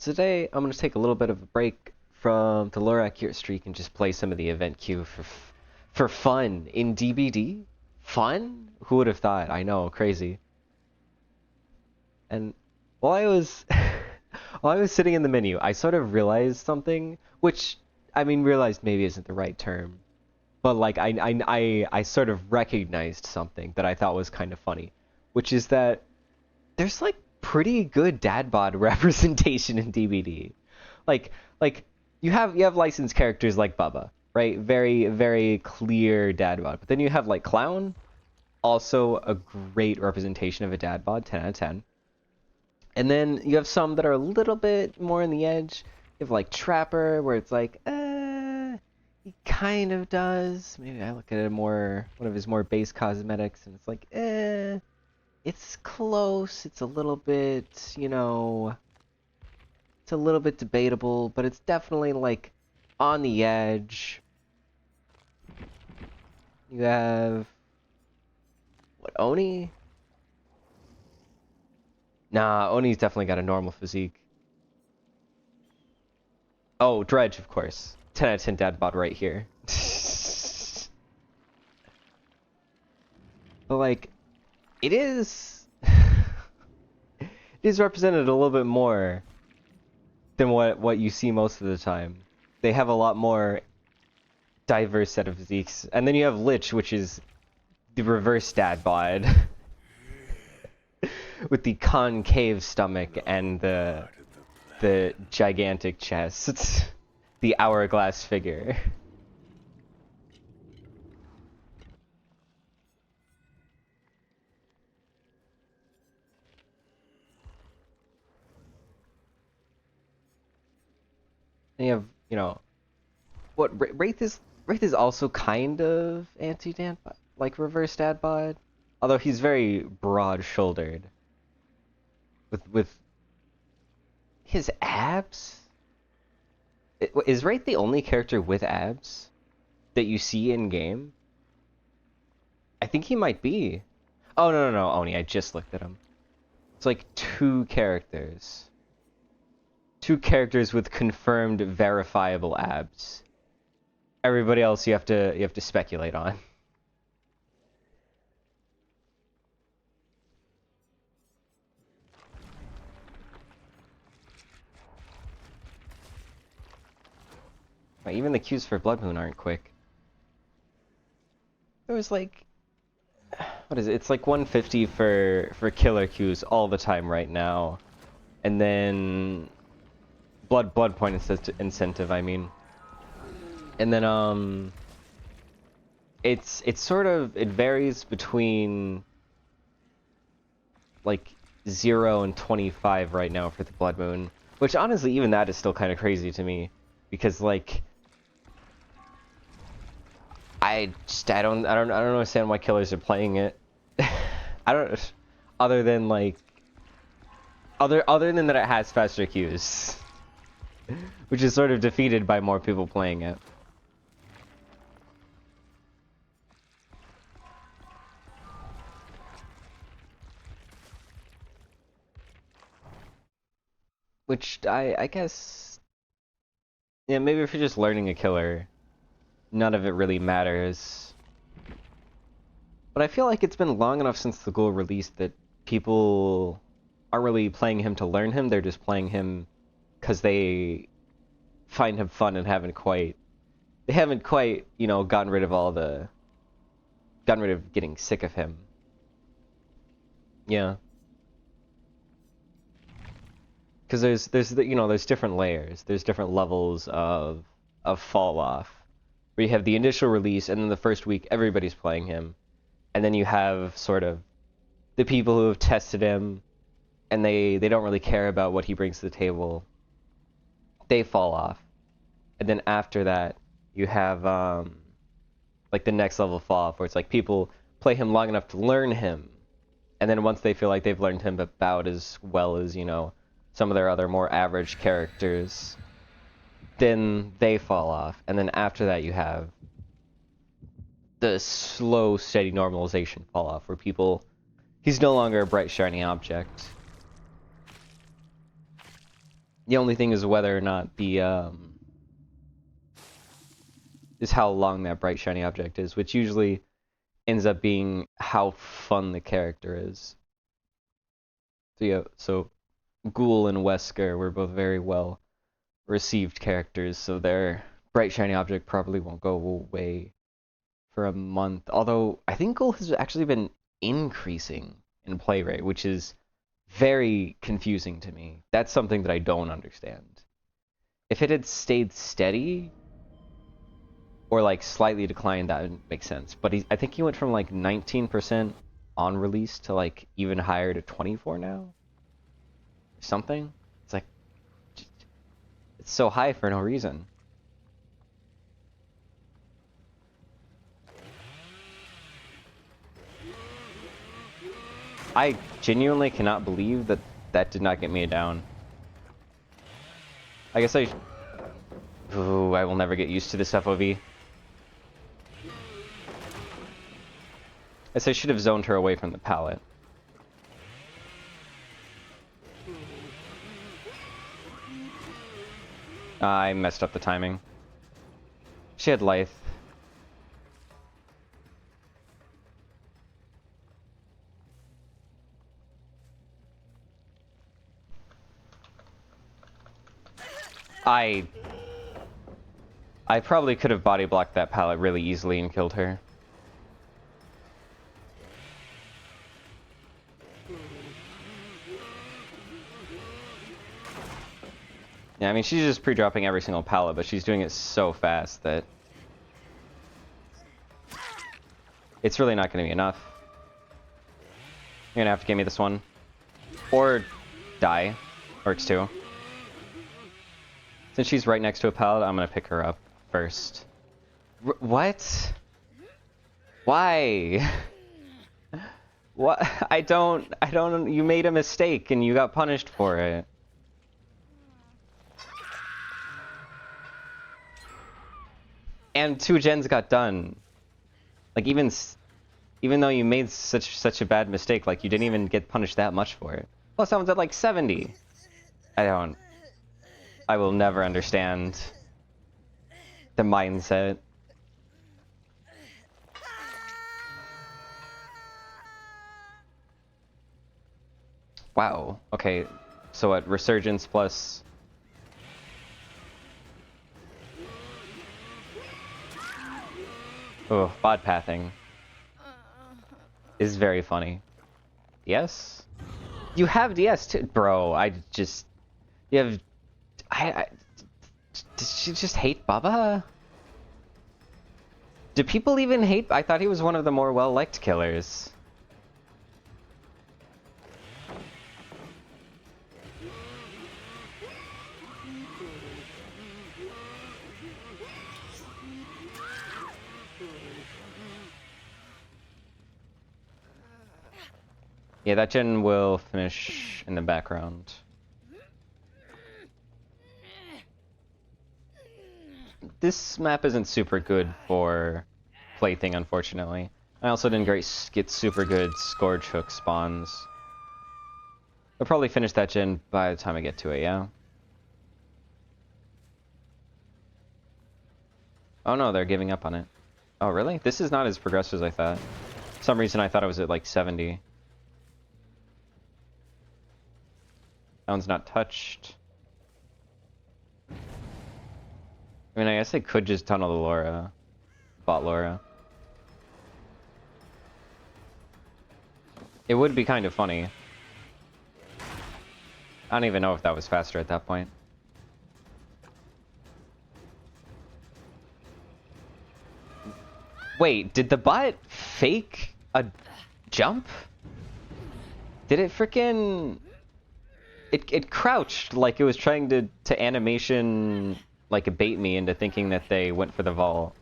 So today I'm going to take a little bit of a break from the lore accurate streak and just play some of the event queue for fun in DBD. Fun? Who would have thought? I know, crazy. And while I was while I was sitting in the menu, I sort of realized something, which I mean, realized maybe isn't the right term, but like I sort of recognized something that I thought was kind of funny, which is that there's like pretty good dad bod representation in DBD. Like you have licensed characters like Bubba, right? Very clear dad bod. But then you have like Clown, also a great representation of a dad bod, 10 out of 10. And then you have some that are a little bit more on the edge. You have like Trapper, where it's like, he kind of does. Maybe I look at it more, one of his more base cosmetics, and it's like, it's close. It's a little bit, you know, it's a little bit debatable, but it's definitely like on the edge. You have what, Oni? Nah, Oni's definitely got a normal physique. Oh, Dredge, of course. 10 out of 10 dad bod right here. But like, it is it is represented a little bit more than what you see most of the time. They have a lot more diverse set of physiques. And then you have Lich, which is the reverse dad bod. With the concave stomach and the gigantic chest. The hourglass figure. And you have, you know, what Wraith is also kind of anti-dad bod, like reverse dad bod, although he's very broad-shouldered. With his abs? Is Wraith the only character with abs that you see in game? I think he might be. Oh no, Oni, I just looked at him. It's like two characters. Two characters with confirmed verifiable abs. Everybody else you have to speculate on. Even the queues for Blood Moon aren't quick. It was like, what is it? It's like 150 for killer queues all the time right now, and then blood point incentive. I mean, and then it's sort of, it varies between like 0 and 25 right now for the Blood Moon, which honestly even that is still kind of crazy to me, because like. I don't understand why killers are playing it. I don't, other than like, other than that it has faster queues, which is sort of defeated by more people playing it. Which I guess, yeah, maybe if you're just learning a killer, none of it really matters. But I feel like it's been long enough since the ghoul released that people aren't really playing him to learn him, they're just playing him because they find him fun and haven't quite, you know, gotten rid of getting sick of him. Yeah. Because there's you know, there's different layers, there's different levels of fall off. Where you have the initial release, and then the first week everybody's playing him, and then you have sort of the people who have tested him, and they don't really care about what he brings to the table. They fall off, and then after that you have like the next level fall off, where it's like people play him long enough to learn him, and then once they feel like they've learned him about as well as, you know, some of their other more average characters, then they fall off, and then after that you have the slow, steady normalization fall off, where people, he's no longer a bright, shiny object. The only thing is whether or not the is how long that bright shiny object is, which usually ends up being how fun the character is. So yeah, so Ghoul and Wesker were both very well received characters, so their bright shiny object probably won't go away for a month. Although I think Ghoul has actually been increasing in play rate, which is very confusing to me. That's something that I don't understand. If it had stayed steady or like slightly declined, that would make sense. But I think he went from like 19% on release to like even higher to 24 now. Something. It's like it's so high for no reason. I genuinely cannot believe that that did not get me down. I guess ooh, I will never get used to this FOV. I guess I should have zoned her away from the pallet. I messed up the timing. She had Lithe. I probably could have body blocked that pallet really easily and killed her. Yeah, I mean, she's just pre-dropping every single pallet, but she's doing it so fast that it's really not going to be enough. You're going to have to give me this one. Or die. Works too. Since she's right next to a pallet, I'm going to pick her up first. What? Why? What? I don't, you made a mistake and you got punished for it. And 2 gens got done. Like even though you made such a bad mistake, like you didn't even get punished that much for it. Well, someone's at like 70. I will never understand the mindset. Wow. Okay. So what? Resurgence plus. Oh, bod pathing is very funny. Yes? You have DS too, bro. You have. Did she just hate Bubba? Do people even hate? I thought he was one of the more well-liked killers. Yeah, that gen will finish in the background. This map isn't super good for plaything, unfortunately. I also didn't get super good Scourge Hook spawns. I'll probably finish that gen by the time I get to it, yeah? Oh no, they're giving up on it. Oh really? This is not as progressive as I thought. For some reason I thought it was at like 70. That one's not touched. I mean, I guess I could just tunnel the Laura. Bot Laura. It would be kind of funny. I don't even know if that was faster at that point. Wait, did the bot fake a jump? Did it frickin'... It crouched like it was trying to animation, like, bait me into thinking that they went for the vault.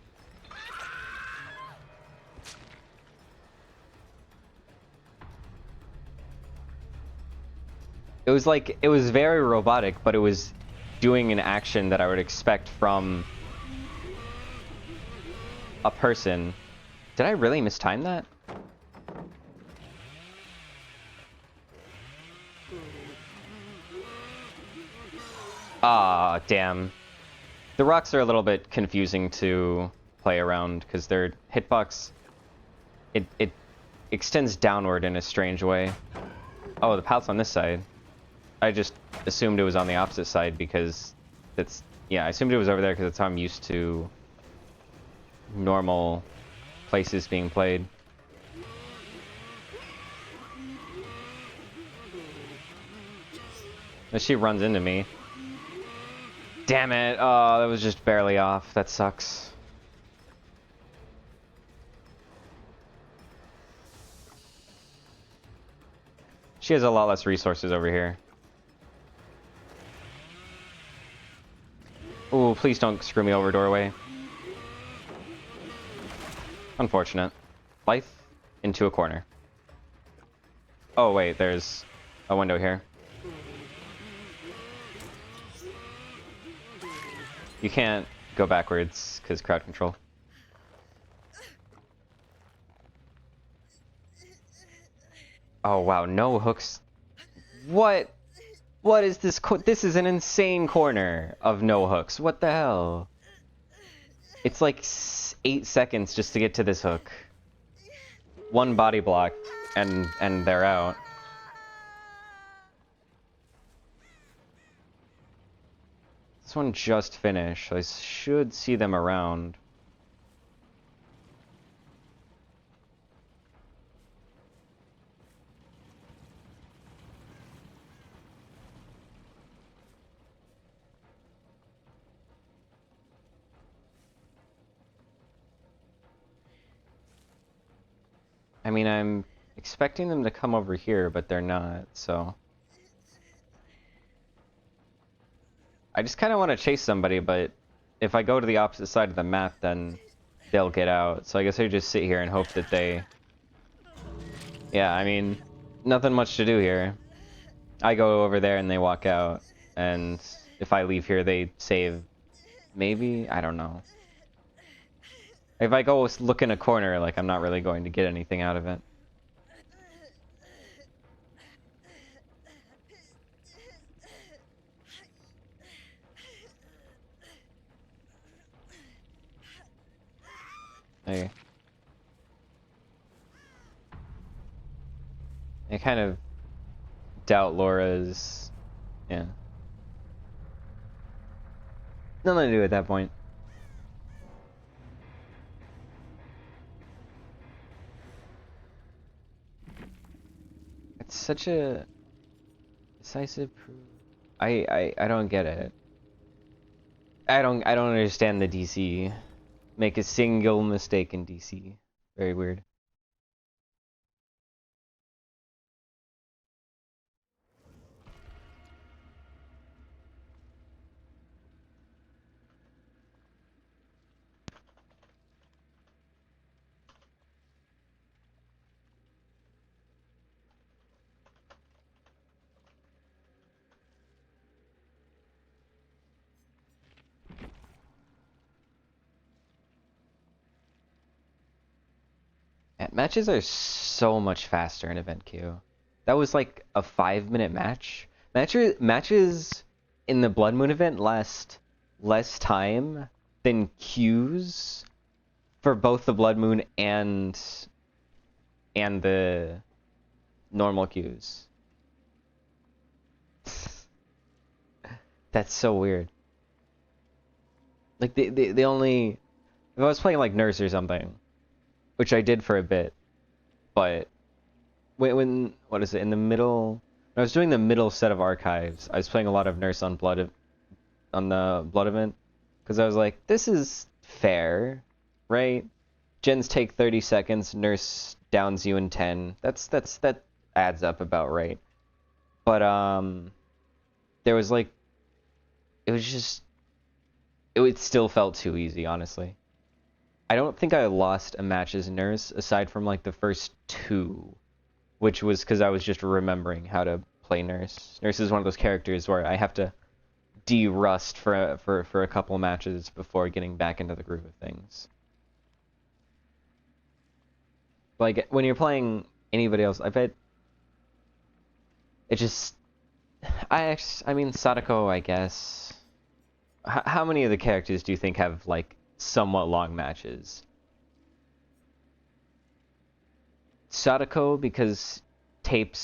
It was like, it was very robotic, but it was doing an action that I would expect from a person. Did I really mistime that? Ah, damn. The rocks are a little bit confusing to play around because their hitbox, it extends downward in a strange way. Oh, the pallet's on this side. I just assumed it was on the opposite side because that's, yeah, I assumed it was over there because that's how I'm used to normal places being played. And she runs into me. Damn it. Oh, that was just barely off. That sucks. She has a lot less resources over here. Ooh, please don't screw me over, doorway. Unfortunate. Life into a corner. Oh, wait, there's a window here. You can't go backwards because crowd control. Oh, wow, no hooks. What? What is this? This is an insane corner of no hooks. What the hell? It's like 8 seconds just to get to this hook. One body block, and they're out. This one just finished, so I should see them around. I mean, I'm expecting them to come over here, but they're not, so... I just kind of want to chase somebody, but if I go to the opposite side of the map, then they'll get out. So I guess I just sit here and hope that they... Yeah, I mean, nothing much to do here. I go over there and they walk out, and if I leave here, they save. Maybe? I don't know. If I go look in a corner, like, I'm not really going to get anything out of it. I kind of doubt Laura's... Yeah. Nothing to do at that point. It's such a decisive proof. I don't get it. I don't understand the DC. Make a single mistake in DC. Very weird. Yeah, matches are so much faster in event queue. That was like a 5-minute match. Matches in the Blood Moon event last less time than queues for both the Blood Moon and the normal queues. That's so weird. Like the only, if I was playing like Nurse or something, which I did for a bit, but when what is it, in the middle, when I was doing the middle set of archives, I was playing a lot of Nurse on on the Blood event, because I was like, this is fair, right? Gens take 30 seconds, Nurse downs you in 10. That adds up about right. But there was like, it still felt too easy, honestly. I don't think I lost a match as Nurse aside from like the first 2, which was because I was just remembering how to play Nurse. Nurse is one of those characters where I have to de-rust for a couple matches before getting back into the groove of things. Like when you're playing anybody else, I bet it just I mean Sadako, I guess. How many of the characters do you think have like somewhat long matches? Sadako, because tape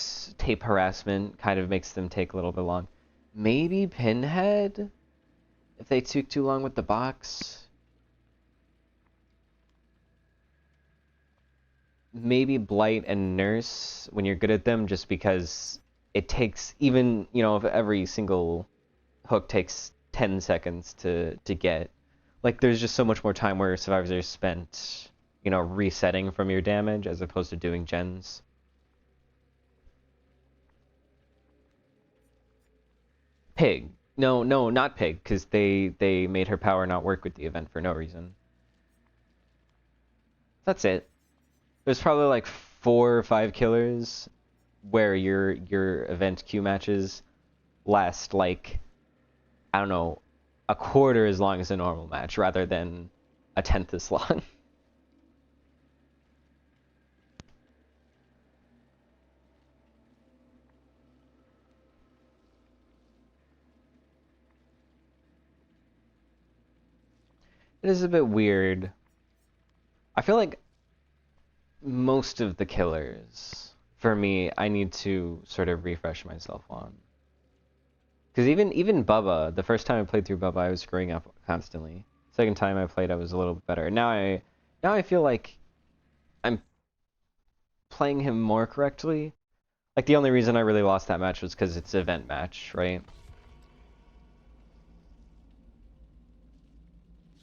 harassment kind of makes them take a little bit long. Maybe Pinhead, if they took too long with the box. Maybe Blight and Nurse when you're good at them, just because it takes, even, you know, if every single hook takes 10 seconds to get, like, there's just so much more time where survivors are spent, you know, resetting from your damage as opposed to doing gens. Pig. No, no, not Pig, because they made her power not work with the event for no reason. That's it. There's probably like 4 or 5 killers where your event queue matches last like, I don't know, a quarter as long as a normal match rather than a tenth as long. It is a bit weird. I feel like most of the killers, for me, I need to sort of refresh myself on. Because even Bubba, the first time I played through Bubba, I was screwing up constantly. Second time I played, I was a little bit better. Now I feel like I'm playing him more correctly. Like, the only reason I really lost that match was because it's an event match, right?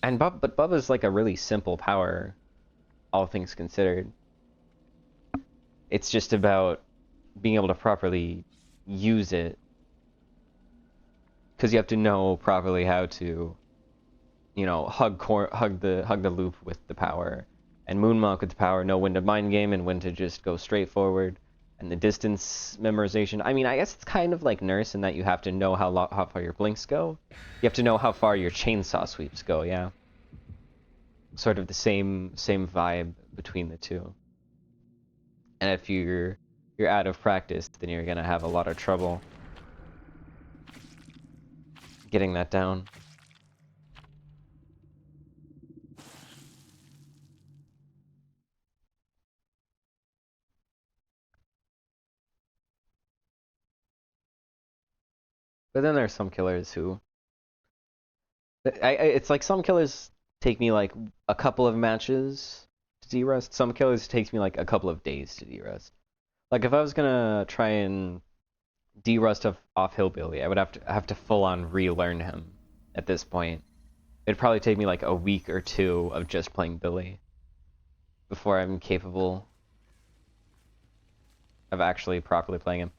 But Bubba's like a really simple power, all things considered. It's just about being able to properly use it, because you have to know properly how to, you know, hug the loop with the power, and Moonmonk with the power, know when to mind game and when to just go straight forward, and the distance memorization. I mean, I guess it's kind of like Nurse in that you have to know how far your blinks go. You have to know how far your chainsaw sweeps go. Yeah, sort of the same vibe between the two. And if you're out of practice, then you're gonna have a lot of trouble getting that down. But then there's some killers who, it's like some killers take me like a couple of matches to de-rust. Some killers takes me like a couple of days to de-rust. Like if I was gonna try and de-rust off Hillbilly, I would have to full on relearn him at this point. It'd probably take me like a week or 2 of just playing Billy before I'm capable of actually properly playing him.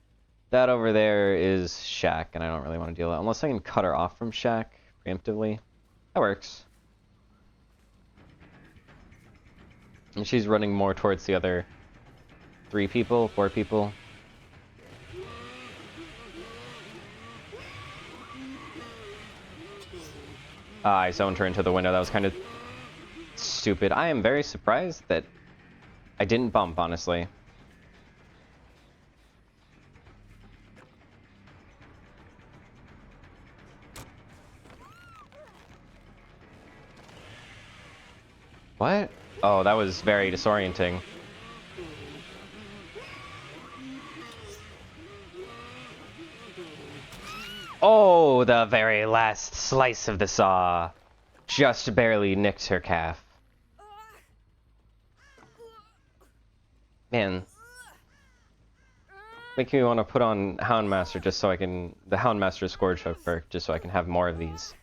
That over there is Shaq, and I don't really want to deal with it. Unless I can cut her off from Shaq preemptively. That works. And she's running more towards the other 3 people, 4 people. I zoned her into the window. That was kind of stupid. I am very surprised that I didn't bump, honestly. What? Oh, that was very disorienting. Oh, the very last slice of the saw just barely nicked her calf. Man. Making me want to put on Houndmaster just so I can... The Houndmaster Scourge Hook perk, just so I can have more of these.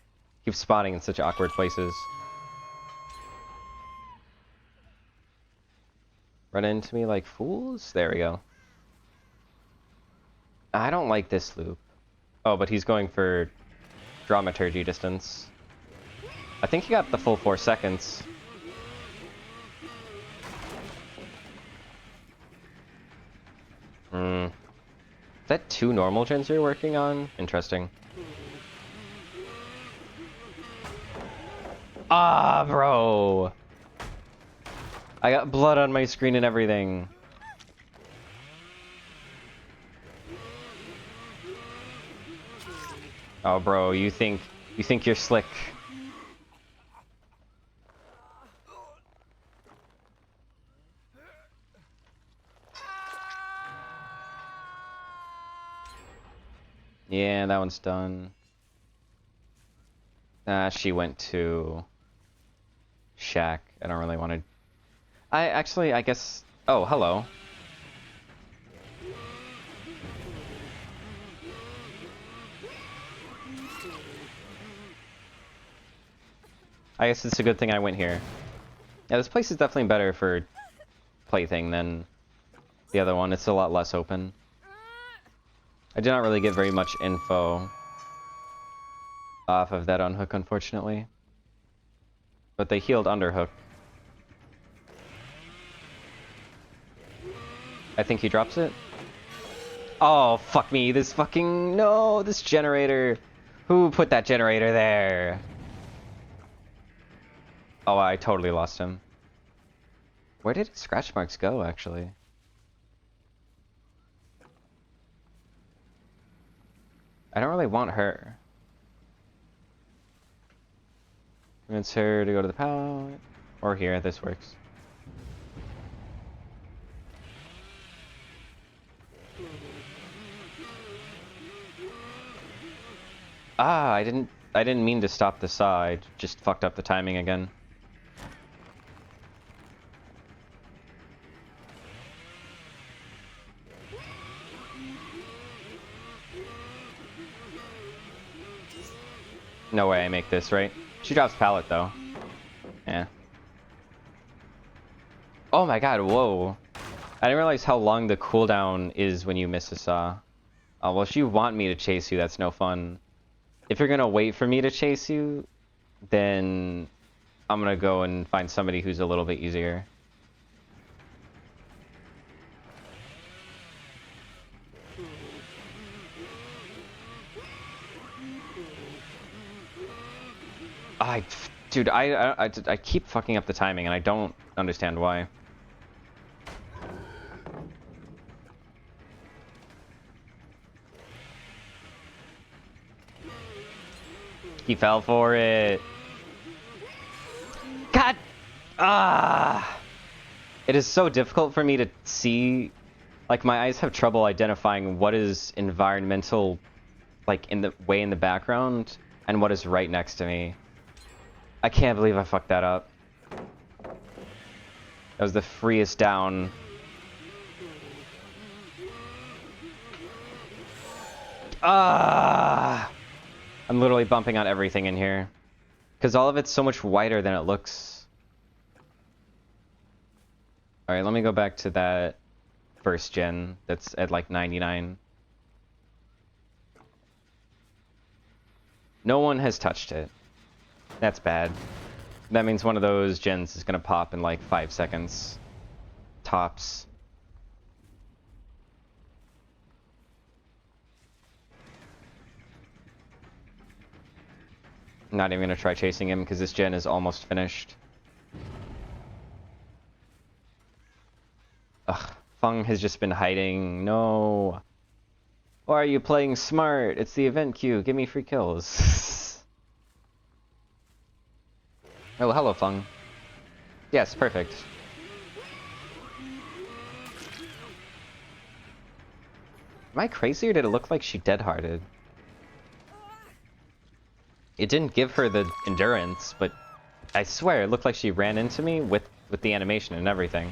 Keep spotting in such awkward places. Run into me like fools? There we go. I don't like this loop. Oh, but he's going for dramaturgy distance. I think he got the full 4 seconds. Is that 2 normal gens you're working on? Interesting. Ah, bro! I got blood on my screen and everything. Oh, bro, you think You think you're slick. Yeah, that one's done. She went to shack. I don't really want to... I guess... Oh, hello. I guess it's a good thing I went here. Yeah, this place is definitely better for plaything than the other one. It's a lot less open. I did not really get very much info off of that unhook, unfortunately. But they healed underhook. I think he drops it. Oh, fuck me. This fucking... No, this generator. Who put that generator there? Oh, I totally lost him. Where did his scratch marks go, actually? I don't really want her. Convince her to go to the pallet. Or here, this works. Ah, I didn't mean to stop the saw. I just fucked up the timing again. No way I make this, right? She drops pallet, though. Yeah. Oh my god, whoa. I didn't realize how long the cooldown is when you miss a saw. Oh, well, if you want me to chase you, that's no fun. If you're gonna wait for me to chase you, then I'm gonna go and find somebody who's a little bit easier. Dude, I keep fucking up the timing, and I don't understand why. He fell for it. God! Ah! It is so difficult for me to see. Like, my eyes have trouble identifying what is environmental, like, in the background, and what is right next to me. I can't believe I fucked that up. That was the freest down. Ah! I'm literally bumping on everything in here. Because all of it's so much wider than it looks. Alright, let me go back to that first gen that's at like 99. No one has touched it. That's bad. That means one of those gens is gonna pop in like 5 seconds. Tops. I'm not even gonna try chasing him because this gen is almost finished. Ugh, Fung has just been hiding. No. Why are you playing smart? It's the event queue. Give me free kills. Oh, hello, Fung. Yes, perfect. Am I crazy or did it look like she dead-hearted? It didn't give her the endurance, but I swear it looked like she ran into me with the animation and everything.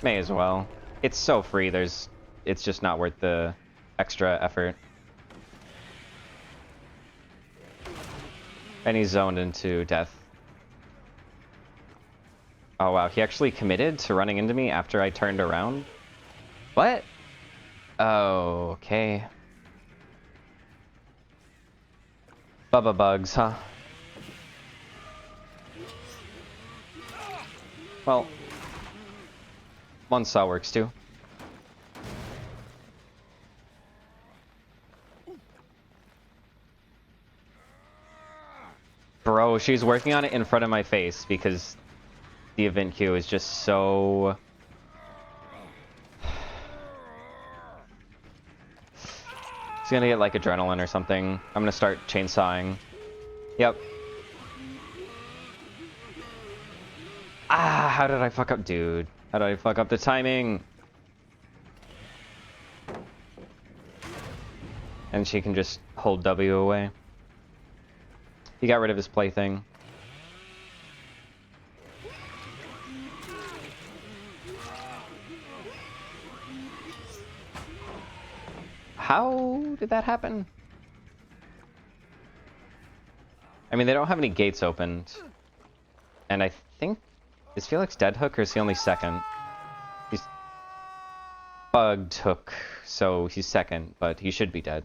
May as well. It's so free, it's just not worth the extra effort. And he's zoned into death. Oh wow, he actually committed to running into me after I turned around? What? Oh, okay. Bubba bugs, huh? Well, one saw works too. Bro, she's working on it in front of my face because the event queue is just so He's gonna get like adrenaline or something. I'm gonna start chainsawing. Yep. Ah, how did I fuck up, dude? How did I fuck up the timing? And she can just hold W away. He got rid of his plaything. How did that happen? I mean, they don't have any gates opened. And I think... Is Felix dead hook or is he only second? He's bugged hook, so he's second, but he should be dead.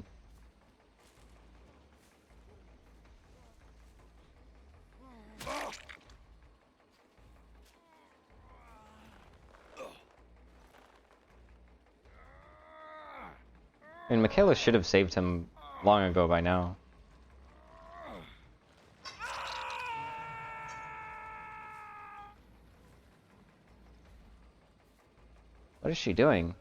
I mean, Michaela should have saved him long ago by now. What is she doing?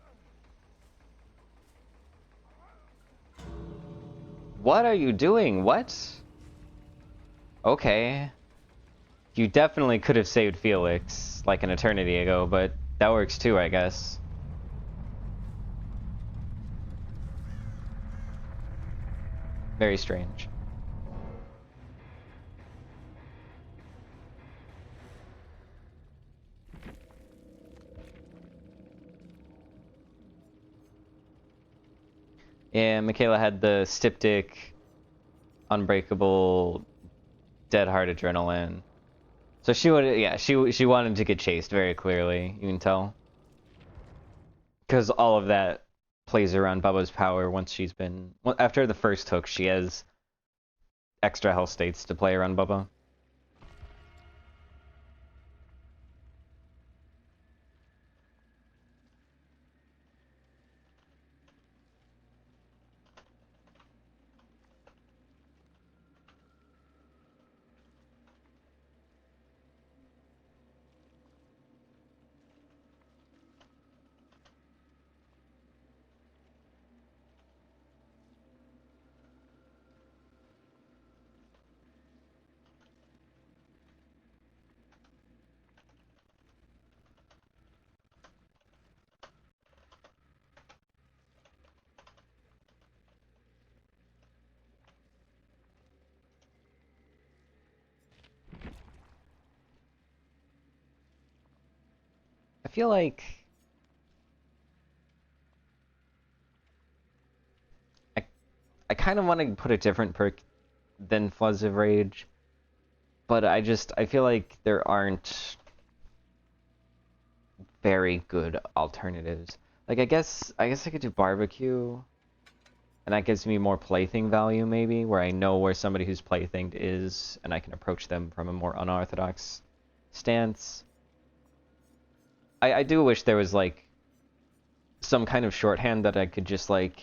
What are you doing? What? Okay. You definitely could have saved Felix, like an eternity ago, but that works too, I guess. Very strange. Yeah, Michaela had the styptic, unbreakable, dead hard adrenaline. So she would, yeah, she wanted to get chased very clearly. You can tell, because all of that plays around Bubba's power. Once she's been, well, after the first hook, she has extra health states to play around Bubba. I feel like I kind of want to put a different perk than Floods of Rage, but I feel like there aren't very good alternatives. Like I guess I could do barbecue, and that gives me more plaything value maybe, where I know where somebody who's playthinged is, and I can approach them from a more unorthodox stance. I do wish there was like some kind of shorthand that I could just like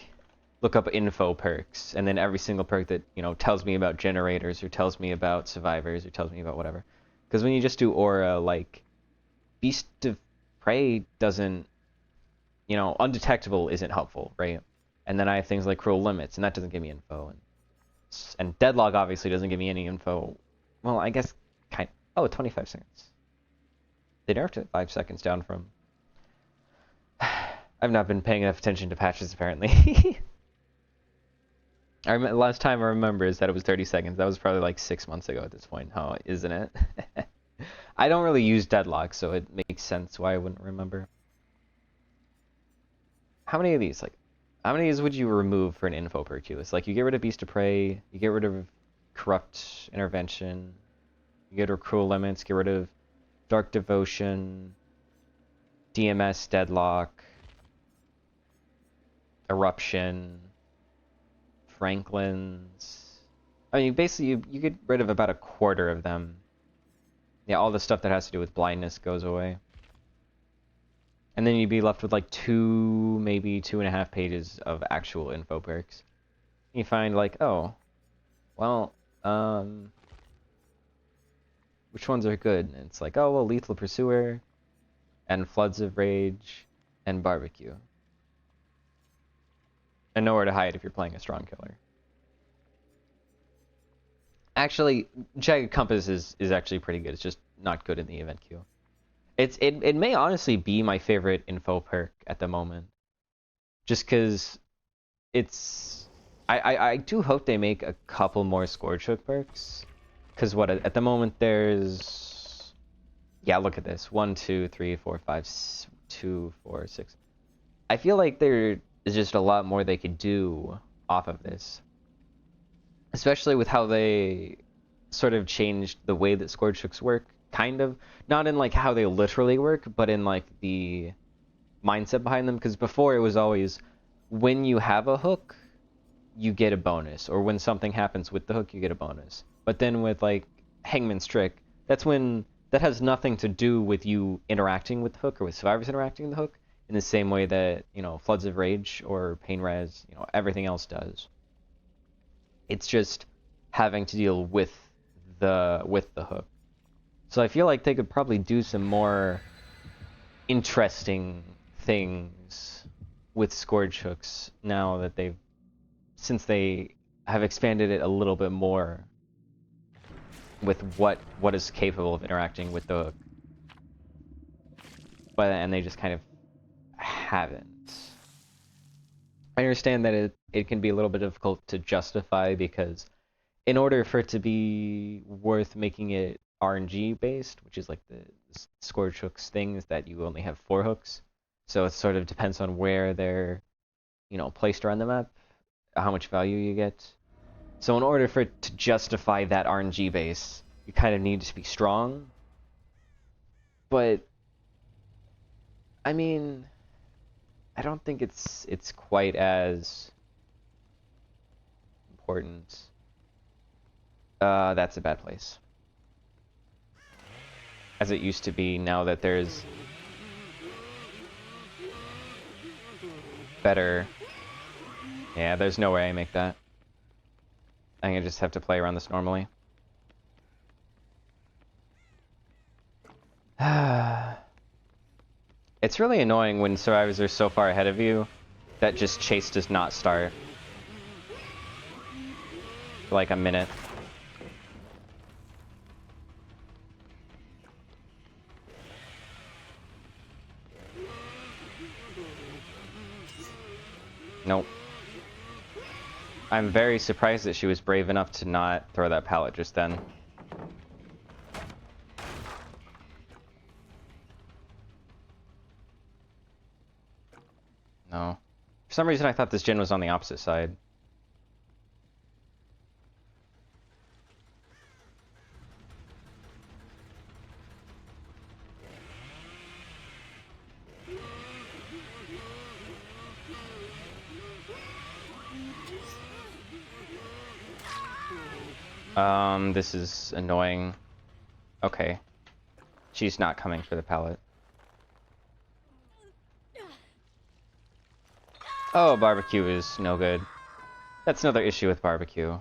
look up info perks, and then every single perk that, you know, tells me about generators, or tells me about survivors, or tells me about whatever. Because when you just do aura, like, Beast of Prey doesn't, you know, undetectable isn't helpful, right? And then I have things like cruel limits, and that doesn't give me info. And deadlock obviously doesn't give me any info. Well, I guess kind of. Oh, 25 seconds. They nerfed it 5 seconds down from... I've not been paying enough attention to patches, apparently. Last time I remember is that it was 30 seconds. That was probably like 6 months ago at this point. Oh, isn't it? I don't really use deadlock, so it makes sense why I wouldn't remember. How many of these? Like, how many of these would you remove for an info perk? Like, you get rid of Beast of Prey, you get rid of Corrupt Intervention, you get rid of Cruel Limits, get rid of Dark Devotion, DMS Deadlock, Eruption, Franklin's. I mean, basically, you get rid of about a quarter of them. Yeah, all the stuff that has to do with blindness goes away. And then you'd be left with like 2, maybe 2.5 pages of actual info perks. You find like, oh, well, which ones are good? And it's like, oh, well, Lethal Pursuer, and Floods of Rage, and Barbecue. And nowhere to hide if you're playing a strong killer. Actually, Jagged Compass is actually pretty good. It's just not good in the event queue. It may honestly be my favorite info perk at the moment. Just because it's... I do hope they make a couple more Scourge Hook perks. Because what, at the moment there's... Yeah, look at this. 1, 2, 3, 4, 5, 2, 4, 6. I feel like there is just a lot more they could do off of this. Especially with how they sort of changed the way that Scourge Hooks work. Kind of. Not in like how they literally work, but in like the mindset behind them. Because before it was always, when you have a hook, you get a bonus. Or when something happens with the hook, you get a bonus. But then with like Hangman's Trick, that's when that has nothing to do with you interacting with the hook or with survivors interacting with the hook in the same way that, you know, Floods of Rage or Pain Res, you know, everything else does. It's just having to deal with the hook. So I feel like they could probably do some more interesting things with Scourge Hooks now that since they have expanded it a little bit more with what is capable of interacting with the hook. And they just kind of haven't. I understand that it can be a little bit difficult to justify because in order for it to be worth making it RNG based, which is like the Scourge Hooks thing, is that you only have 4 hooks. So it sort of depends on where they're, you know, placed around the map, how much value you get. So in order for it to justify that RNG base, you kind of need to be strong. But I mean, I don't think it's quite as important. That's a bad place. As it used to be, now that there's better... Yeah, there's no way I make that. I think I just have to play around this normally. It's really annoying when survivors are so far ahead of you that just chase does not start. For like a minute. Nope. I'm very surprised that she was brave enough to not throw that pallet just then. No. For some reason I thought this gen was on the opposite side. This is annoying. Okay. She's not coming for the pallet. Oh, barbecue is no good. That's another issue with barbecue.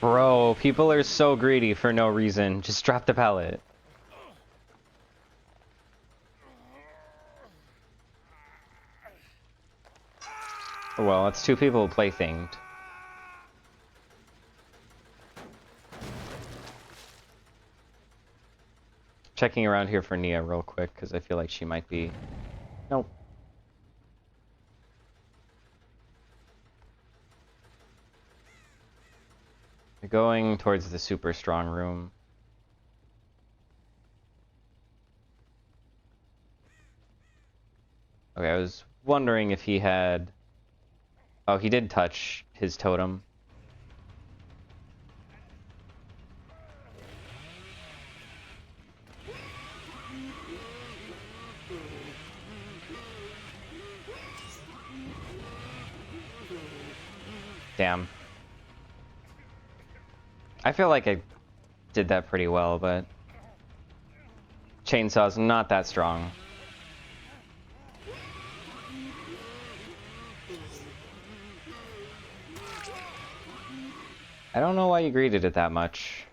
Bro, people are so greedy for no reason. Just drop the pallet. Well, it's 2 people playthinged. Checking around here for Nia real quick, because I feel like she might be... Nope. They're going towards the super strong room. Okay, I was wondering if he had... Oh, he did touch his totem. Damn. I feel like I did that pretty well, but... Chainsaw's not that strong. I don't know why you greeted it that much.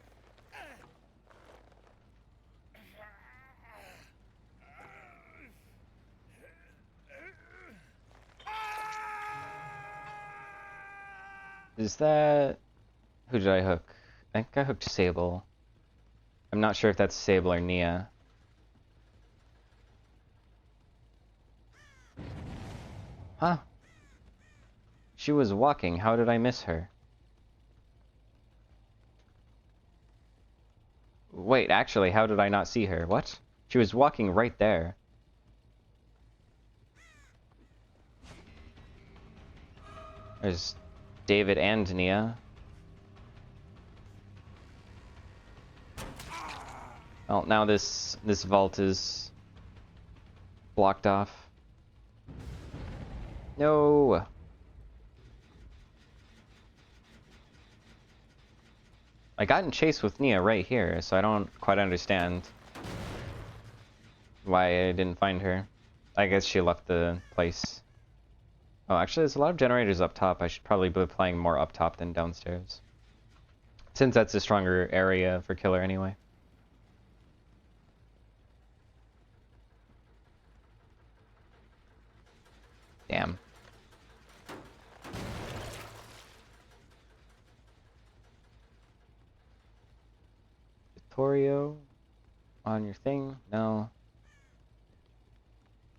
Is that... Who did I hook? I think I hooked Sable. I'm not sure if that's Sable or Nia. Huh? She was walking. How did I miss her? Wait, actually, how did I not see her? What? She was walking right there. There's David and Nia. Well, now this vault is blocked off. No. I got in chase with Nia right here, so I don't quite understand why I didn't find her. I guess she left the place. Oh, actually, there's a lot of generators up top. I should probably be playing more up top than downstairs, since that's a stronger area for killer anyway. Damn. Vittorio on your thing? No.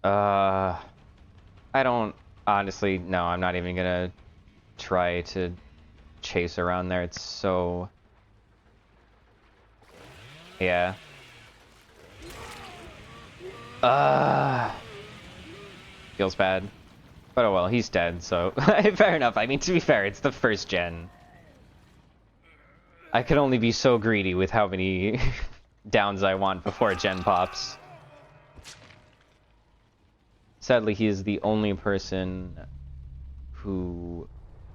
I don't... Honestly, no, I'm not even gonna try to chase around there. It's so... Yeah. Feels bad. But oh well, he's dead, so... Fair enough. I mean, to be fair, it's the first gen. I could only be so greedy with how many downs I want before a gen pops. Sadly, he is the only person who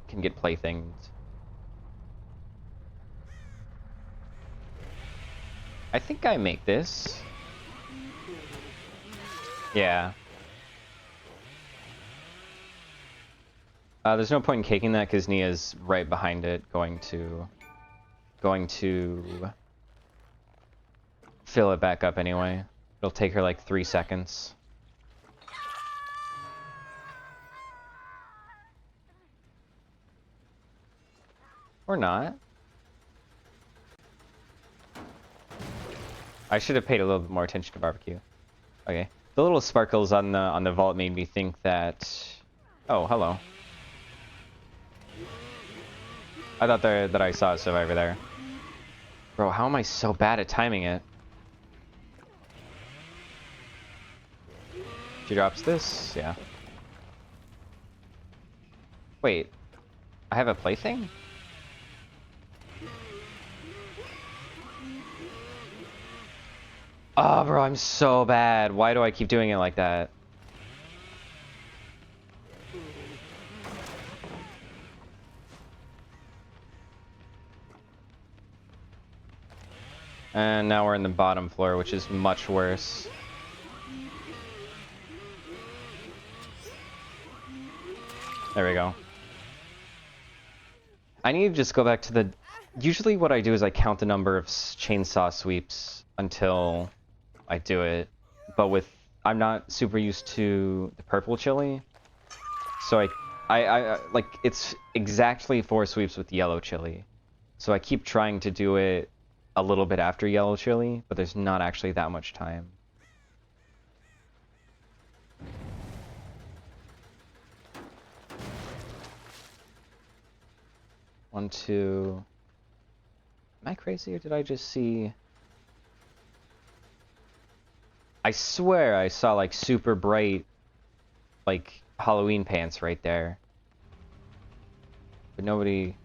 can get playthings. I think I make this. Yeah. There's no point in caking that because Nia's right behind it, going to fill it back up anyway. It'll take her like 3 seconds. Or not. I should have paid a little bit more attention to barbecue. Okay. The little sparkles on the vault made me think that... Oh, hello. I thought that I saw a survivor there. Bro, how am I so bad at timing it? She drops this? Yeah. Wait. I have a plaything? Oh, bro, I'm so bad. Why do I keep doing it like that? And now we're in the bottom floor, which is much worse. There we go. I need to just go back to the... Usually what I do is I count the number of chainsaw sweeps until I do it. But with... I'm not super used to the purple chili. So I like, it's exactly 4 sweeps with yellow chili. So I keep trying to do it a little bit after yellow chili, but there's not actually that much time. One, two... Am I crazy or did I just see... I swear I saw like super bright like Halloween pants right there. But nobody...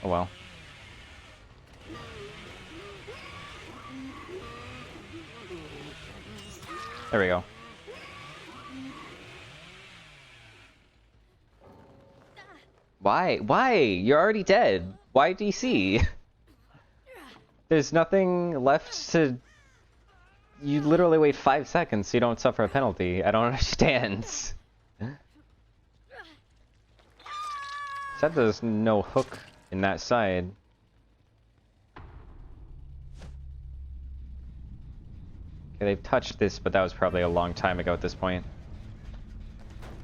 Oh well. There we go. Why? Why? You're already dead. Why DC? There's nothing left to... You literally wait 5 seconds so you don't suffer a penalty. I don't understand. Said there's no hook in that side. Okay, they've touched this, but that was probably a long time ago at this point.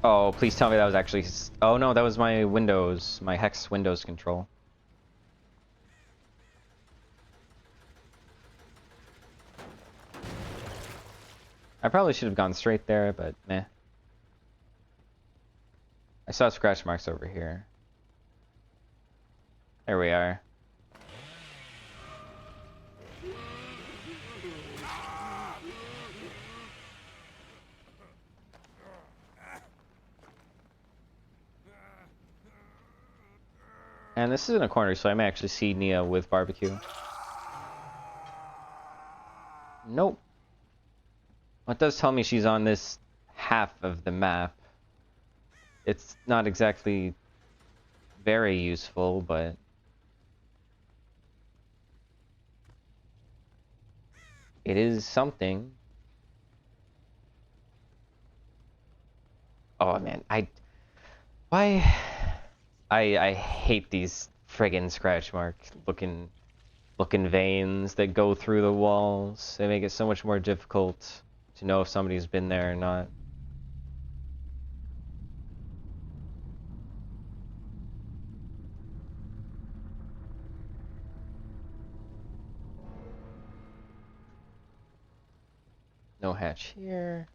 Oh, please tell me that was actually... Oh no, that was my Windows, my Hex Windows control. I probably should have gone straight there, but meh. I saw scratch marks over here. There we are. And this isn't a corner, so I may actually see Nia with barbecue. Nope. It does tell me she's on this half of the map. It's not exactly very useful, but... it is something. Oh man, why? I hate these friggin' scratch mark looking veins that go through the walls. They make it so much more difficult to know if somebody's been there or not. No hatch here.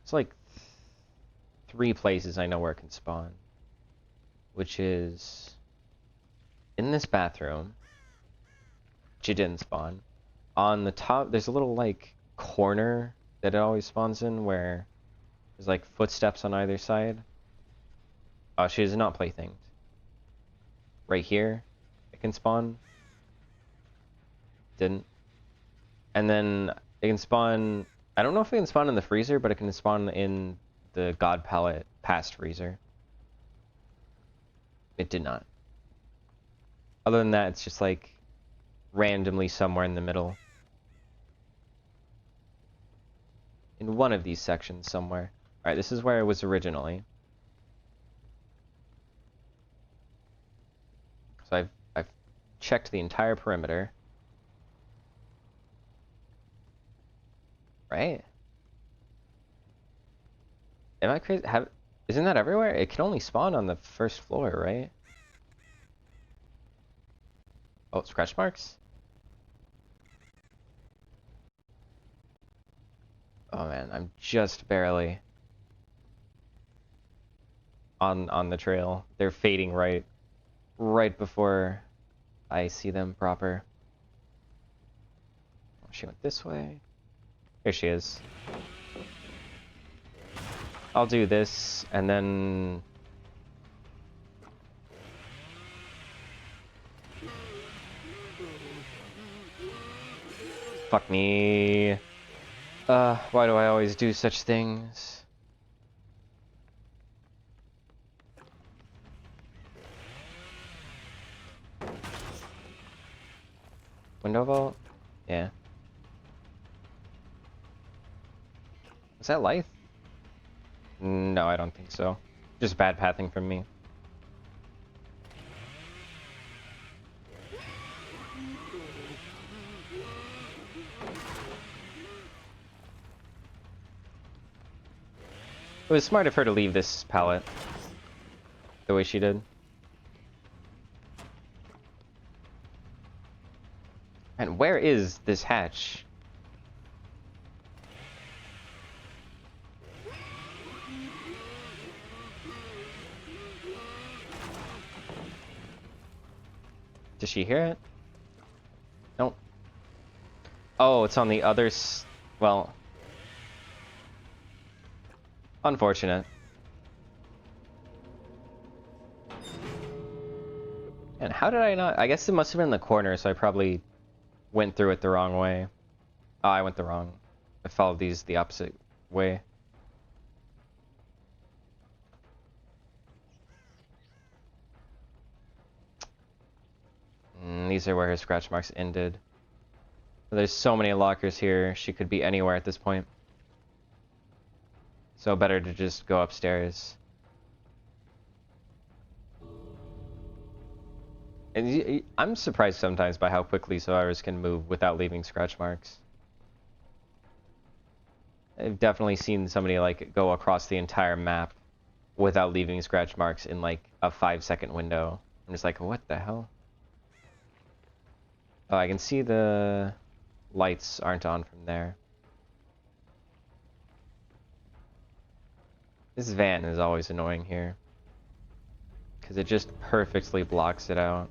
It's like 3 places I know where it can spawn, which is in this bathroom, which it didn't spawn. On the top, there's a little like corner that it always spawns in where there's like footsteps on either side. Oh, she does not playthinged. Right here, it can spawn. Didn't. And then it can spawn... I don't know if it can spawn in the freezer, but it can spawn in the God Palette past freezer. It did not. Other than that, it's just like randomly somewhere in the middle. In one of these sections somewhere. Alright, this is where it was originally. So I've checked the entire perimeter. Right? Am I crazy? Isn't that everywhere? It can only spawn on the first floor, right? Oh, scratch marks? Oh man, I'm just barely on the trail. They're fading right before I see them proper. Oh, she went this way. Here she is. I'll do this, and then... Fuck me. Why do I always do such things? Window vault? Yeah. Is that life? No, I don't think so. Just bad pathing from me. It was smart of her to leave this pallet the way she did. And where is this hatch? Does she hear it? Nope. Oh, it's on the other well... Unfortunate. And how did I not... I guess it must have been in the corner, so I probably went through it the wrong way. Oh, I went the wrong... I followed these the opposite way. These are where her scratch marks ended. There's so many lockers here, she could be anywhere at this point. So better to just go upstairs. And I'm surprised sometimes by how quickly survivors can move without leaving scratch marks. I've definitely seen somebody like go across the entire map without leaving scratch marks in like a 5-second window. I'm just like, what the hell? Oh, I can see the lights aren't on from there. This van is always annoying here, because it just perfectly blocks it out.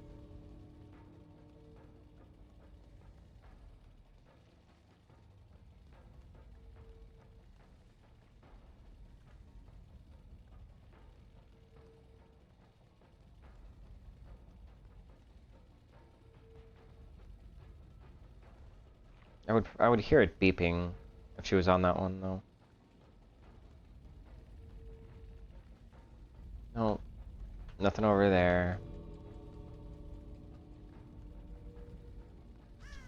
I would hear it beeping if she was on that one though. No, nothing over there.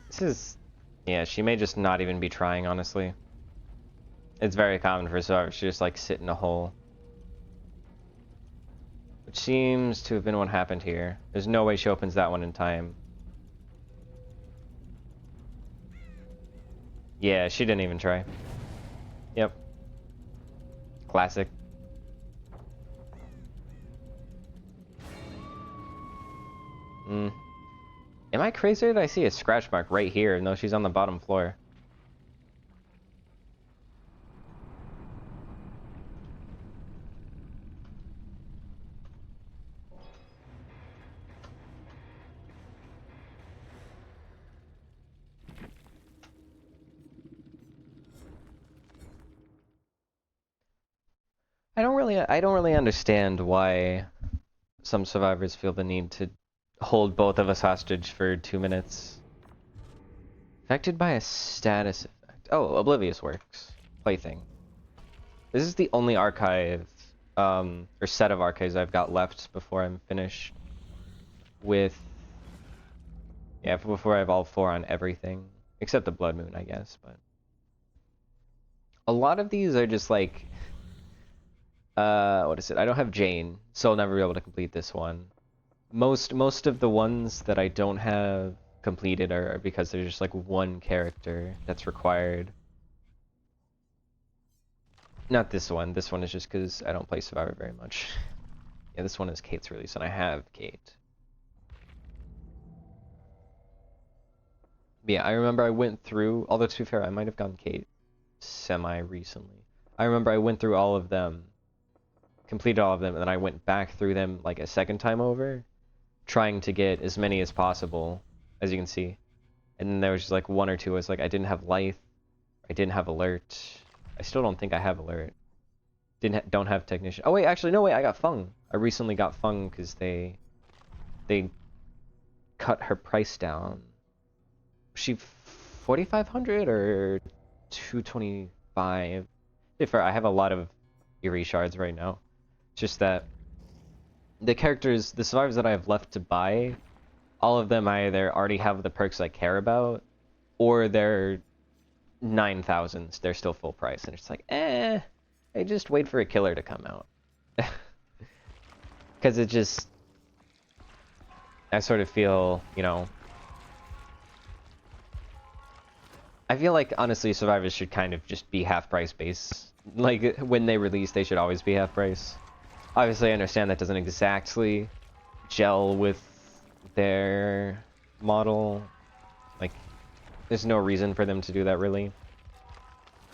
This is, yeah, she may just not even be trying, honestly. It's very common for survivors to just like sit in a hole. Which seems to have been what happened here. There's no way she opens that one in time. Yeah, she didn't even try. Yep. Classic. Am I crazy or did I see a scratch mark right here even though she's on the bottom floor? I don't really understand why some survivors feel the need to hold both of us hostage for 2 minutes. Affected by a status effect. Oh, Oblivious works. Plaything. This is the only archive, or set of archives I've got left before I'm finished with... Yeah, before I have all 4 on everything. Except the Blood Moon, I guess, but... A lot of these are just like... what is it? I don't have Jane, so I'll never be able to complete this one. Most of the ones that I don't have completed are because there's just like one character that's required. Not this one. This one is just because I don't play Survivor very much. Yeah, this one is Kate's release, and I have Kate. But yeah, I remember I went through, although to be fair, I might have gone Kate semi-recently. I remember I went through all of them, completed all of them, and then I went back through them like a second time over, trying to get as many as possible, as you can see. And then there was just like 1 or 2 I was like, I didn't have Life, I didn't have Alert. I still don't think I have Alert. Don't have Technician. Oh wait, actually no, wait, I got Fung. I recently got Fung because they cut her price down. Was she 4,500 or 225? Fair, I have a lot of Eyrie shards right now. It's just that the characters, the survivors that I have left to buy, all of them either already have the perks I care about, or they're 9,000s. They're still full price, and it's like, I just wait for a killer to come out. Because it just, I sort of feel, you know, I feel like, honestly, survivors should kind of just be half-price base. Like, when they release, they should always be half-price. Obviously, I understand that doesn't exactly gel with their model. Like, there's no reason for them to do that, really.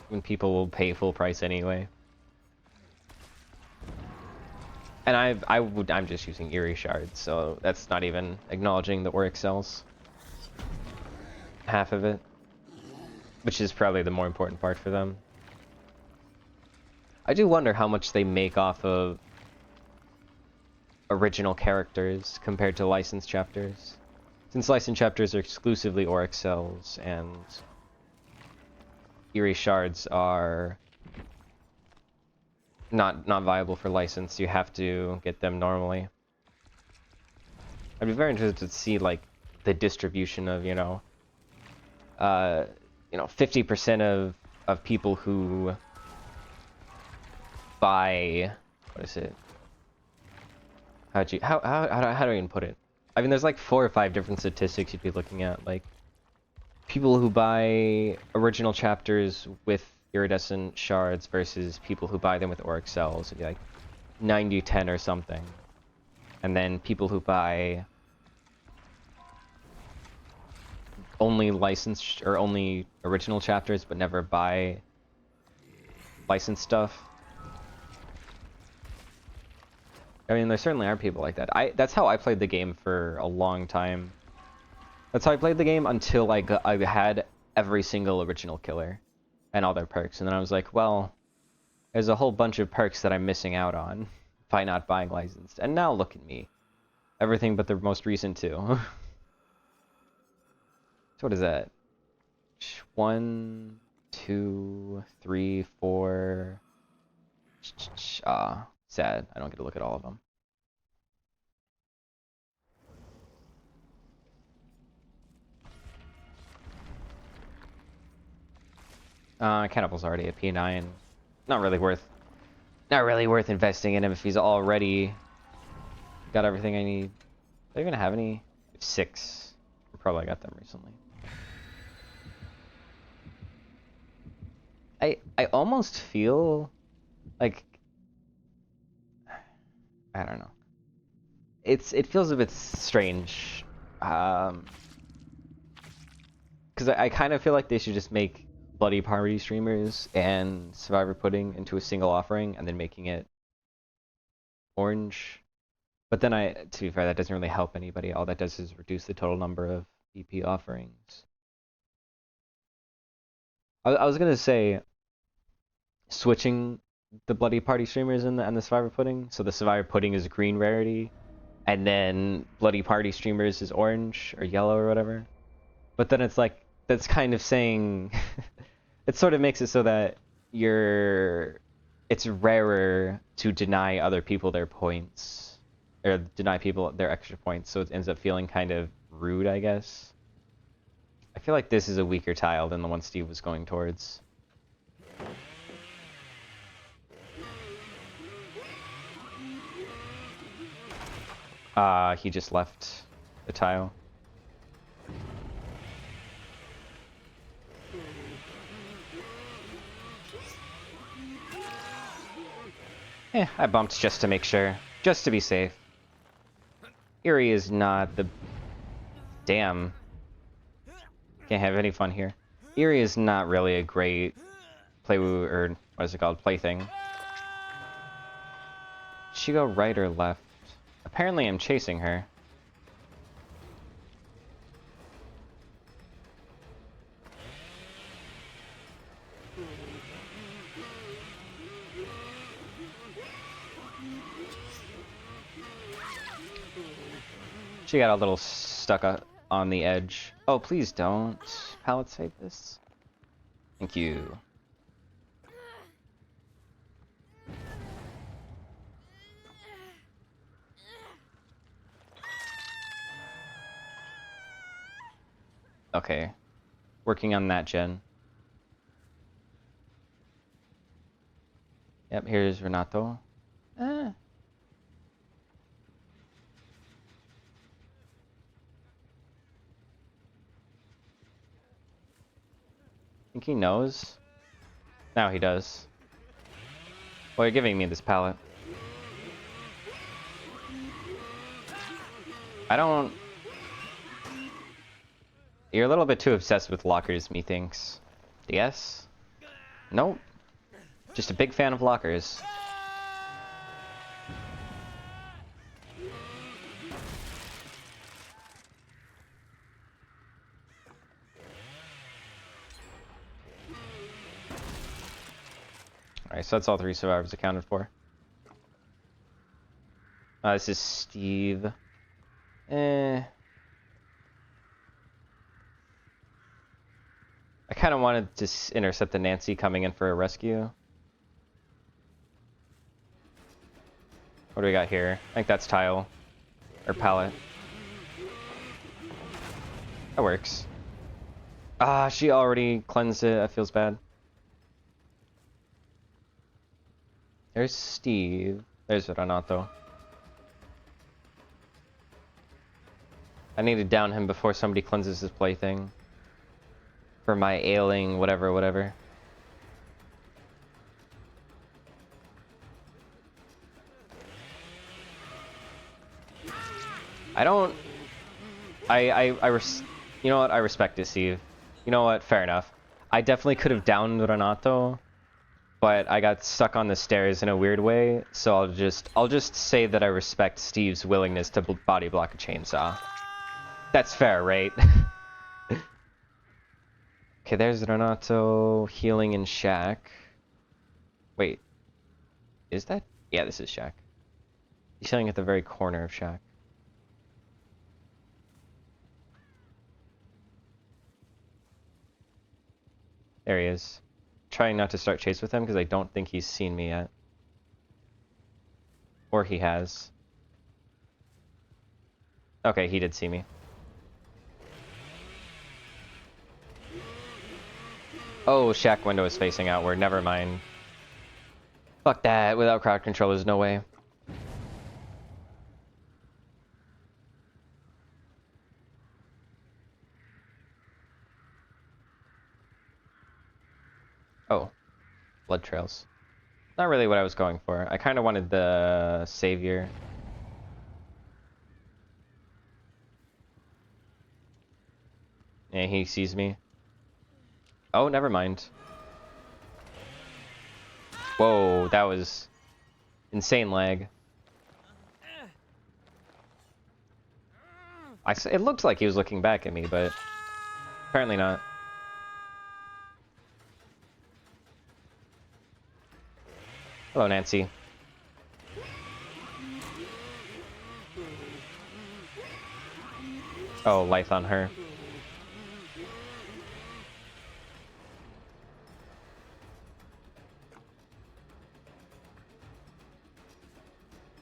When people will pay full price anyway. And I'm just using Eyrie shards, so that's not even acknowledging the Auric cells. Half of it. Which is probably the more important part for them. I do wonder how much they make off of original characters compared to licensed chapters. Since licensed chapters are exclusively Auric cells and Eyrie shards are not viable for license, you have to get them normally. I'd be very interested to see like the distribution of, you know, 50% of people who buy, what is it? How do I even put it? I mean, there's like 4 or 5 different statistics you'd be looking at, like people who buy original chapters with iridescent shards versus people who buy them with auric cells. It'd be like 90-10 or something. And then people who buy only licensed or only original chapters but never buy licensed stuff. I mean, there certainly are people like that. That's how I played the game for a long time. That's how I played the game until I had every single original killer and all their perks. And then I was like, well, there's a whole bunch of perks that I'm missing out on by not buying licensed. And now look at me. Everything but the most recent two. So what is that? 1, 2, 3, 4. Sad. I don't get to look at all of them. Cannibal's already at P9. Not really worth investing in him if he's already got everything I need. Do I even have any? 6. I probably got them recently. I almost feel like, I don't know. It feels a bit strange. Because I kind of feel like they should just make Bloody Party streamers and Survivor Pudding into a single offering and then making it orange. But then to be fair, that doesn't really help anybody. All that does is reduce the total number of EP offerings. I was gonna say switching the Bloody Party streamers and the Survivor Pudding. So the Survivor Pudding is green rarity, and then Bloody Party streamers is orange or yellow or whatever. But then it's like, that's kind of saying it sort of makes it so that it's rarer to deny other people their points, or deny people their extra points, so it ends up feeling kind of rude, I guess. I feel like this is a weaker tile than the one Steve was going towards. He just left the tile. I bumped just to make sure. Just to be safe. Eyrie is not the... Damn. Can't have any fun here. Eyrie is not really a great or what is it called? Plaything. Did she go right or left? Apparently I'm chasing her. She got a little stuck on the edge. Oh, please don't. Pallet save this. Thank you. Okay. Working on that gen. Yep, here's Renato. Think he knows? Now he does. Well, you're giving me this pallet. I don't... You're a little bit too obsessed with lockers, methinks. Yes? Nope. Just a big fan of lockers. Alright, so that's all 3 survivors accounted for. This is Steve. I kind of wanted to intercept the Nancy coming in for a rescue. What do we got here? I think that's tile. Or pallet. That works. She already cleansed it. That feels bad. There's Steve. There's Renato. I need to down him before somebody cleanses his plaything. For my ailing whatever. I don't... You know what? I respect it, Steve. You know what? Fair enough. I definitely could have downed Renato, but I got stuck on the stairs in a weird way, so I'll just say that I respect Steve's willingness to body block a chainsaw. That's fair, right? Okay, there's Renato healing in Shack. Wait. Is that? Yeah, this is Shack. He's healing at the very corner of Shack. There he is. Trying not to start chase with him because I don't think he's seen me yet. Or he has. Okay, he did see me. Oh, Shack window is facing outward. Never mind. Fuck that. Without crowd control, there's no way. Oh. Blood trails. Not really what I was going for. I kind of wanted the savior. Yeah, he sees me. Oh, never mind. Whoa, that was insane lag. It looked like he was looking back at me, but apparently not. Hello, Nancy. Oh, life on her.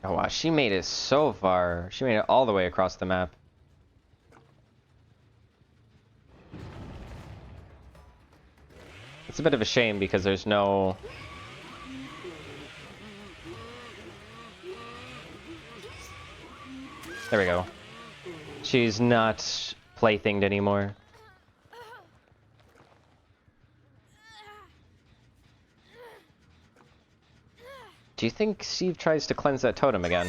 Oh wow, she made it so far. She made it all the way across the map. It's a bit of a shame because there's no... There we go. She's not playthinged anymore. Do you think Steve tries to cleanse that totem again?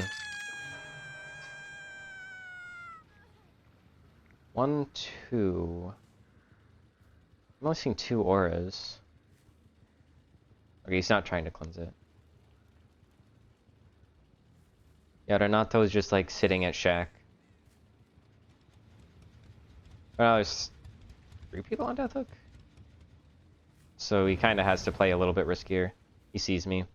1, 2... I'm only seeing 2 auras. Okay, he's not trying to cleanse it. Yeah, Renato is just like sitting at Shack. Oh, there's 3 people on Death Hook? So he kind of has to play a little bit riskier. He sees me.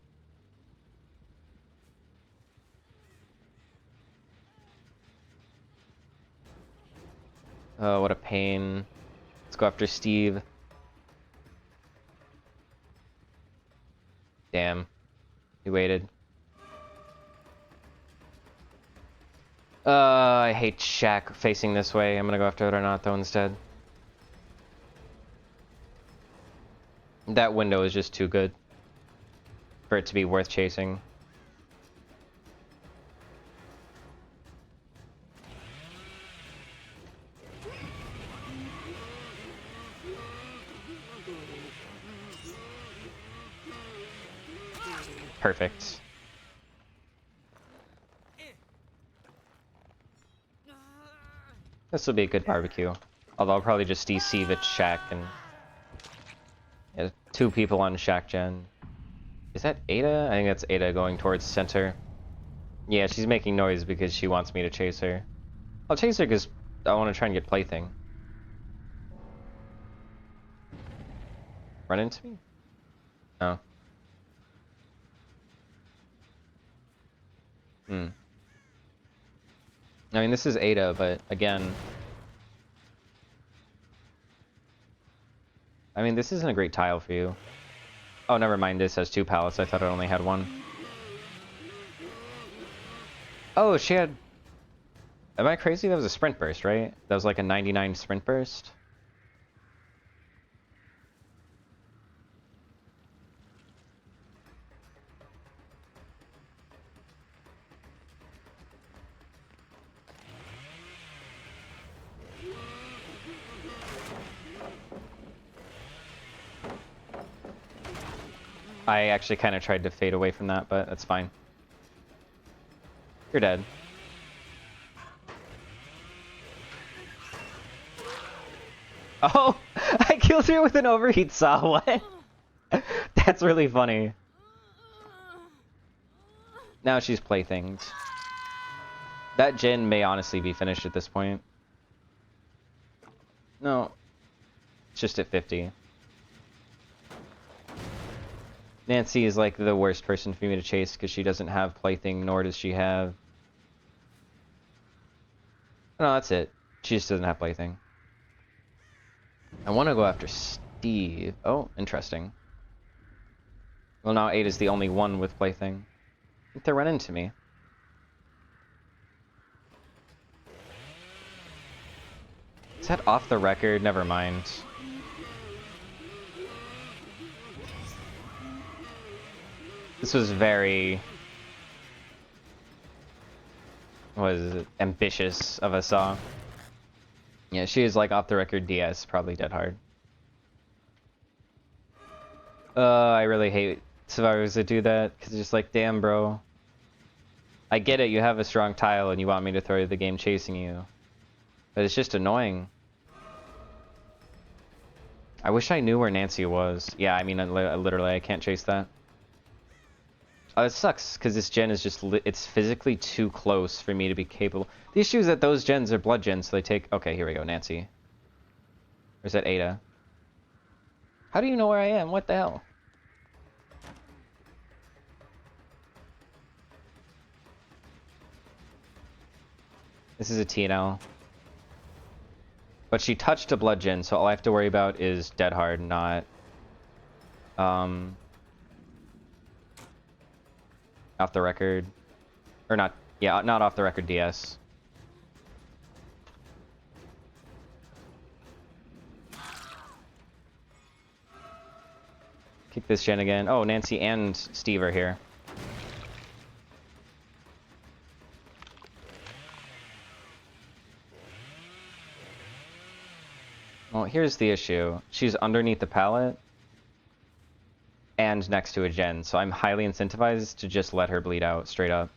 Oh, what a pain. Let's go after Steve. Damn. He waited. I hate Shack facing this way. I'm gonna go after Renato instead. That window is just too good for it to be worth chasing. Perfect. This will be a good barbecue. Although I'll probably just deceive at Shack and... Yeah, 2 people on Shack Gen. Is that Ada? I think that's Ada going towards center. Yeah, she's making noise because she wants me to chase her. I'll chase her because I want to try and get plaything. Run into me? No. I mean, this is Ada, but again... I mean, this isn't a great tile for you. Oh, never mind, this has 2 pallets. I thought it only had 1. Oh, she had... Am I crazy? That was a sprint burst, right? That was like a 99 sprint burst? I actually kind of tried to fade away from that, but that's fine. You're dead. Oh, I killed her with an overheat saw. What? That's really funny. Now she's playthings. That gen may honestly be finished at this point. No. It's just at 50. Nancy is like the worst person for me to chase because she doesn't have plaything, nor does she have... No, that's it. She just doesn't have plaything. I want to go after Steve. Oh, interesting. Well, now 8 is the only one with plaything. I think they run into me. Is that off the record? Never mind. This was very... what is it? Ambitious of a song. Yeah, she is like off the record DS, probably dead hard. I really hate survivors that do that, because it's just like, damn, bro. I get it, you have a strong tile and you want me to throw the game chasing you. But it's just annoying. I wish I knew where Nancy was. Yeah, I mean, literally, I can't chase that. It sucks, because this gen is just, it's physically too close for me to be capable. The issue is that those gens are blood gens, so they take... Okay, here we go, Nancy. Or is that Ada? How do you know where I am? What the hell? This is a TNL. But she touched a blood gen, so all I have to worry about is dead hard, not... off the record. Or not... Yeah, not off the record DS. Kick this gen again. Oh, Nancy and Steve are here. Well, here's the issue. She's underneath the pallet and next to a gen, so I'm highly incentivized to just let her bleed out straight up.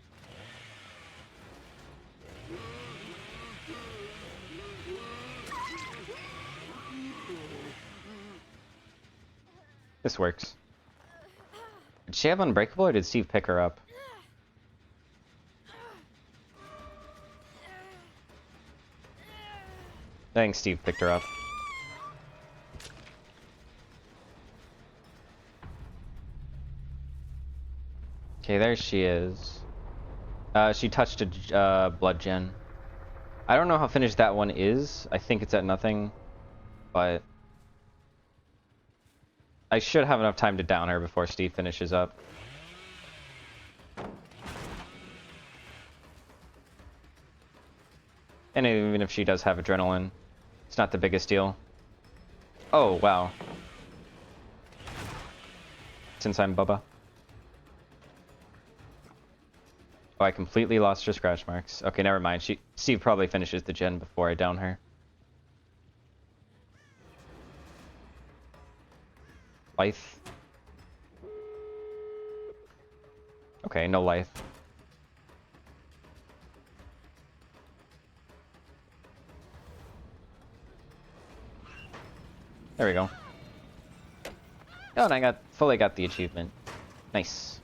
This works. Did she have Unbreakable or did Steve pick her up? I think Steve picked her up. Okay, there she is. She touched a blood gen. I don't know how finished that one is. I think it's at nothing, but I should have enough time to down her before Steve finishes up. And even if she does have adrenaline, it's not the biggest deal. Oh, wow. Since I'm Bubba. Oh, I completely lost her scratch marks. Okay, never mind. Steve probably finishes the gen before I down her. Life. Okay, no life. There we go. Oh, and I fully got the achievement. Nice.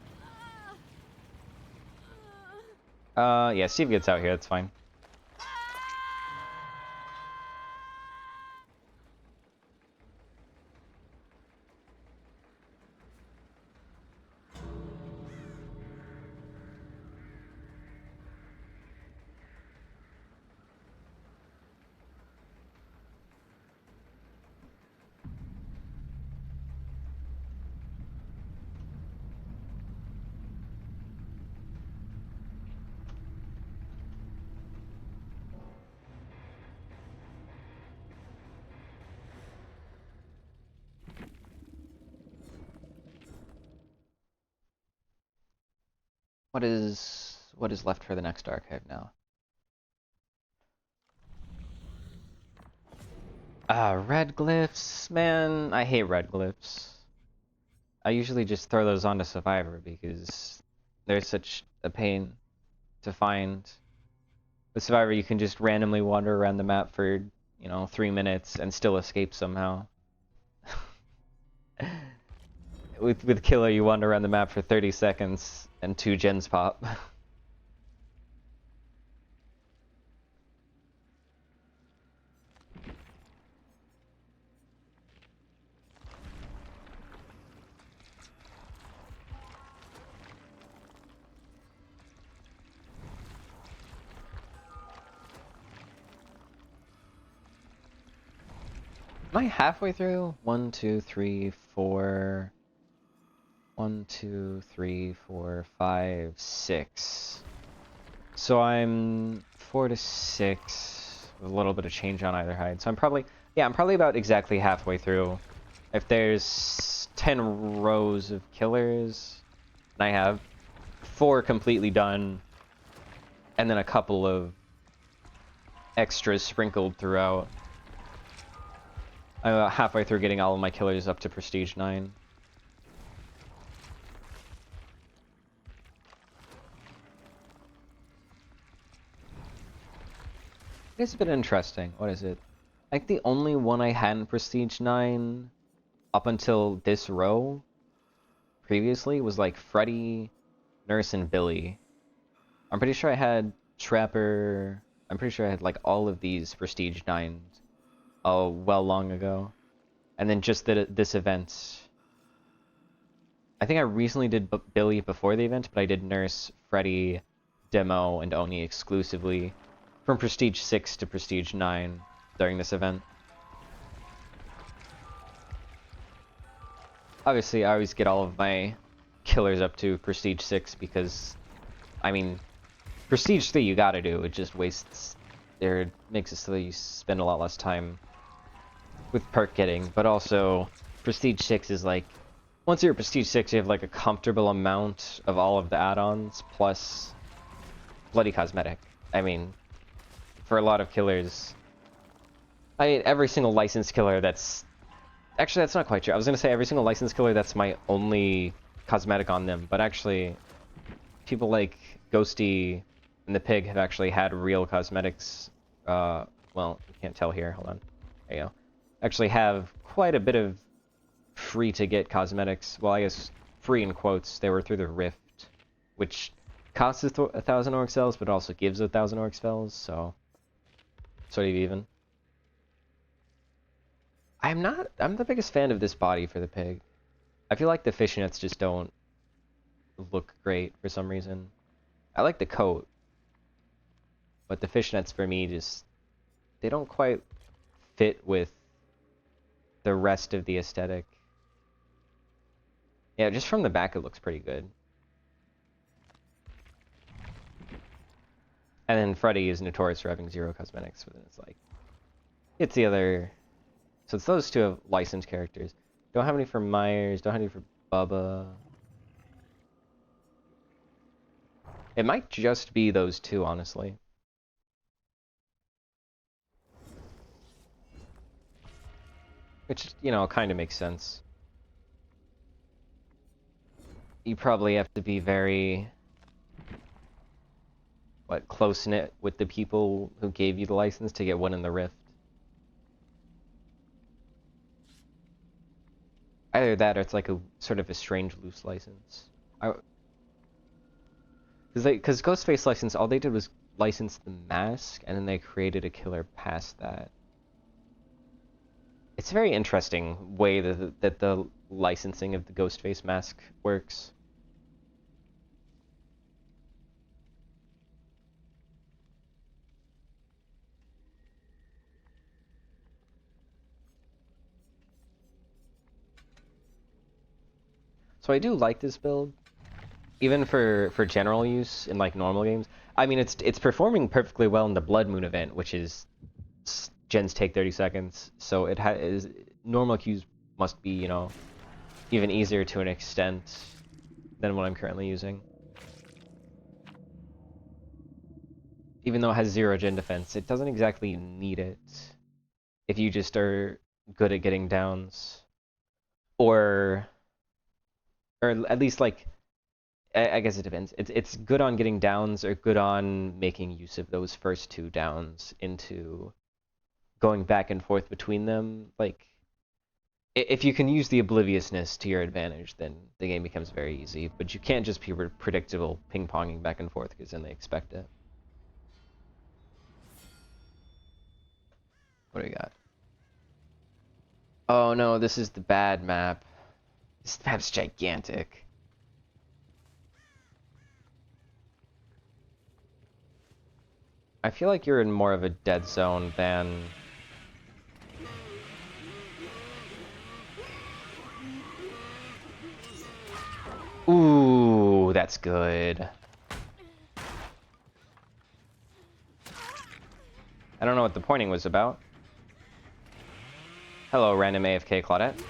Yeah, Steve gets out here, that's fine. What is left for the next archive now? Red glyphs, man, I hate red glyphs. I usually just throw those onto Survivor because they're such a pain to find. With Survivor, you can just randomly wander around the map for you know, 3 minutes and still escape somehow. With Killer, you wander around the map for 30 seconds and 2 gens pop. Am I halfway through? 1, 2, 3, 4. 1, 2, 3, 4, 5, 6. So I'm 4 to 6, with a little bit of change on either side. So I'm probably, yeah, I'm probably about exactly halfway through. If there's 10 rows of killers, and I have 4 completely done, and then a couple of extras sprinkled throughout, I'm about halfway through getting all of my killers up to Prestige 9. It's been interesting. What is it? I think the only one I had in Prestige 9 up until this row previously was like Freddy, Nurse, and Billy. I'm pretty sure I had Trapper. I'm pretty sure I had like all of these Prestige 9s well long ago. And then just this event. I think I recently did Billy before the event, but I did Nurse, Freddy, Demo, and Oni exclusively from Prestige 6 to Prestige 9 during this event. Obviously, I always get all of my killers up to Prestige 6 because, I mean, Prestige 3 you gotta do. It just wastes, it makes it so that you spend a lot less time with perk getting, but also Prestige 6 is like, once you're at Prestige 6 you have like a comfortable amount of all of the add-ons plus bloody cosmetic. I mean, for a lot of killers, I mean, every single licensed killer that's, actually that's not quite true. I was gonna say every single licensed killer that's my only cosmetic on them, but actually people like Ghosty and the Pig have actually had real cosmetics. Well, you can't tell here, hold on, there you go. Actually have quite a bit of free to get cosmetics. Well, I guess free in quotes. They were through the Rift, which costs 1,000 orc cells, but also gives 1,000 orc cells, so sort of even. I'm the biggest fan of this body for the Pig. I feel like the fishnets just don't look great for some reason. I like the coat, but the fishnets for me just, they don't quite fit with the rest of the aesthetic. Yeah, just from the back it looks pretty good. And then Freddy is notorious for having 0 cosmetics, but then it's like, it's the other, so it's those 2 licensed characters. Don't have any for Myers, don't have any for Bubba. It might just be those 2, honestly. Which, you know, kind of makes sense. You probably have to be very, what, close-knit with the people who gave you the license to get one in the Rift. Either that or it's like a sort of a strange loose license. Because Ghostface license, all they did was license the mask, and then they created a killer past that. It's a very interesting way that the licensing of the Ghostface mask works. So I do like this build, even for general use in like normal games. I mean, it's performing perfectly well in the Blood Moon event, which is gens take 30 seconds, so it is normal queues must be, you know, even easier to an extent than what I'm currently using. Even though it has 0 gen defense, it doesn't exactly need it if you just are good at getting downs, or at least like, I guess it depends. It's good on getting downs or good on making use of those first 2 downs into going back and forth between them, like, if you can use the obliviousness to your advantage, then the game becomes very easy. But you can't just be predictable ping-ponging back and forth, because then they expect it. What do we got? Oh no, this is the bad map. This map's gigantic. I feel like you're in more of a dead zone than... Ooh, that's good. I don't know what the pointing was about. Hello, random AFK Claudette.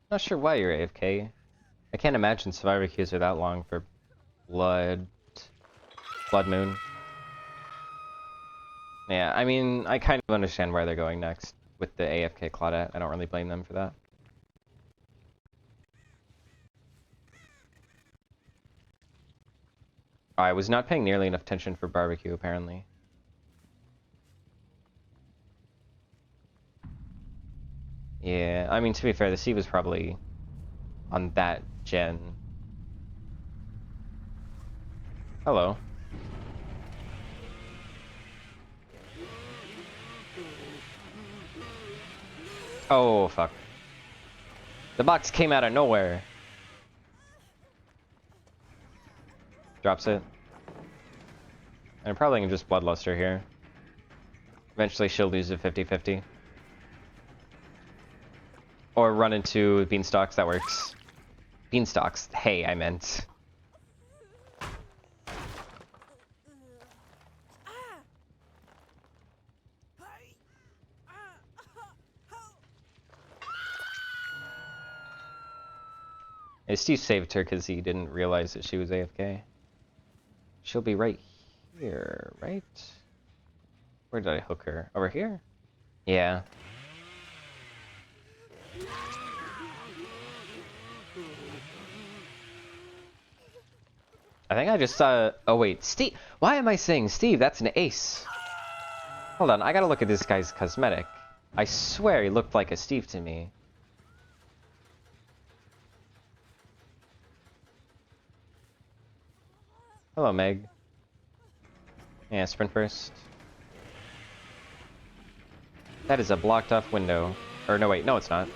Not sure why you're AFK. I can't imagine survivor queues are that long for Blood Moon. Yeah, I mean, I kind of understand where they're going next with the AFK Claudette. I don't really blame them for that. I was not paying nearly enough attention for barbecue, apparently. Yeah, I mean, to be fair, the C was probably on that gen. Hello. Oh, fuck. The box came out of nowhere. Drops it. And I'm probably gonna just Bloodluster here. Eventually she'll lose a 50-50. Or run into Beanstalks, that works. Beanstalks, hey, I meant. And Steve saved her because he didn't realize that she was AFK. She'll be right here, right? Where did I hook her? Over here? Yeah. I think I just saw... Oh wait, Steve! Why am I saying Steve? That's an ace. Hold on, I gotta look at this guy's cosmetic. I swear he looked like a Steve to me. Hello, Meg. Yeah, sprint first. That is a blocked off window. Or no, wait, no it's not.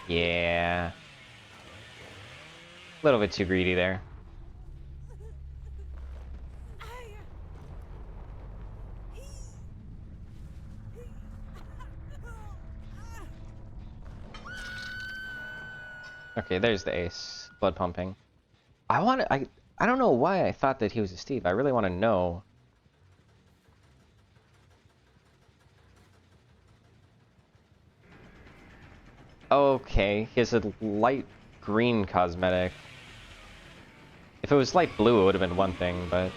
Yeah. A little bit too greedy there. Okay, there's the ace. Blood pumping. I don't know why I thought that he was a Steve. I really want to know. Okay, he has a light green cosmetic. If it was light blue, it would have been one thing, but...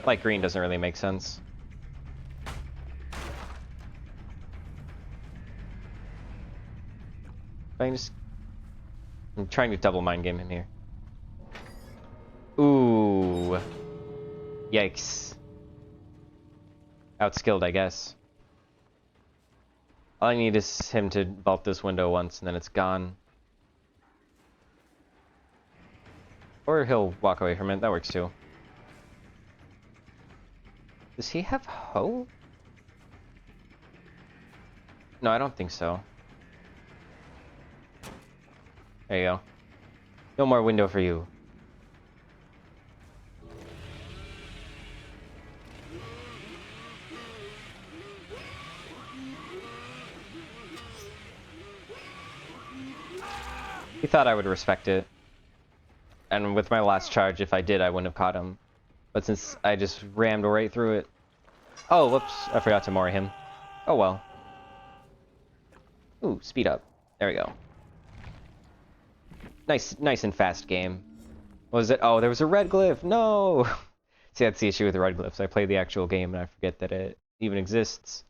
light green doesn't really make sense. I'm trying to double mind game him here. Ooh. Yikes. Outskilled, I guess. All I need is him to vault this window once, and then it's gone. Or he'll walk away from it. That works too. Does he have hope? No, I don't think so. There you go. No more window for you. He thought I would respect it. And with my last charge, if I did, I wouldn't have caught him. But since I just rammed right through it... Oh, whoops. I forgot to mori him. Oh well. Ooh, speed up. There we go. Nice and fast game. What was it? Oh, there was a red glyph. No. See, that's the issue with the red glyphs. I play the actual game and I forget that it even exists.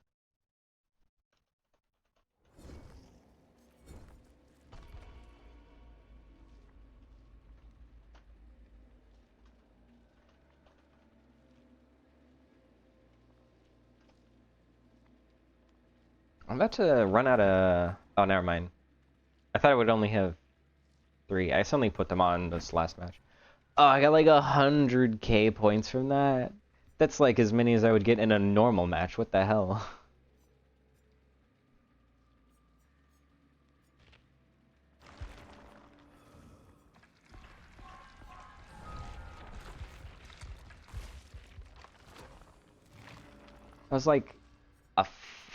I'm about to run out of... Oh, never mind. I thought I would only have 3. I suddenly put them on this last match. Oh, I got like 100k points from that. That's like as many as I would get in a normal match. What the hell? That was like a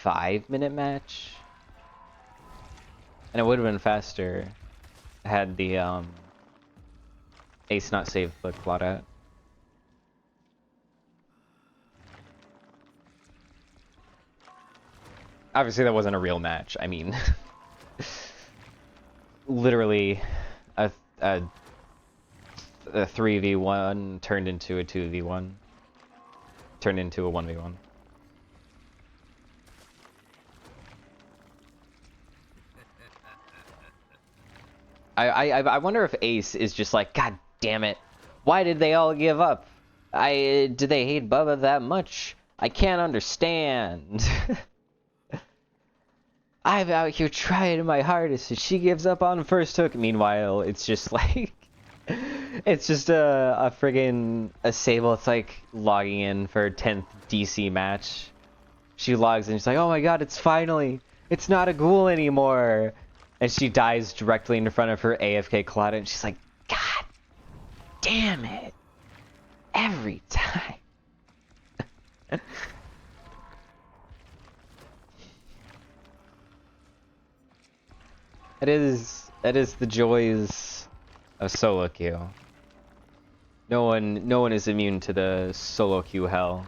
5-minute match. And it would have been faster had the ace not saved the Claudette. Obviously that wasn't a real match. I mean, literally a 3v1 turned into a 2v1. Turned into a 1v1. I wonder if Ace is just like, God damn it, why did they all give up? Do they hate Bubba that much? I can't understand. I'm out here trying my hardest and she gives up on first hook. Meanwhile, it's just like, it's just a friggin' a Sable. It's like logging in for 10th DC match. She logs in, she's like, oh my god, it's not a ghoul anymore. And she dies directly in front of her AFK Claudette, and she's like, God damn it. Every time. It is the joys of solo queue. No one is immune to the solo queue hell.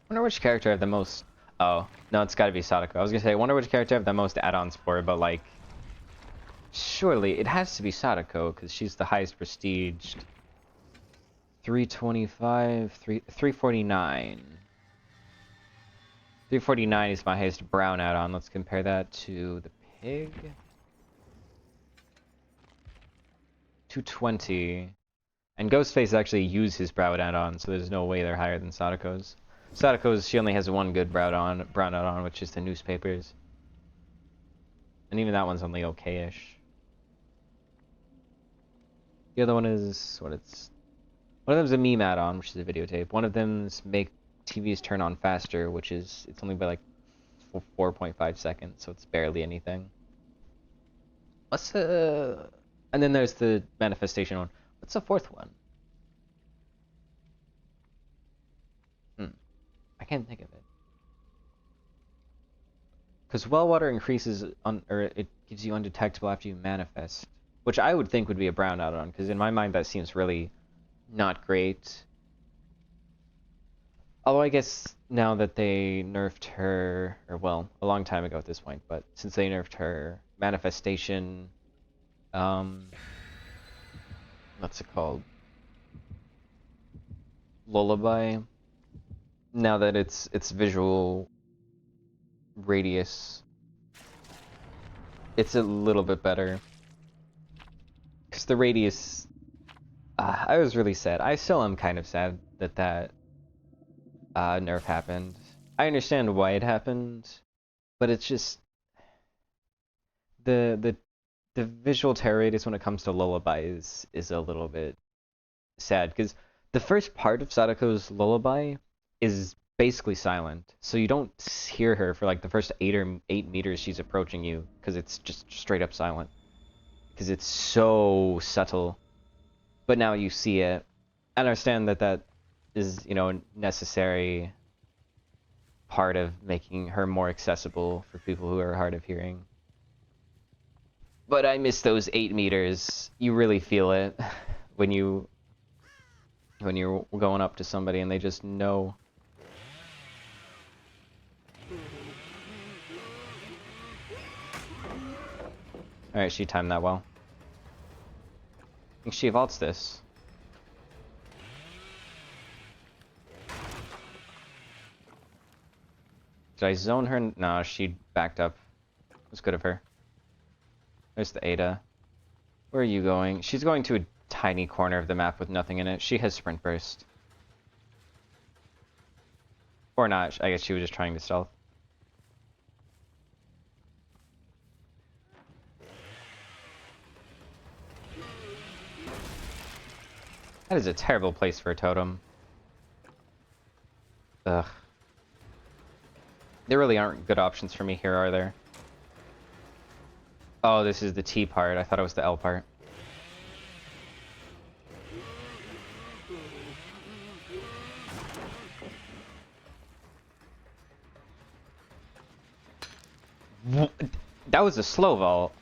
I wonder which character I have the most... Oh, no, it's gotta be Sadako. I was gonna say, I wonder which character I have the most add-ons for, but like... Surely, it has to be Sadako, because she's the highest prestiged. 325, 349. 349 is my highest brown add-on. Let's compare that to the pig. 220. And Ghostface actually used his brown add-on, so there's no way they're higher than Sadako's. Sadako's, she only has one good brown add-on, which is the newspapers. And even that one's only okay-ish. The other one is one of them's a meme add-on, which is a videotape. One of them's make TVs turn on faster, which is, it's only by like 4.5 seconds, so it's barely anything. What's the... And then there's the manifestation one. What's the fourth one? I can't think of it. Because well water increases or it gives you undetectable after you manifest, which I would think would be a brown add-on, because in my mind that seems really not great. Although I guess now that they nerfed her, or well, a long time ago at this point, but since they nerfed her manifestation, what's it called? Lullaby. Now that it's visual radius, it's a little bit better. Because the radius, I was really sad. I still am kind of sad that nerf happened. I understand why it happened, but it's just the visual terror radius when it comes to Lullaby is a little bit sad, because the first part of Sadako's Lullaby is basically silent, so you don't hear her for like the first 8 meters she's approaching you, because it's just straight up silent, because it's so subtle. But now you see it. I understand that is, you know, necessary part of making her more accessible for people who are hard of hearing. But I miss those 8 meters. You really feel it when you're going up to somebody and they just know. Alright, she timed that well. I think she vaults this. Did I zone her? No, she backed up. It was good of her. There's the Ada. Where are you going? She's going to a tiny corner of the map with nothing in it. She has Sprint Burst. Or not. I guess she was just trying to stealth. That is a terrible place for a totem. Ugh. There really aren't good options for me here, are there? Oh, this is the T part. I thought it was the L part. That was a slow vault.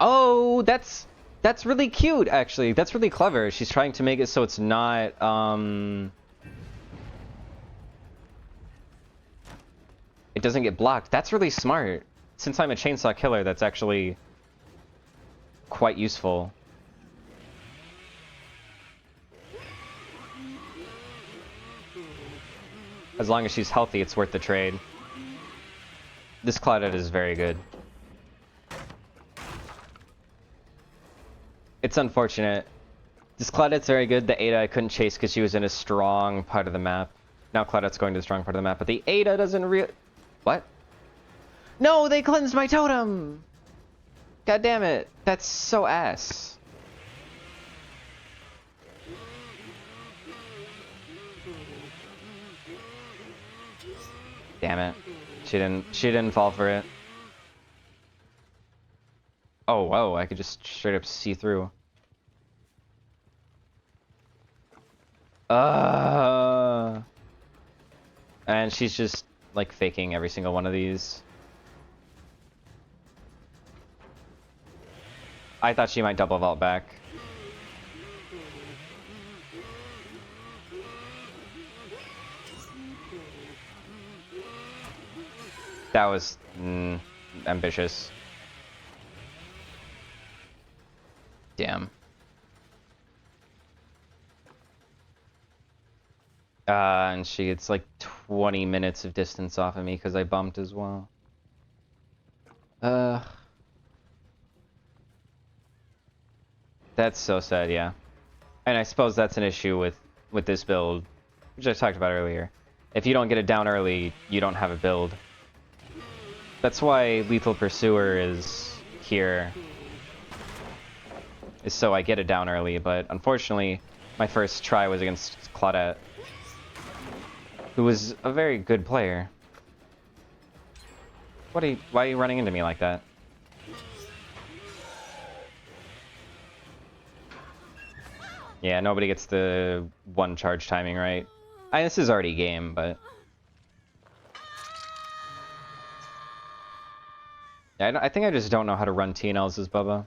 Oh, that's really cute, actually. That's really clever. She's trying to make it so it's not, it doesn't get blocked. That's really smart. Since I'm a chainsaw killer, that's actually quite useful. As long as she's healthy, it's worth the trade. This Claudette is very good. It's unfortunate. This Claudette's very good. The Ada I couldn't chase because she was in a strong part of the map. Now Claudette's going to the strong part of the map, but the Ada doesn't What? No, they cleansed my totem! God damn it. That's so ass. Damn it. She didn't fall for it. Oh, whoa, I could just straight up see through. And she's just, like, faking every single one of these. I thought she might double vault back. That was ambitious. Damn. And she gets like 20 minutes of distance off of me because I bumped as well. That's so sad, yeah. And I suppose that's an issue with this build, which I talked about earlier. If you don't get it down early, you don't have a build. That's why Lethal Pursuer is here. Is so I get it down early, but unfortunately, my first try was against Claudette, who was a very good player. Why are you running into me like that? Yeah, nobody gets the one charge timing right. This is already game, but... Yeah, I think I just don't know how to run TNLs as Bubba.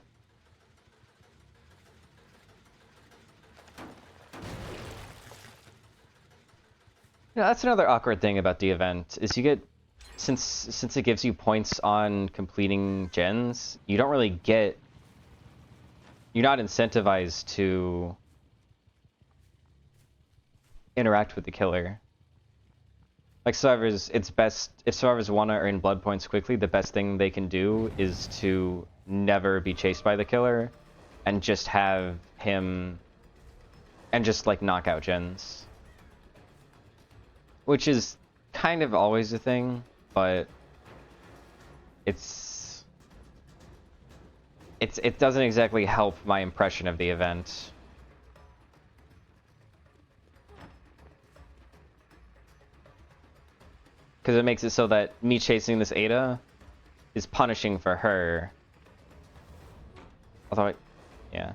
Yeah, that's another awkward thing about the event, is you get... Since it gives you points on completing gens, you don't really get... You're not incentivized to interact with the killer. Like survivors, it's best if survivors want to earn blood points quickly, the best thing they can do is to never be chased by the killer and just have him and just like knock out gens. Which is kind of always a thing, but it doesn't exactly help my impression of the event. Because it makes it so that me chasing this Ada is punishing for her. Although yeah.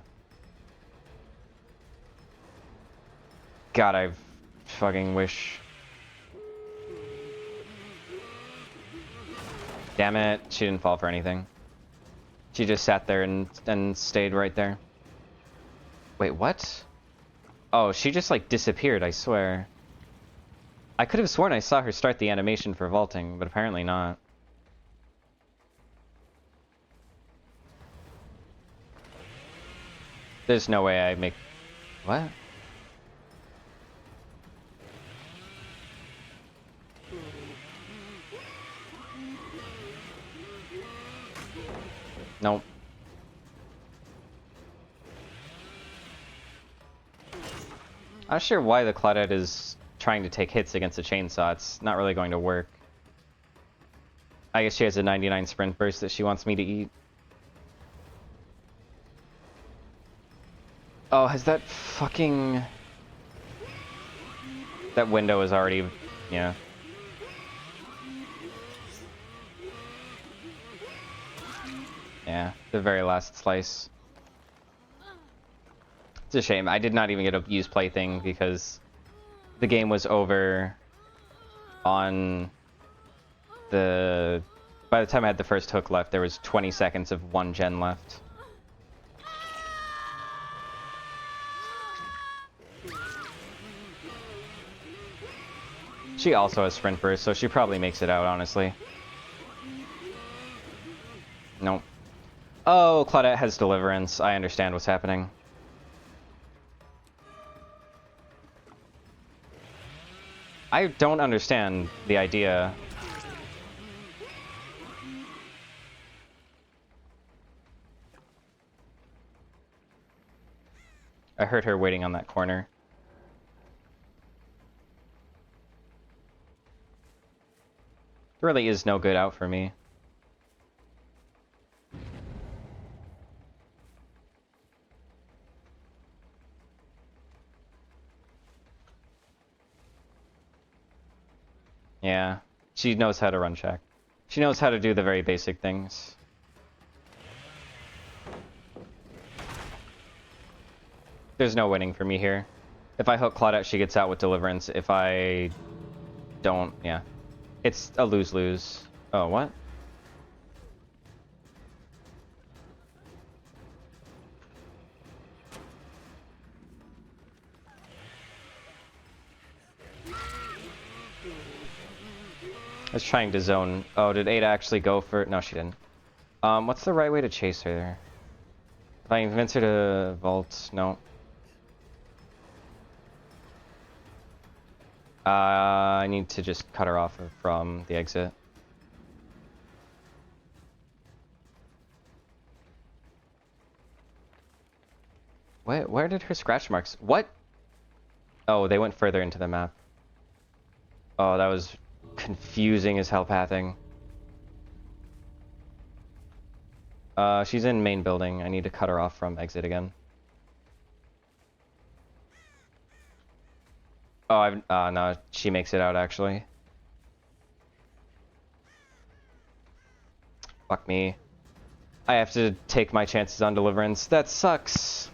God, I fucking wish Damn it, she didn't fall for anything. She just sat there and stayed right there. Wait, what? Oh, she just like disappeared, I swear. I could have sworn I saw her start the animation for vaulting, but apparently not. There's no way I make... What? Nope. I'm not sure why the Claudette is trying to take hits against a chainsaw. It's not really going to work. I guess she has a 99 sprint burst that she wants me to eat. Oh, has that fucking... That window is already... Yeah. Yeah, the very last slice. It's a shame. I did not even get a use plaything because the game was over on the... By the time I had the first hook left, there was 20 seconds of 1 gen left. She also has sprint burst, so she probably makes it out, honestly. Nope. Oh, Claudette has deliverance. I understand what's happening. I don't understand the idea. I heard her waiting on that corner. There really is no good out for me. Yeah, she knows how to run check. She knows how to do the very basic things. There's no winning for me here. If I hook Claudette, she gets out with deliverance. If I don't, yeah. It's a lose-lose. Oh, what? I was trying to zone. Oh, did Ada actually go for it? No, she didn't. What's the right way to chase her? If I convince her to vault, no. I need to just cut her off from the exit. Where did her scratch marks? What? Oh, they went further into the map. Oh, that was confusing as hell pathing. She's in main building. I need to cut her off from exit again. Oh, no, she makes it out, actually. Fuck me. I have to take my chances on deliverance. That sucks.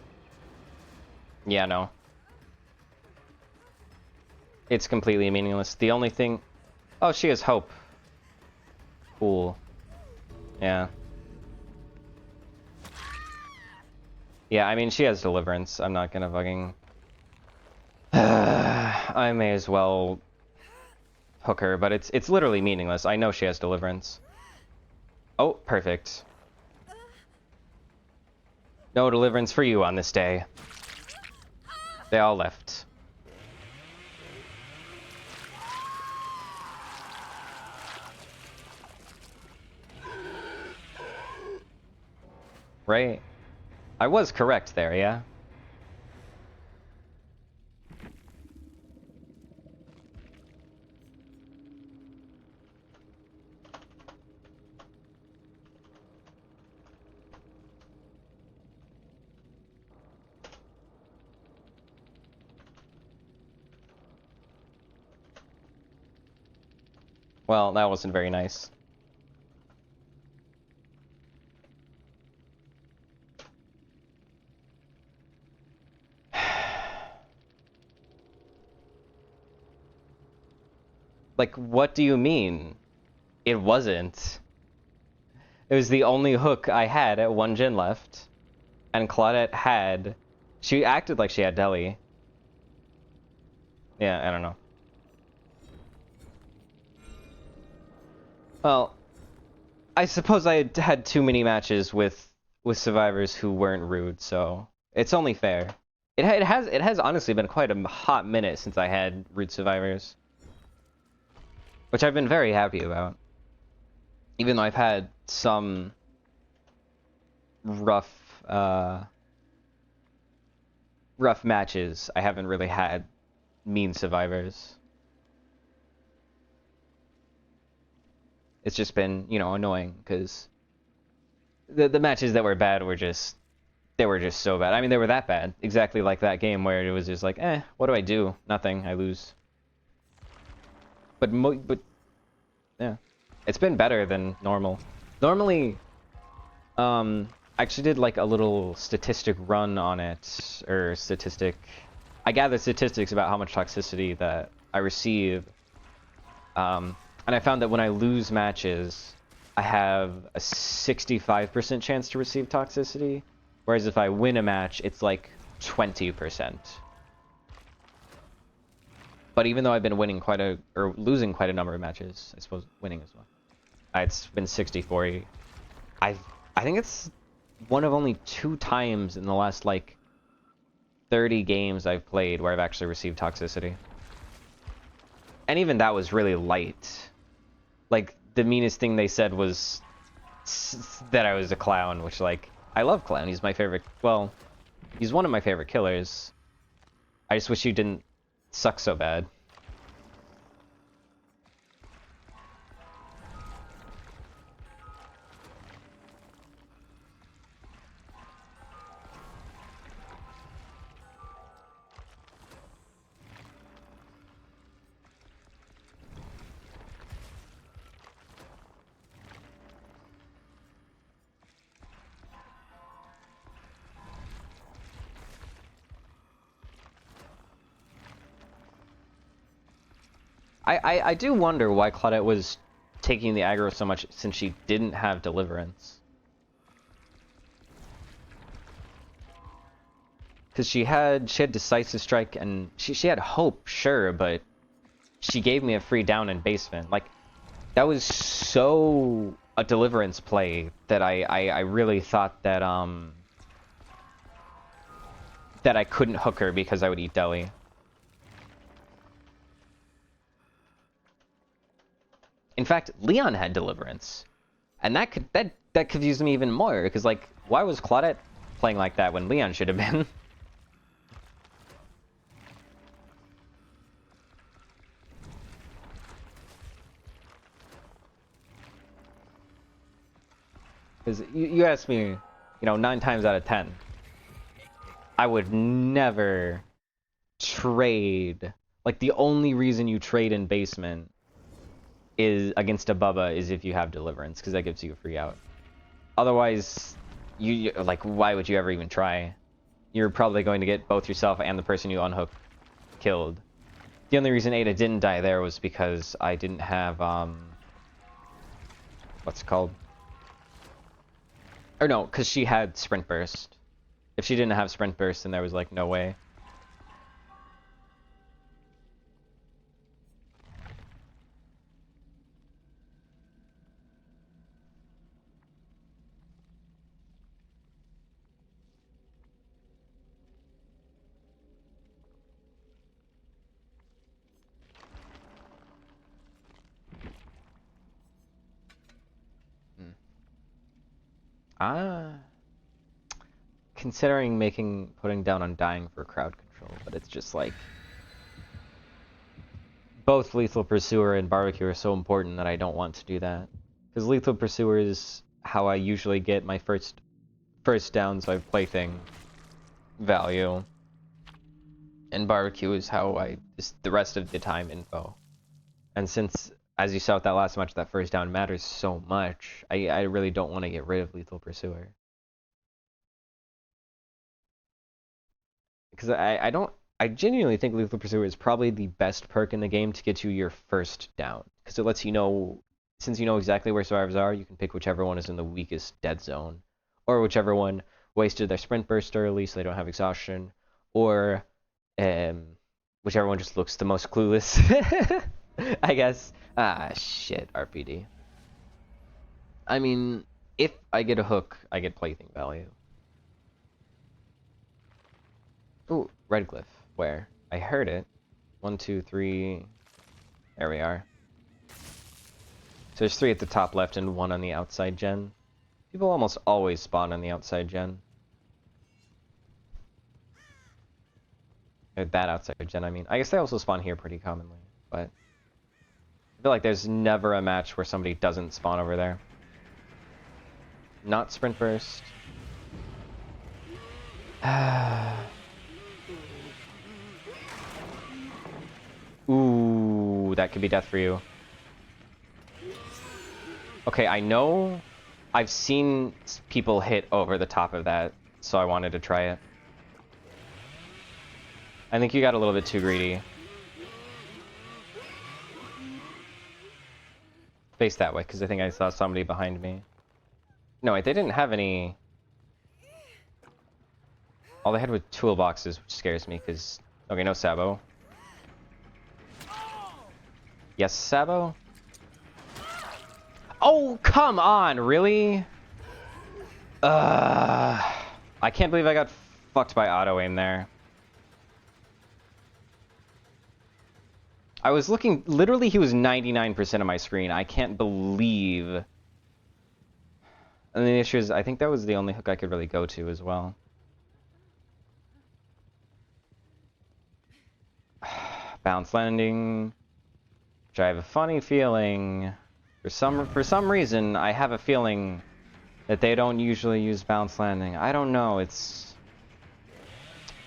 Yeah, no. It's completely meaningless. The only thing... Oh, she has hope. Cool. Yeah. Yeah, I mean, she has deliverance. I'm not gonna fucking... I may as well hook her, but it's literally meaningless. I know she has deliverance. Oh, perfect. No deliverance for you on this day. They all left. Right? I was correct there, yeah? Well, that wasn't very nice. Like, what do you mean? It wasn't. It was the only hook I had at 1 gen left, and Claudette had... She acted like she had deli. Yeah, I don't know. Well, I suppose I had too many matches with survivors who weren't rude, so it's only fair. It has honestly been quite a hot minute since I had rude survivors, which I've been very happy about. Even though I've had some rough matches, I haven't really had mean survivors. It's just been, you know, annoying because the matches that were bad were just so bad. I mean, they were that bad, exactly like that game where it was just like, what do I do? Nothing. I lose. But yeah, it's been better than normal. Normally, I actually did like a little statistic run on it, or statistic. I gathered statistics about how much toxicity that I receive. And I found that when I lose matches, I have a 65% chance to receive toxicity, whereas if I win a match, it's like 20%. But even though I've been winning losing quite a number of matches, I suppose winning as well. It's been 60-40. I think it's one of only 2 times in the last like 30 games I've played where I've actually received toxicity. And even that was really light. Like, the meanest thing they said was that I was a clown, which, like, I love Clown. He's my favorite, well, he's one of my favorite killers. I just wish you didn't suck so bad. I do wonder why Claudette was taking the aggro so much since she didn't have Deliverance. Because she had Decisive Strike and she had Hope, sure, but she gave me a free down in basement. Like, that was so a Deliverance play that I really thought that that I couldn't hook her because I would eat deli. In fact, Leon had Deliverance, and that confused me even more because, like, why was Claudette playing like that when Leon should have been? Because you asked me, you know, 9 times out of 10, I would never trade. Like, the only reason you trade in basement is against a Bubba is if you have Deliverance, because that gives you a free out. Otherwise, you like, why would you ever even try? You're probably going to get both yourself and the person you unhook killed. The only reason Ada didn't die there was because I didn't have what's it called? Or no, because she had Sprint Burst. If she didn't have Sprint Burst, then there was like no way. Considering putting down Undying for crowd control, but it's just like both Lethal Pursuer and Barbecue are so important that I don't want to do that. Because Lethal Pursuer is how I usually get my first down, so I have plaything value. And Barbecue is how I just the rest of the time info. And since, as you saw with that last match, that first down matters so much, I really don't want to get rid of Lethal Pursuer. Because I genuinely think Lethal Pursuer is probably the best perk in the game to get you your first down. Because it lets you know since you know exactly where survivors are, you can pick whichever one is in the weakest dead zone, or whichever one wasted their sprint burst early so they don't have exhaustion, or whichever one just looks the most clueless. I guess. Ah, shit, RPD. I mean, if I get a hook, I get plaything value. Ooh, red glyph. Where? I heard it. 1, 2, 3. There we are. So there's 3 at the top left and 1 on the outside gen. People almost always spawn on the outside gen. Or that outside gen, I mean. I guess they also spawn here pretty commonly, but I feel like there's never a match where somebody doesn't spawn over there. Not sprint burst. Ooh, that could be death for you. Okay, I know I've seen people hit over the top of that, so I wanted to try it. I think you got a little bit too greedy. Face that way, because I think I saw somebody behind me. No, wait, they didn't have any... All they had were toolboxes, which scares me, because... Okay, no Sabo. Yes, Sabo? Oh, come on, really? I can't believe I got fucked by auto-aim there. I was looking... Literally, he was 99% of my screen. I can't believe... And the issue is, I think that was the only hook I could really go to as well. Bounce landing... Which I have a funny feeling... For some reason, I have a feeling that they don't usually use bounce landing. I don't know, it's...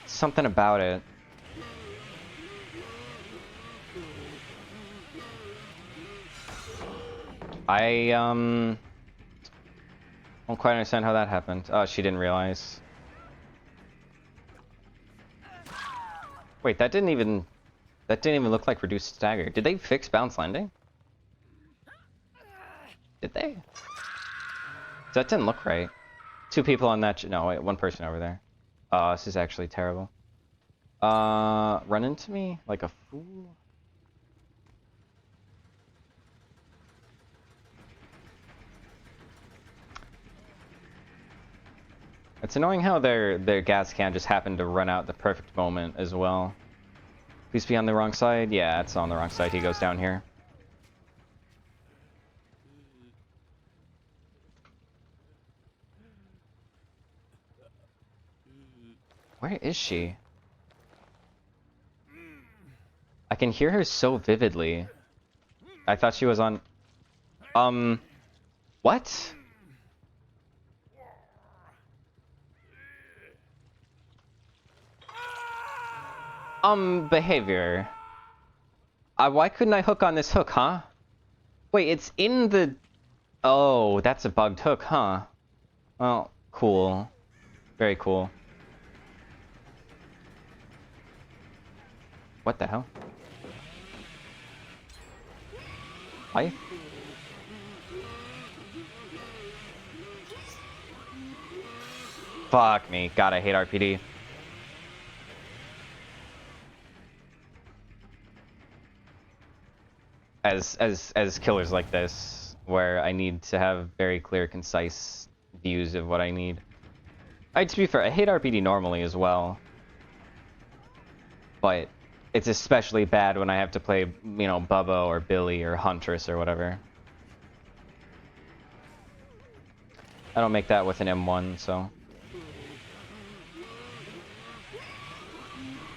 something about it. I don't quite understand how that happened. Oh, she didn't realize. Wait, that didn't even look like reduced stagger. Did they fix bounce landing? Did they? That didn't look right. 2 people on that... No, wait, 1 person over there. Oh, this is actually terrible. Run into me like a fool? It's annoying how their gas can just happened to run out the perfect moment as well. Please be on the wrong side. Yeah, it's on the wrong side. He goes down here. Where is she? I can hear her so vividly. I thought she was on... What? Behavior. Why couldn't I hook on this hook, huh? Wait, it's in the... Oh, that's a bugged hook, huh? Well, cool. Very cool. What the hell? Why? Fuck me. God, I hate RPD. As killers like this, where I need to have very clear, concise views of what I need. To be fair, I hate RPD normally as well. But it's especially bad when I have to play, you know, Bubba or Billy or Huntress or whatever. I don't make that with an M1, so...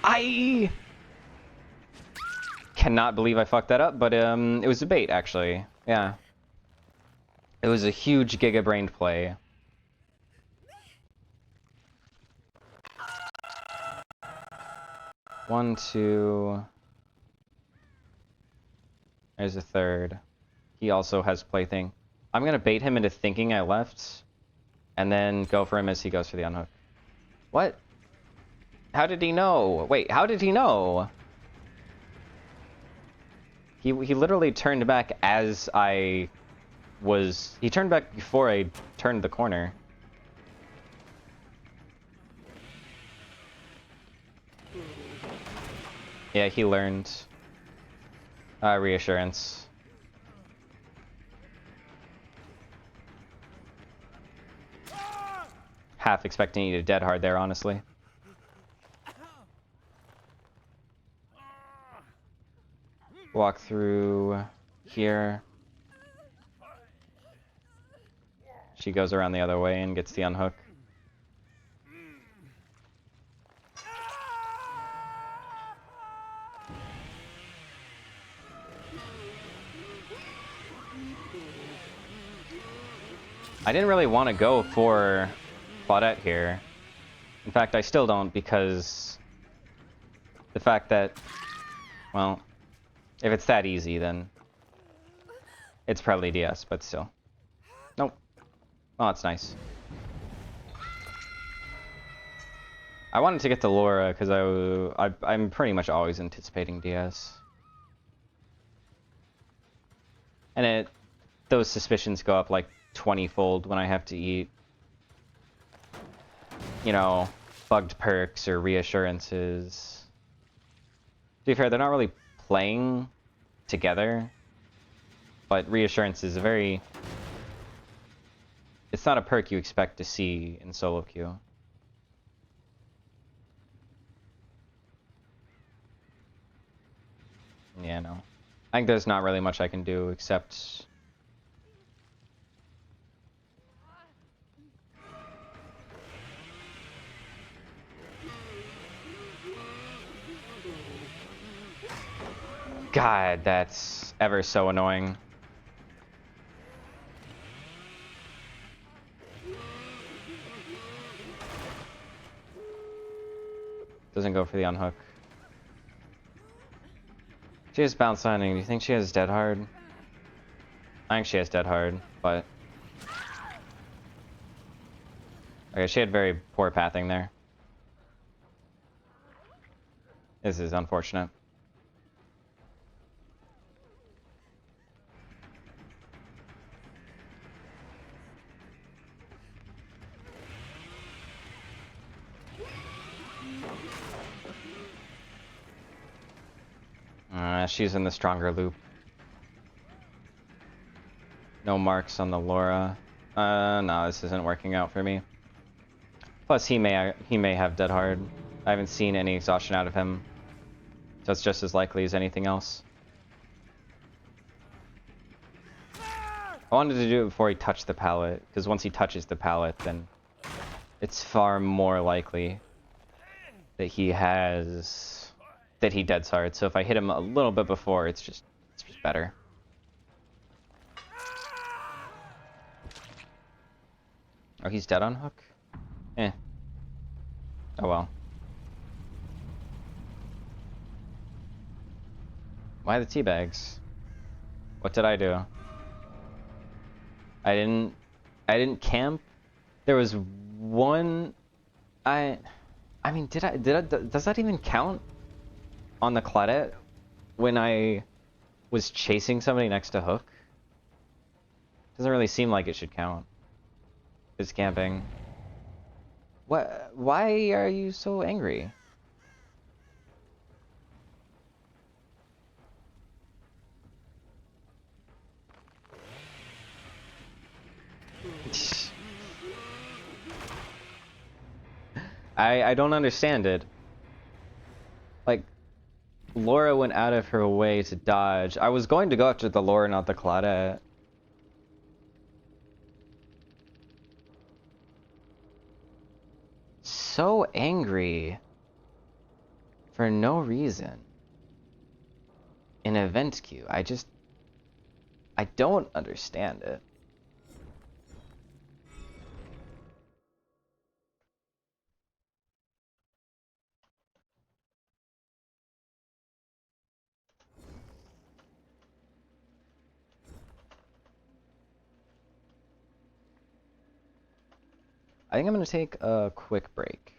I cannot believe I fucked that up, but it was a bait, actually. Yeah. It was a huge giga-brained play. One, two... There's a third. He also has plaything. I'm gonna bait him into thinking I left, and then go for him as he goes for the unhook. What? How did he know? Wait, how did he know? He literally turned back as I was... He turned back before I turned the corner. Yeah, he learned. Reassurance. Half expecting you to dead hard there, honestly. Walk through here. She goes around the other way and gets the unhook. I didn't really want to go for Claudette here. In fact, I still don't, because the fact that, well, if it's that easy, then it's probably DS, but still. Nope. Oh, that's nice. I wanted to get to Laura, because I'm pretty much always anticipating DS. And those suspicions go up like 20-fold when I have to eat, you know, bugged perks or reassurances. To be fair, they're not really playing together, but reassurance is it's not a perk you expect to see in solo queue. Yeah, no. I think there's not really much I can do except... God, that's ever so annoying. Doesn't go for the unhook. She has bounce landing. Do you think she has dead hard? I think she has dead hard, but... Okay, she had very poor pathing there. This is unfortunate. She's in the stronger loop. No marks on the Laura. No, this isn't working out for me. Plus, he may have dead hard. I haven't seen any exhaustion out of him, so it's just as likely as anything else. I wanted to do it before he touched the pallet, because once he touches the pallet, then it's far more likely that he deads hard. So if I hit him a little bit before, it's just better. Oh, he's dead on hook? Eh. Oh well. Why the tea bags? What did I do? I didn't camp. There was one. I mean, does that even count on the Claudette when I was chasing somebody next to hook? Doesn't really seem like it should count. It's camping. What? Why are you so angry? I don't understand it. Like, Laura went out of her way to dodge. I was going to go after the Laura, not the Claudette. So angry for no reason in event queue. I don't understand it. I think I'm going to take a quick break.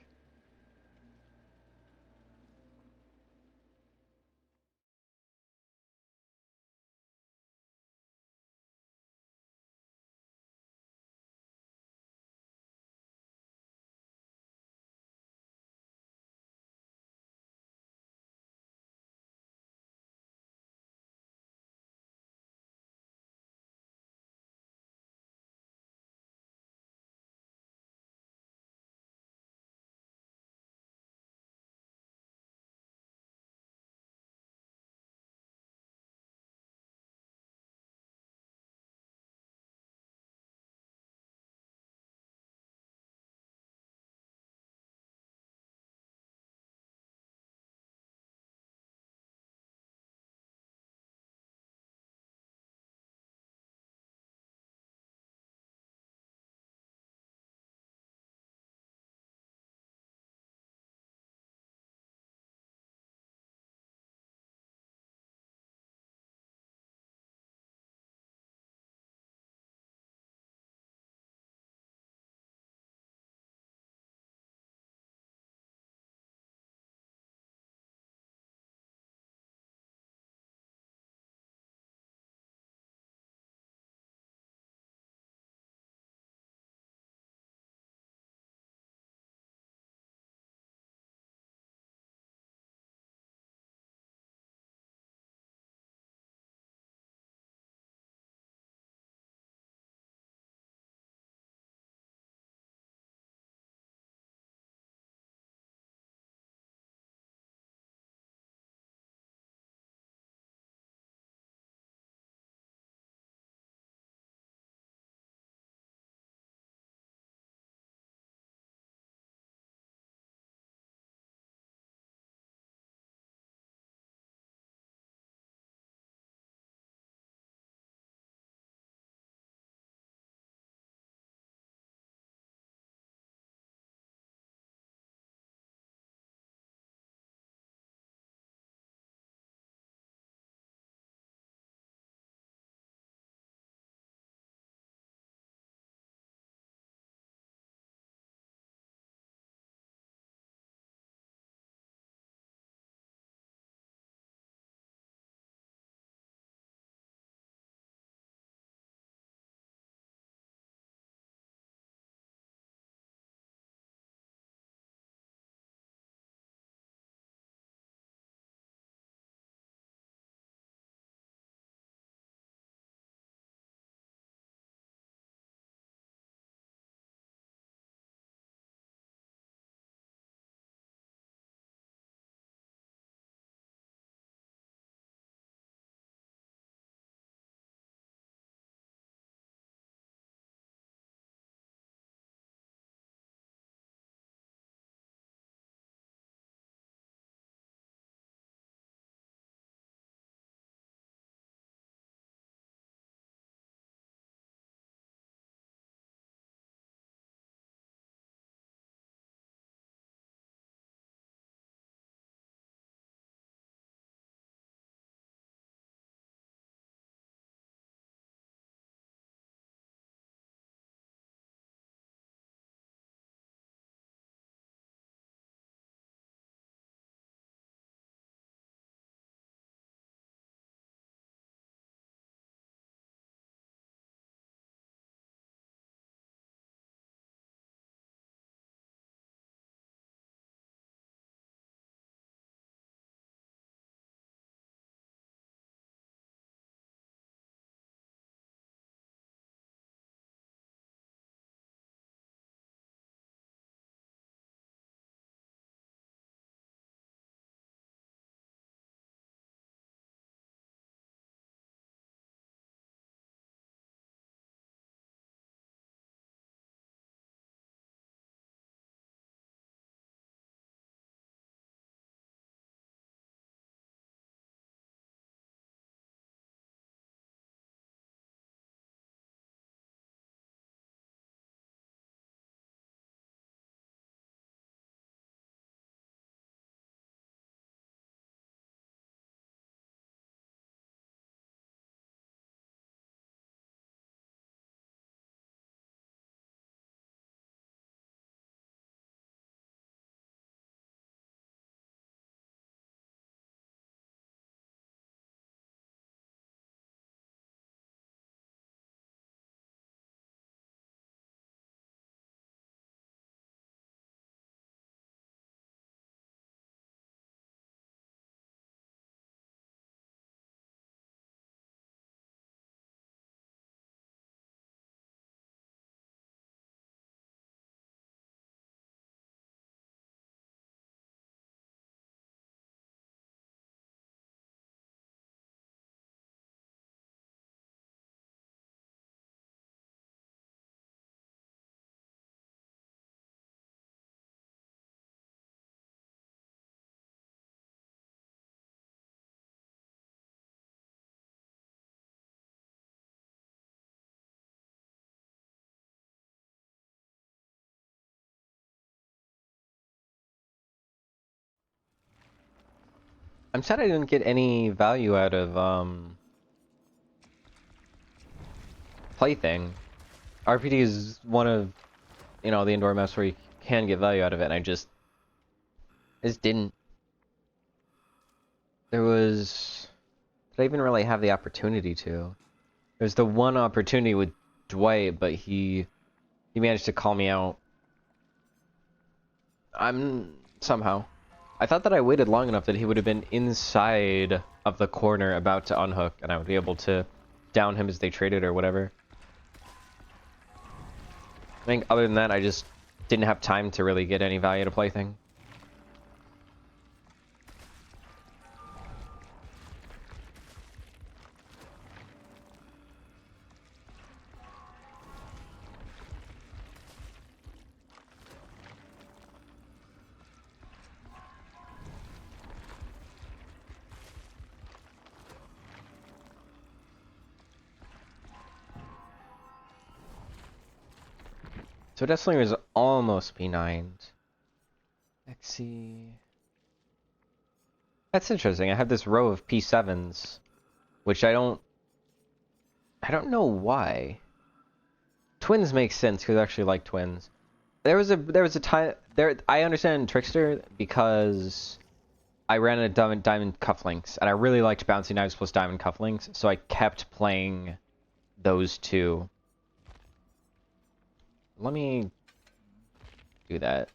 I'm sad I didn't get any value out of Plaything. RPD is one of, you know, the indoor maps where you can get value out of it, and I just didn't. Did I even really have the opportunity to? There's the one opportunity with Dwight, but he managed to call me out. Somehow. I thought that I waited long enough that he would have been inside of the corner about to unhook, and I would be able to down him as they traded or whatever. I think other than that, I just didn't have time to really get any value to Plaything. So Deathslinger is almost P9'd. Let's see. That's interesting. I have this row of P7s, which I don't know why. Twins make sense because I actually like twins. There was a time there. I understand Trickster because I ran a diamond cufflinks, and I really liked bouncy knives plus diamond cufflinks, so I kept playing those two. Let me do that.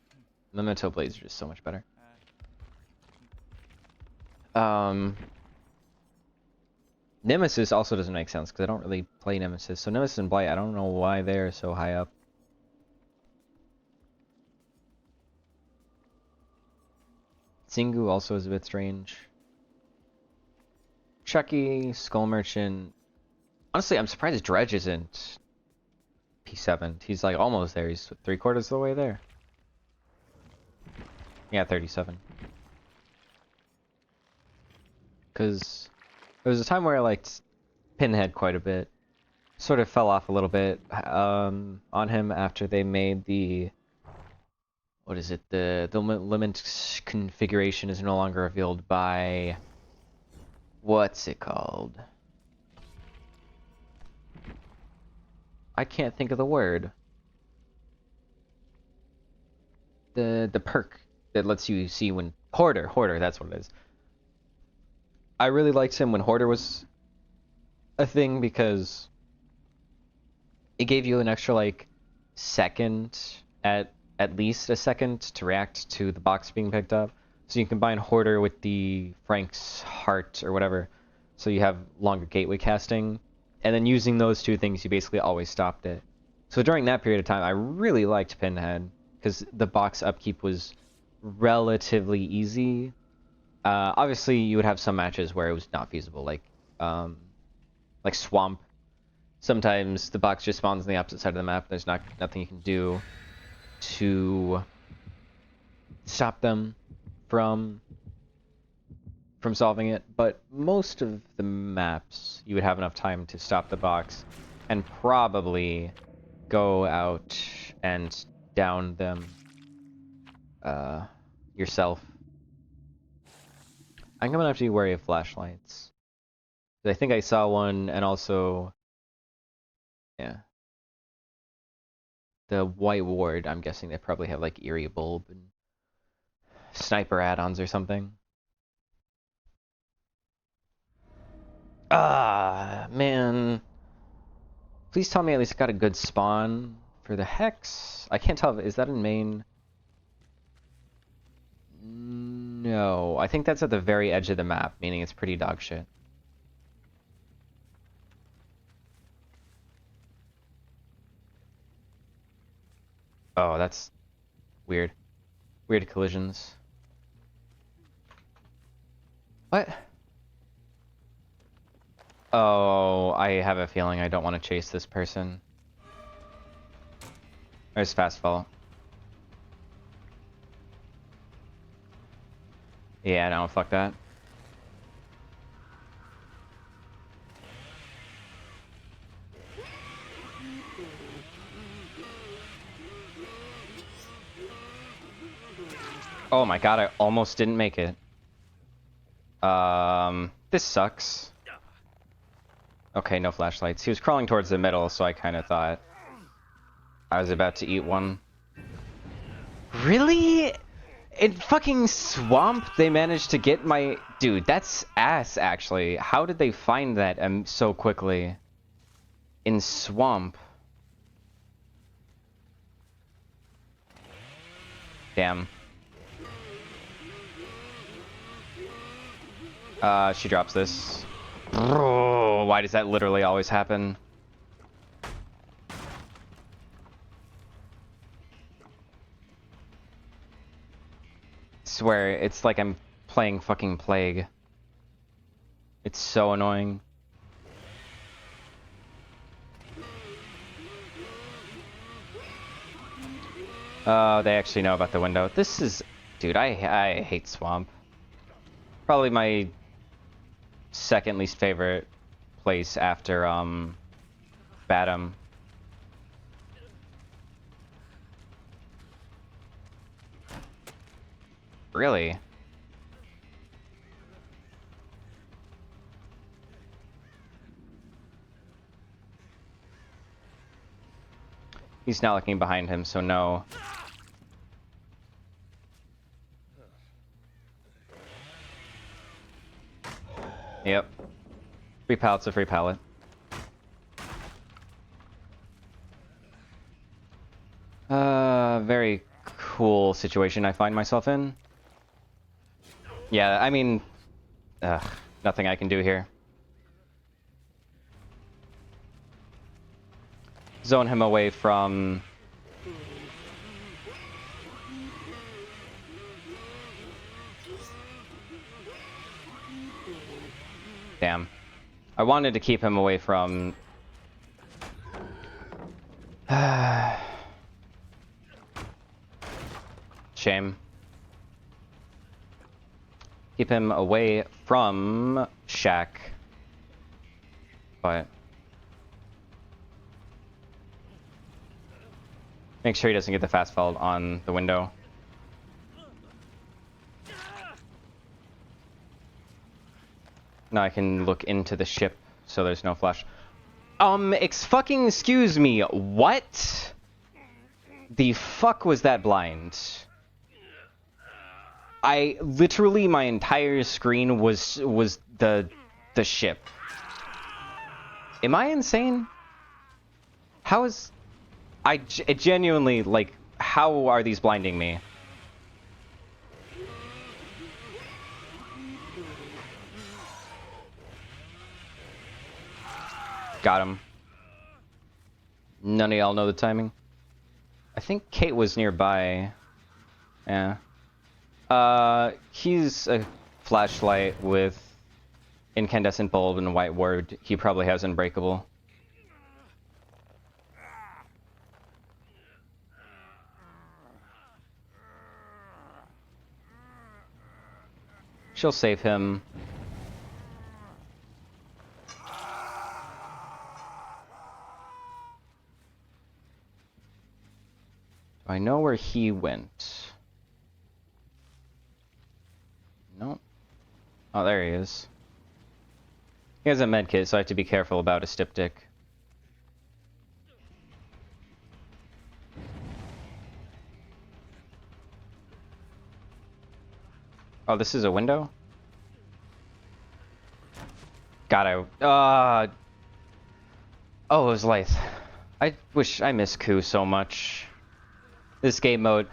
The Memento blades are just so much better. Nemesis also doesn't make sense because I don't really play Nemesis. So Nemesis and Blight, I don't know why they're so high up. Zingu also is a bit strange. Chucky, Skull Merchant. Honestly, I'm surprised Dredge isn't P7. He's like almost there. He's 3/4 of the way there. Yeah, 37. Because there was a time where I liked Pinhead quite a bit. Sort of fell off a little bit on him after they made the... What is it? The limit configuration is no longer revealed by... What's it called? I can't think of the word. The perk that lets you see when... Hoarder, that's what it is. I really liked him when Hoarder was a thing because it gave you an extra, like, second, at least a second, to react to the box being picked up. So you combine Hoarder with the Frank's Heart or whatever, so you have longer gateway casting. And then using those two things, you basically always stopped it. So during that period of time, I really liked Pinhead, because the box upkeep was relatively easy. Obviously, you would have some matches where it was not feasible, like Swamp. Sometimes the box just spawns on the opposite side of the map. There's nothing you can do to stop them from solving it. But most of the maps, you would have enough time to stop the box and probably go out and down them yourself. I'm gonna have to be wary of flashlights. I think I saw one, and also, yeah, the White Ward. I'm guessing they probably have like Eyrie Bulb and sniper add-ons or something. Ah, man. Please tell me at least got a good spawn for the Hex. I can't tell. Is that in main? No, I think that's at the very edge of the map, meaning it's pretty dog shit. Oh, that's weird. Weird collisions. What? Oh, I have a feeling I don't want to chase this person. There's fast fall. Yeah, no, fuck that. Oh my god, I almost didn't make it. This sucks. Okay, no flashlights. He was crawling towards the middle, so I kind of thought I was about to eat one. Really? In fucking swamp, they managed to get my... Dude, that's ass, actually. How did they find that so quickly? In swamp. Damn. She drops this. Bro, why does that literally always happen? Swear, it's like I'm playing fucking Plague. It's so annoying. Oh, they actually know about the window. This is... Dude, I hate Swamp. Probably my second least favorite place after, Badham. Really? He's not looking behind him, so no. Yep. Free pallet's a free pallet. Very cool situation I find myself in. Yeah, I mean... nothing I can do here. Zone him away from... Damn. I wanted to keep him away from... Shame. Keep him away from Shack. But... Make sure he doesn't get the fast fall on the window. Now I can look into the ship, so there's no flash. Excuse me, what? The fuck was that blind? Literally, my entire screen was the ship. Am I insane? How is... it genuinely, like, how are these blinding me? Got him. None of y'all know the timing. I think Kate was nearby. Yeah. He's a flashlight with incandescent bulb and a white word. He probably has unbreakable. She'll save him. I know where he went. No. Oh, there he is. He has a medkit, so I have to be careful about a styptic. Oh, this is a window? God, oh, it was Lythe. I wish I miss Ku so much. This game mode,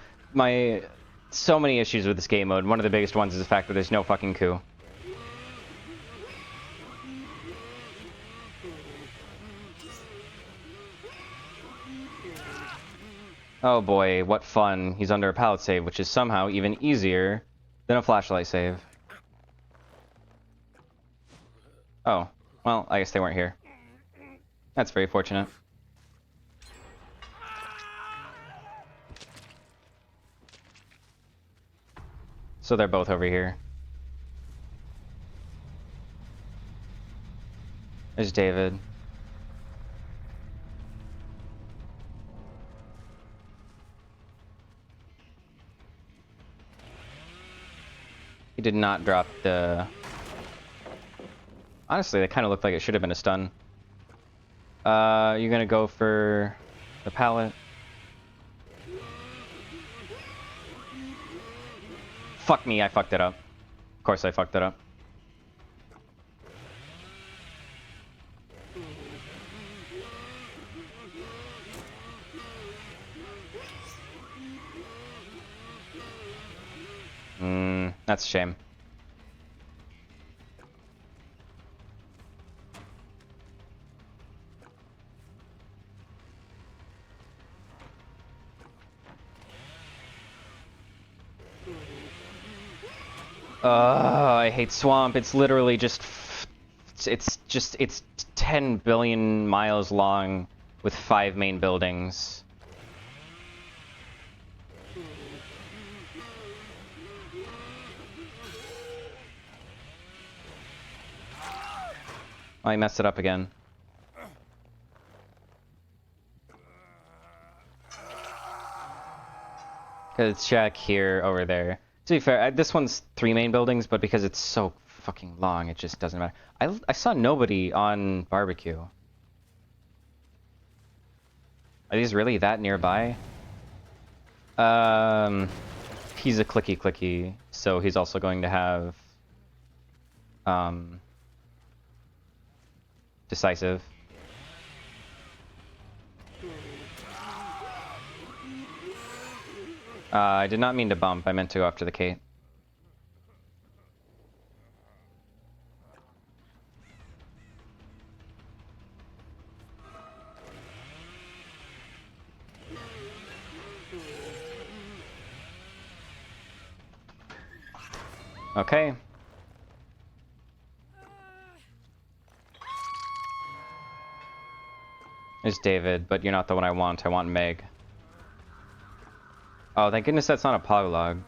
so many issues with this game mode. One of the biggest ones is the fact that there's no fucking Ku. Oh boy, what fun. He's under a pallet save, which is somehow even easier than a flashlight save. Oh, well, I guess they weren't here. That's very fortunate. So they're both over here. There's David. He did not drop the Honestly, that kind of looked like it should have been a stun. You're gonna go for the pallet. Fuck me, I fucked it up. Of course I fucked it up. That's a shame. I hate swamp. It's literally just... It's 10 billion miles long with 5 main buildings. I messed it up again. Because it's Shack here, over there. To be fair, this one's 3 main buildings, but because it's so fucking long, it just doesn't matter. I saw nobody on barbecue. Are these really that nearby? He's a clicky, so he's also going to have decisive. I did not mean to bump, I meant to go after the Kate. Okay. There's David, but you're not the one I want. I want Meg. Oh, thank goodness that's not a poglog.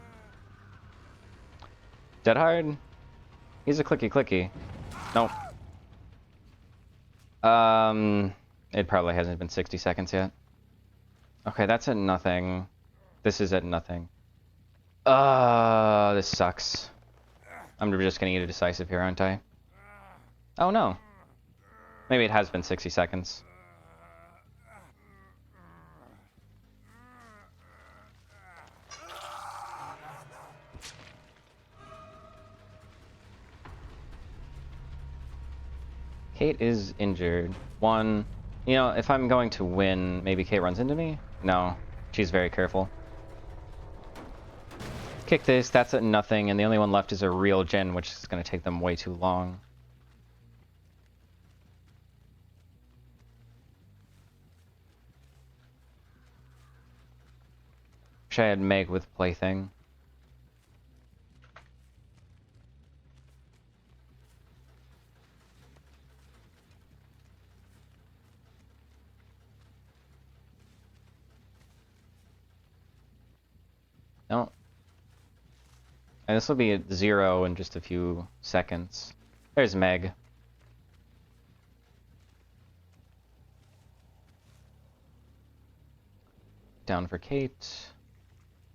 Dead hard? He's a clicky. Nope. It probably hasn't been 60 seconds yet. Okay, that's at nothing. This is at nothing. This sucks. I'm just gonna eat a decisive here, aren't I? Oh no. Maybe it has been 60 seconds. Kate is injured. One. You know, if I'm going to win, maybe Kate runs into me? No. She's very careful. Kick this, that's at nothing, and the only one left is a real gen, which is going to take them way too long. Wish I had Meg with Plaything. No. And this will be at 0 in just a few seconds. There's Meg. Down for Kate.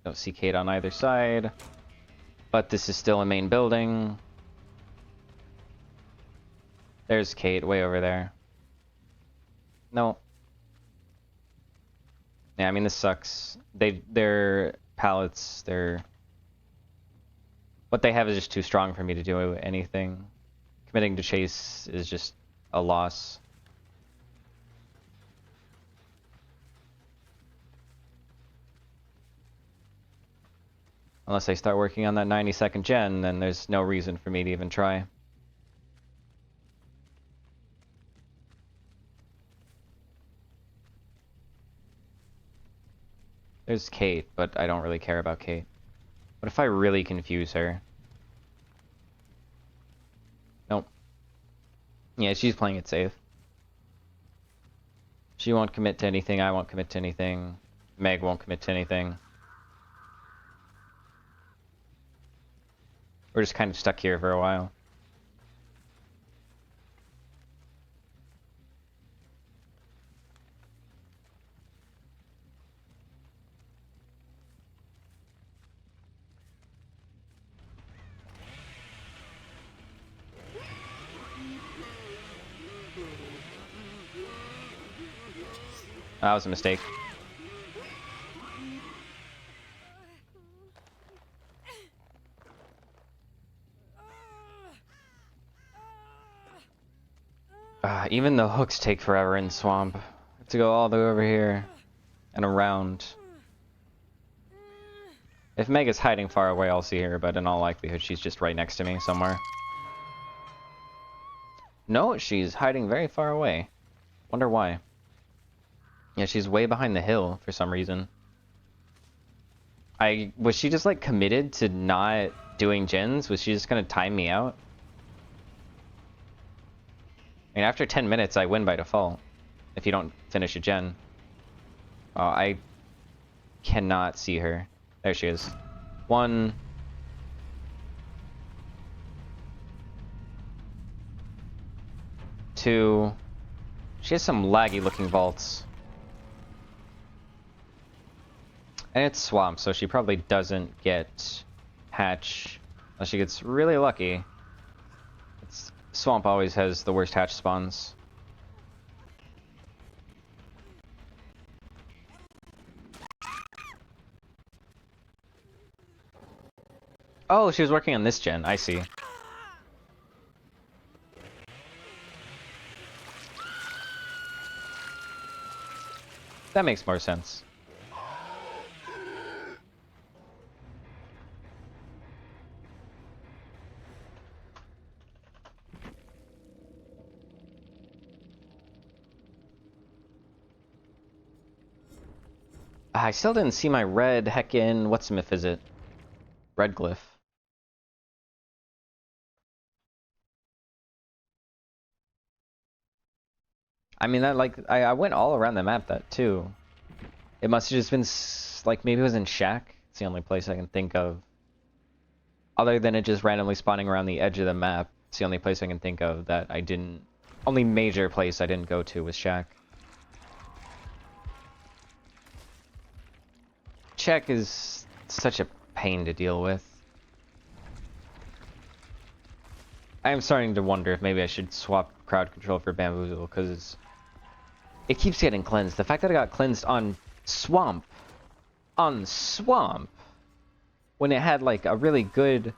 Don't see Kate on either side. But this is still a main building. There's Kate way over there. No. Yeah, I mean, this sucks. Their pallets, what they have is just too strong for me to do anything. Committing to chase is just a loss. Unless I start working on that 90-second gen, then there's no reason for me to even try. There's Kate, but I don't really care about Kate. What if I really confuse her? Nope. Yeah, she's playing it safe. She won't commit to anything, I won't commit to anything. Meg won't commit to anything. We're just kind of stuck here for a while. That was a mistake. Even the hooks take forever in Swamp. I have to go all the way over here and around. If Meg is hiding far away, I'll see her, but in all likelihood, she's just right next to me somewhere. No, she's hiding very far away. Wonder why. Yeah, she's way behind the hill for some reason. Was she just like committed to not doing gens? Was she just gonna time me out? I mean, after 10 minutes, I win by default. If you don't finish a gen. Oh, I cannot see her. There she is. 1. 2. She has some laggy looking vaults. And it's Swamp, so she probably doesn't get hatch unless she gets really lucky. Swamp always has the worst hatch spawns. Oh, she was working on this gen. I see. That makes more sense. I still didn't see my red heckin', what's myth is it? Red glyph. I mean, that like I went all around the map that too. It must have just been like maybe it was in Shack. It's the only place I can think of. Other than it just randomly spawning around the edge of the map, it's the only place I can think of that I didn't. Only major place I didn't go to was Shack. Shack is such a pain to deal with. I am starting to wonder if maybe I should swap crowd control for Bamboozle, because it keeps getting cleansed. The fact that I got cleansed on Swamp, when it had like a really good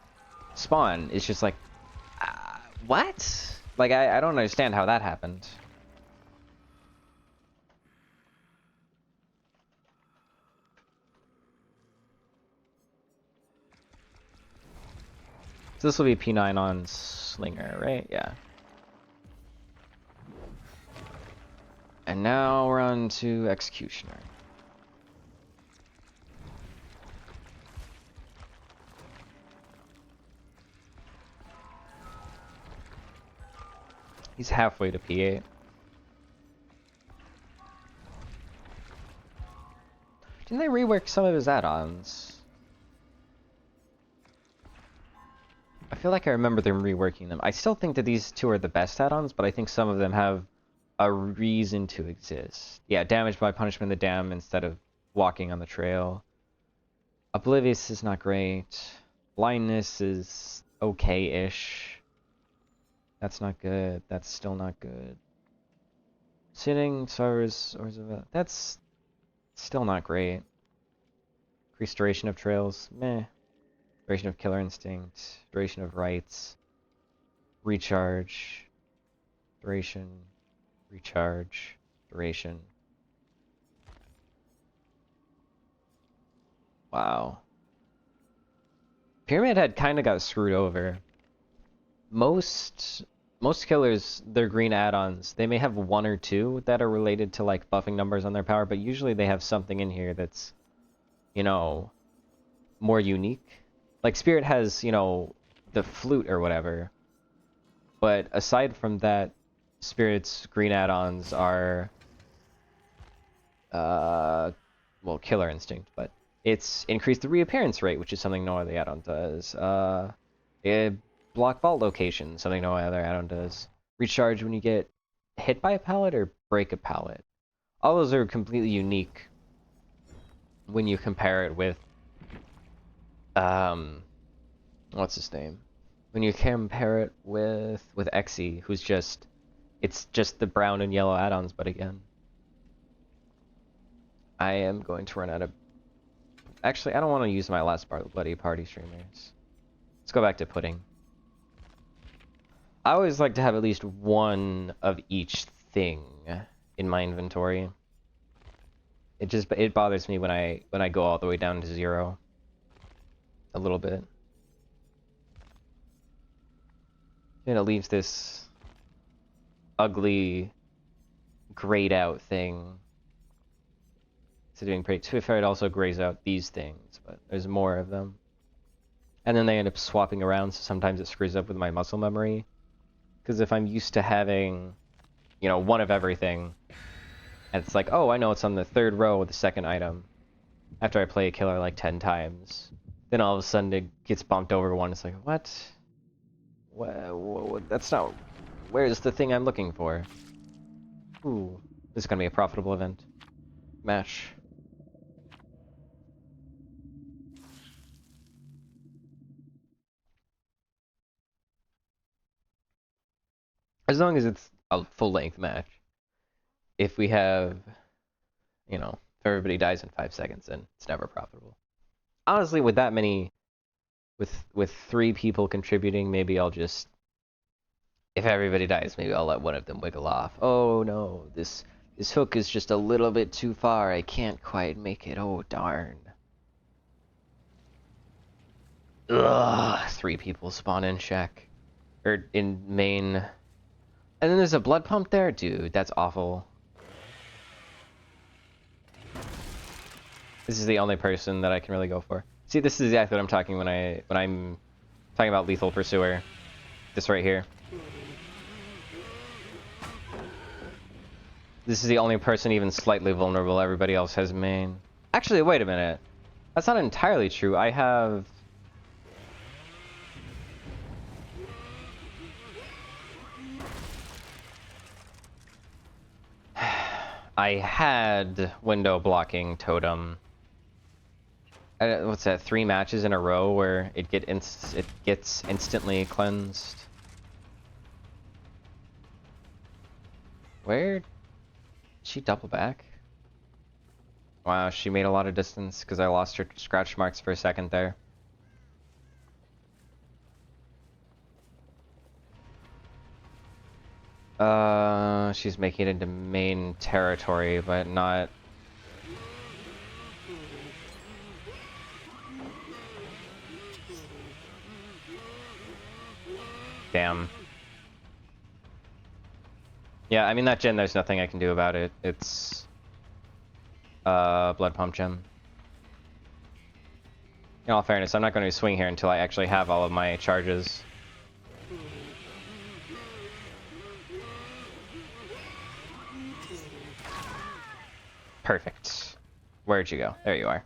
spawn, is just like, what? Like, I don't understand how that happened. So this will be P9 on Slinger, right? Yeah. And now we're on to Executioner. He's halfway to P8. Didn't they rework some of his add-ons? I feel like I remember them reworking them. I still think that these two are the best add-ons, but I think some of them have a reason to exist. Yeah, damage by punishment of the dam instead of walking on the trail. Oblivious is not great. Blindness is okay-ish. That's not good. That's still not good. Sitting, Stars, or that's still not great. Increased duration of trails, meh. Duration of Killer Instinct, duration of Rights, recharge, duration, recharge, duration. Wow. Pyramid Head kind of got screwed over. Most killers, their green add-ons, they may have 1 or 2 that are related to like buffing numbers on their power, but usually they have something in here that's, you know, more unique. Like Spirit has, you know, the flute or whatever. But aside from that, Spirit's green add-ons are well, Killer Instinct, but it's increased the reappearance rate, which is something no other add-on does. Block vault location, something no other add-on does. Recharge when you get hit by a pallet or break a pallet. All those are completely unique when you compare it with what's his name? When you compare it with Exy, who's just, it's just the brown and yellow add-ons, but again. I am going to run out of... Actually, I don't want to use my last bloody party streamers. Let's go back to pudding. I always like to have at least one of each thing in my inventory. It bothers me when I go all the way down to 0. A little bit. And it leaves this ugly, grayed out thing. So doing pretty. To be fair, it also grays out these things, but there's more of them. And then they end up swapping around, so sometimes it screws up with my muscle memory. Because if I'm used to having, you know, one of everything, and it's like, oh, I know it's on the 3rd row of the 2nd item, after I play a killer like 10 times, then all of a sudden it gets bumped over one. It's like, what? That's not... Where's the thing I'm looking for? Ooh, this is gonna be a profitable event. Match. As long as it's a full-length match. If we have, you know, if everybody dies in 5 seconds, then it's never profitable. Honestly, with that many, with 3 people contributing, maybe I'll just, if everybody dies, maybe I'll let one of them wiggle off. Oh no, this hook is just a little bit too far. I can't quite make it. Oh darn. Ugh, 3 people spawn in shack, or in main. And then there's a blood pump there? Dude, that's awful. This is the only person that I can really go for. See, this is exactly what I'm talking when I'm talking about lethal pursuer. This right here. This is the only person even slightly vulnerable. Everybody else has main. Actually, wait a minute. That's not entirely true. I have... I had window blocking totem. What's that? 3 matches in a row where it gets instantly cleansed. Where? Did she double back? Wow, she made a lot of distance because I lost her scratch marks for a second there. She's making it into main territory, but not... Damn. Yeah, I mean, that gen, there's nothing I can do about it. It's... blood pump gem. In all fairness, I'm not going to swing here until I actually have all of my charges. Perfect. Where'd you go? There you are.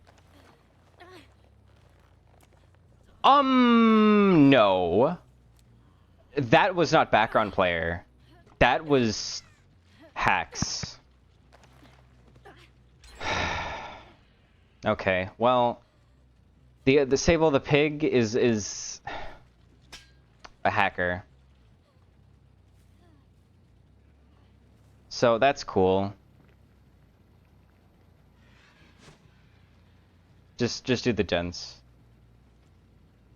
No. That was not background player. That was hacks. Okay, well, the Sable the Pig is a hacker. So that's cool. Just do the gens.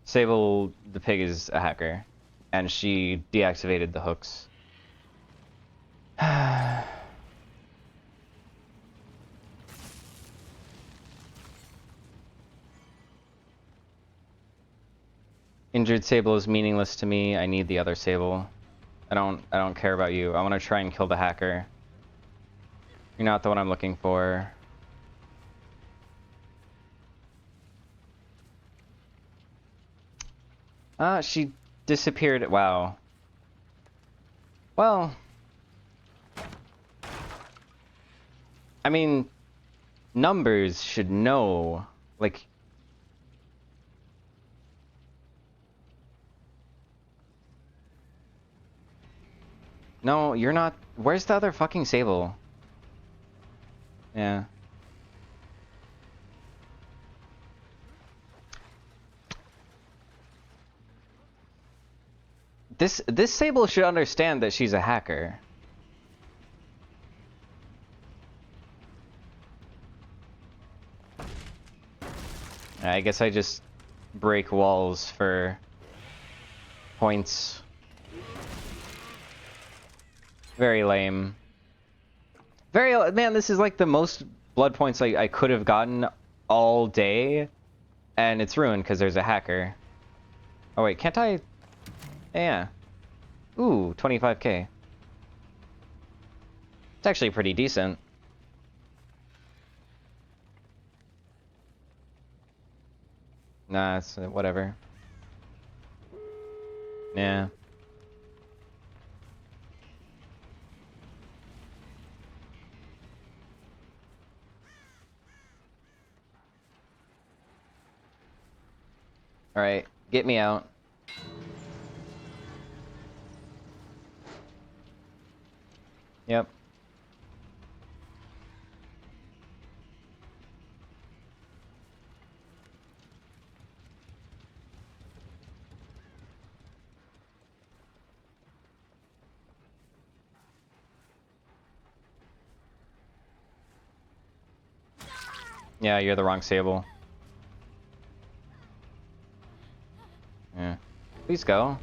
Sable the Pig is a hacker, and she deactivated the hooks. Injured Sable is meaningless to me. I need the other Sable. I don't care about you. I want to try and kill the hacker. You're not the one I'm looking for. She disappeared. Wow. Well, I mean, numbers should know, like... No, you're not... Where's the other fucking Sable? Yeah. This Sable should understand that she's a hacker. I guess I just break walls for points. Very lame. Man, this is like the most blood points I could have gotten all day, and it's ruined because there's a hacker. Oh wait, can't I? Yeah. Ooh, 25k. It's actually pretty decent. Nah, it's whatever. Yeah. Alright, get me out. Yep. Yeah, you're the wrong Sable. Yeah. Please go.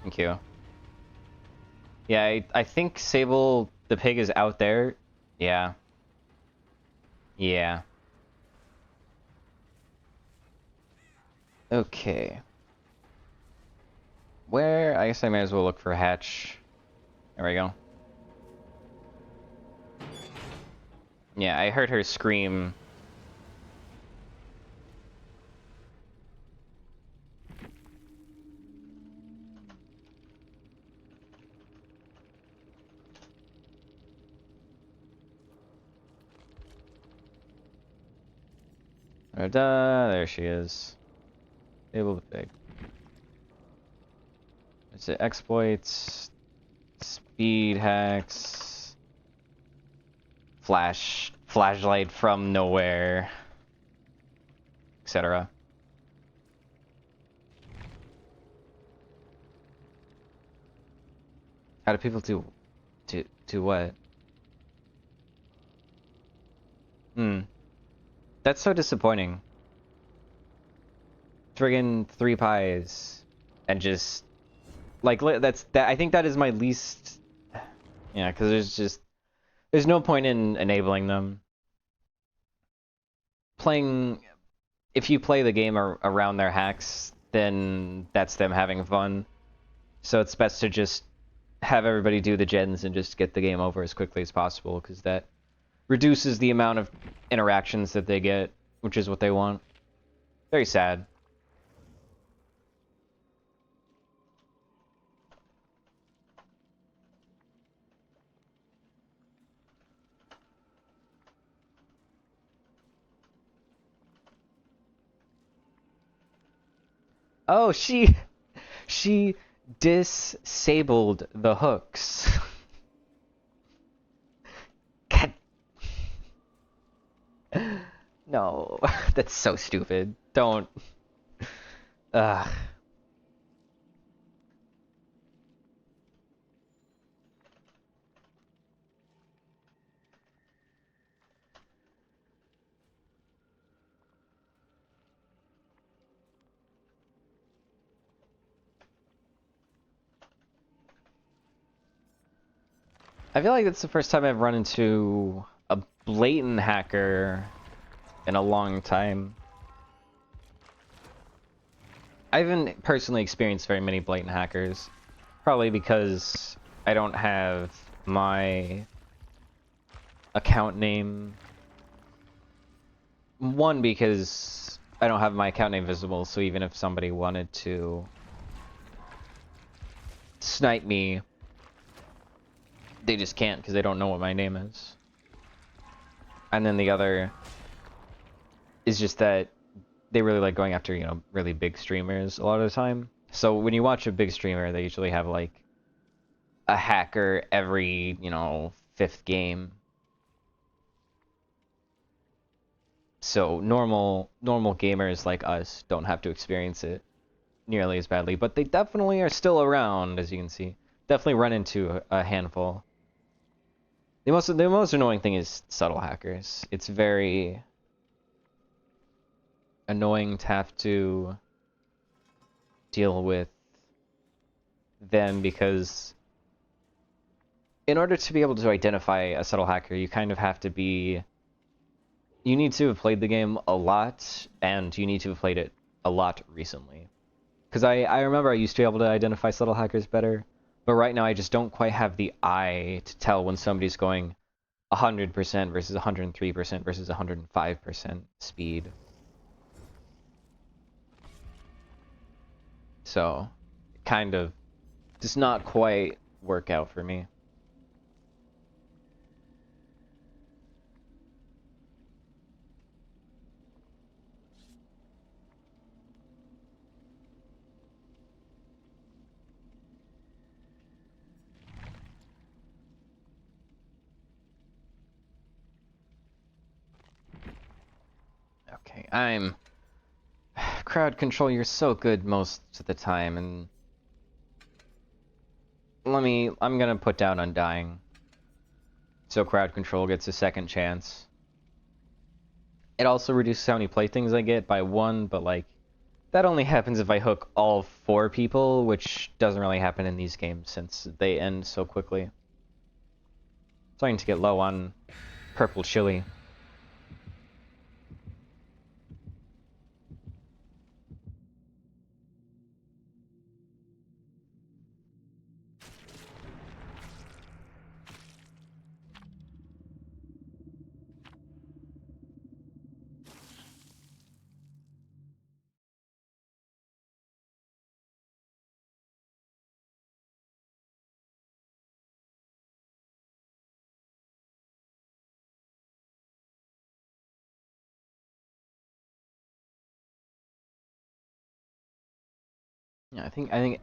Thank you. Yeah, I think Sable the pig is out there. Yeah. Yeah. Okay. Where? I guess I might as well look for a hatch. There we go. Yeah, I heard her scream. There she is. Sable the pig. Is it exploits? Speed hacks? Flashlight from nowhere, etc. How do people do what? Hmm. That's so disappointing. Friggin' 3 pies and just like I think that is my least. Yeah, because there's no point in enabling them. If you play the game around their hacks, then that's them having fun. So it's best to just have everybody do the gens and just get the game over as quickly as possible, because that reduces the amount of interactions that they get, which is what they want. Very sad. Oh, she disabled the hooks. God. No, that's so stupid. Don't. Ugh. I feel like it's the first time I've run into a blatant hacker in a long time. I haven't personally experienced very many blatant hackers, probably because I don't have my account name. One, because I don't have my account name visible, so even if somebody wanted to snipe me, they just can't because they don't know what my name is. And then the other is just that they really like going after, really big streamers a lot of the time. So when you watch a big streamer, they usually have like a hacker every, fifth game. So normal gamers like us don't have to experience it nearly as badly, but they definitely are still around, as you can see. Definitely run into a handful. The most annoying thing is subtle hackers. It's very annoying to have to deal with them, because in order to be able to identify a subtle hacker, you kind of have to be... You need to have played the game a lot, and you need to have played it a lot recently. Because I remember I used to be able to identify subtle hackers better, but right now I just don't quite have the eye to tell when somebody's going 100% versus 103% versus 105% speed. So, it kind of does not quite work out for me. Okay, I'm... Crowd control, you're so good most of the time, and... I'm gonna put down Undying. So crowd control gets a second chance. It also reduces how many playthings I get by 1, but like... That only happens if I hook all 4 people, which doesn't really happen in these games since they end so quickly. Starting to get low on purple chili. Yeah, I think...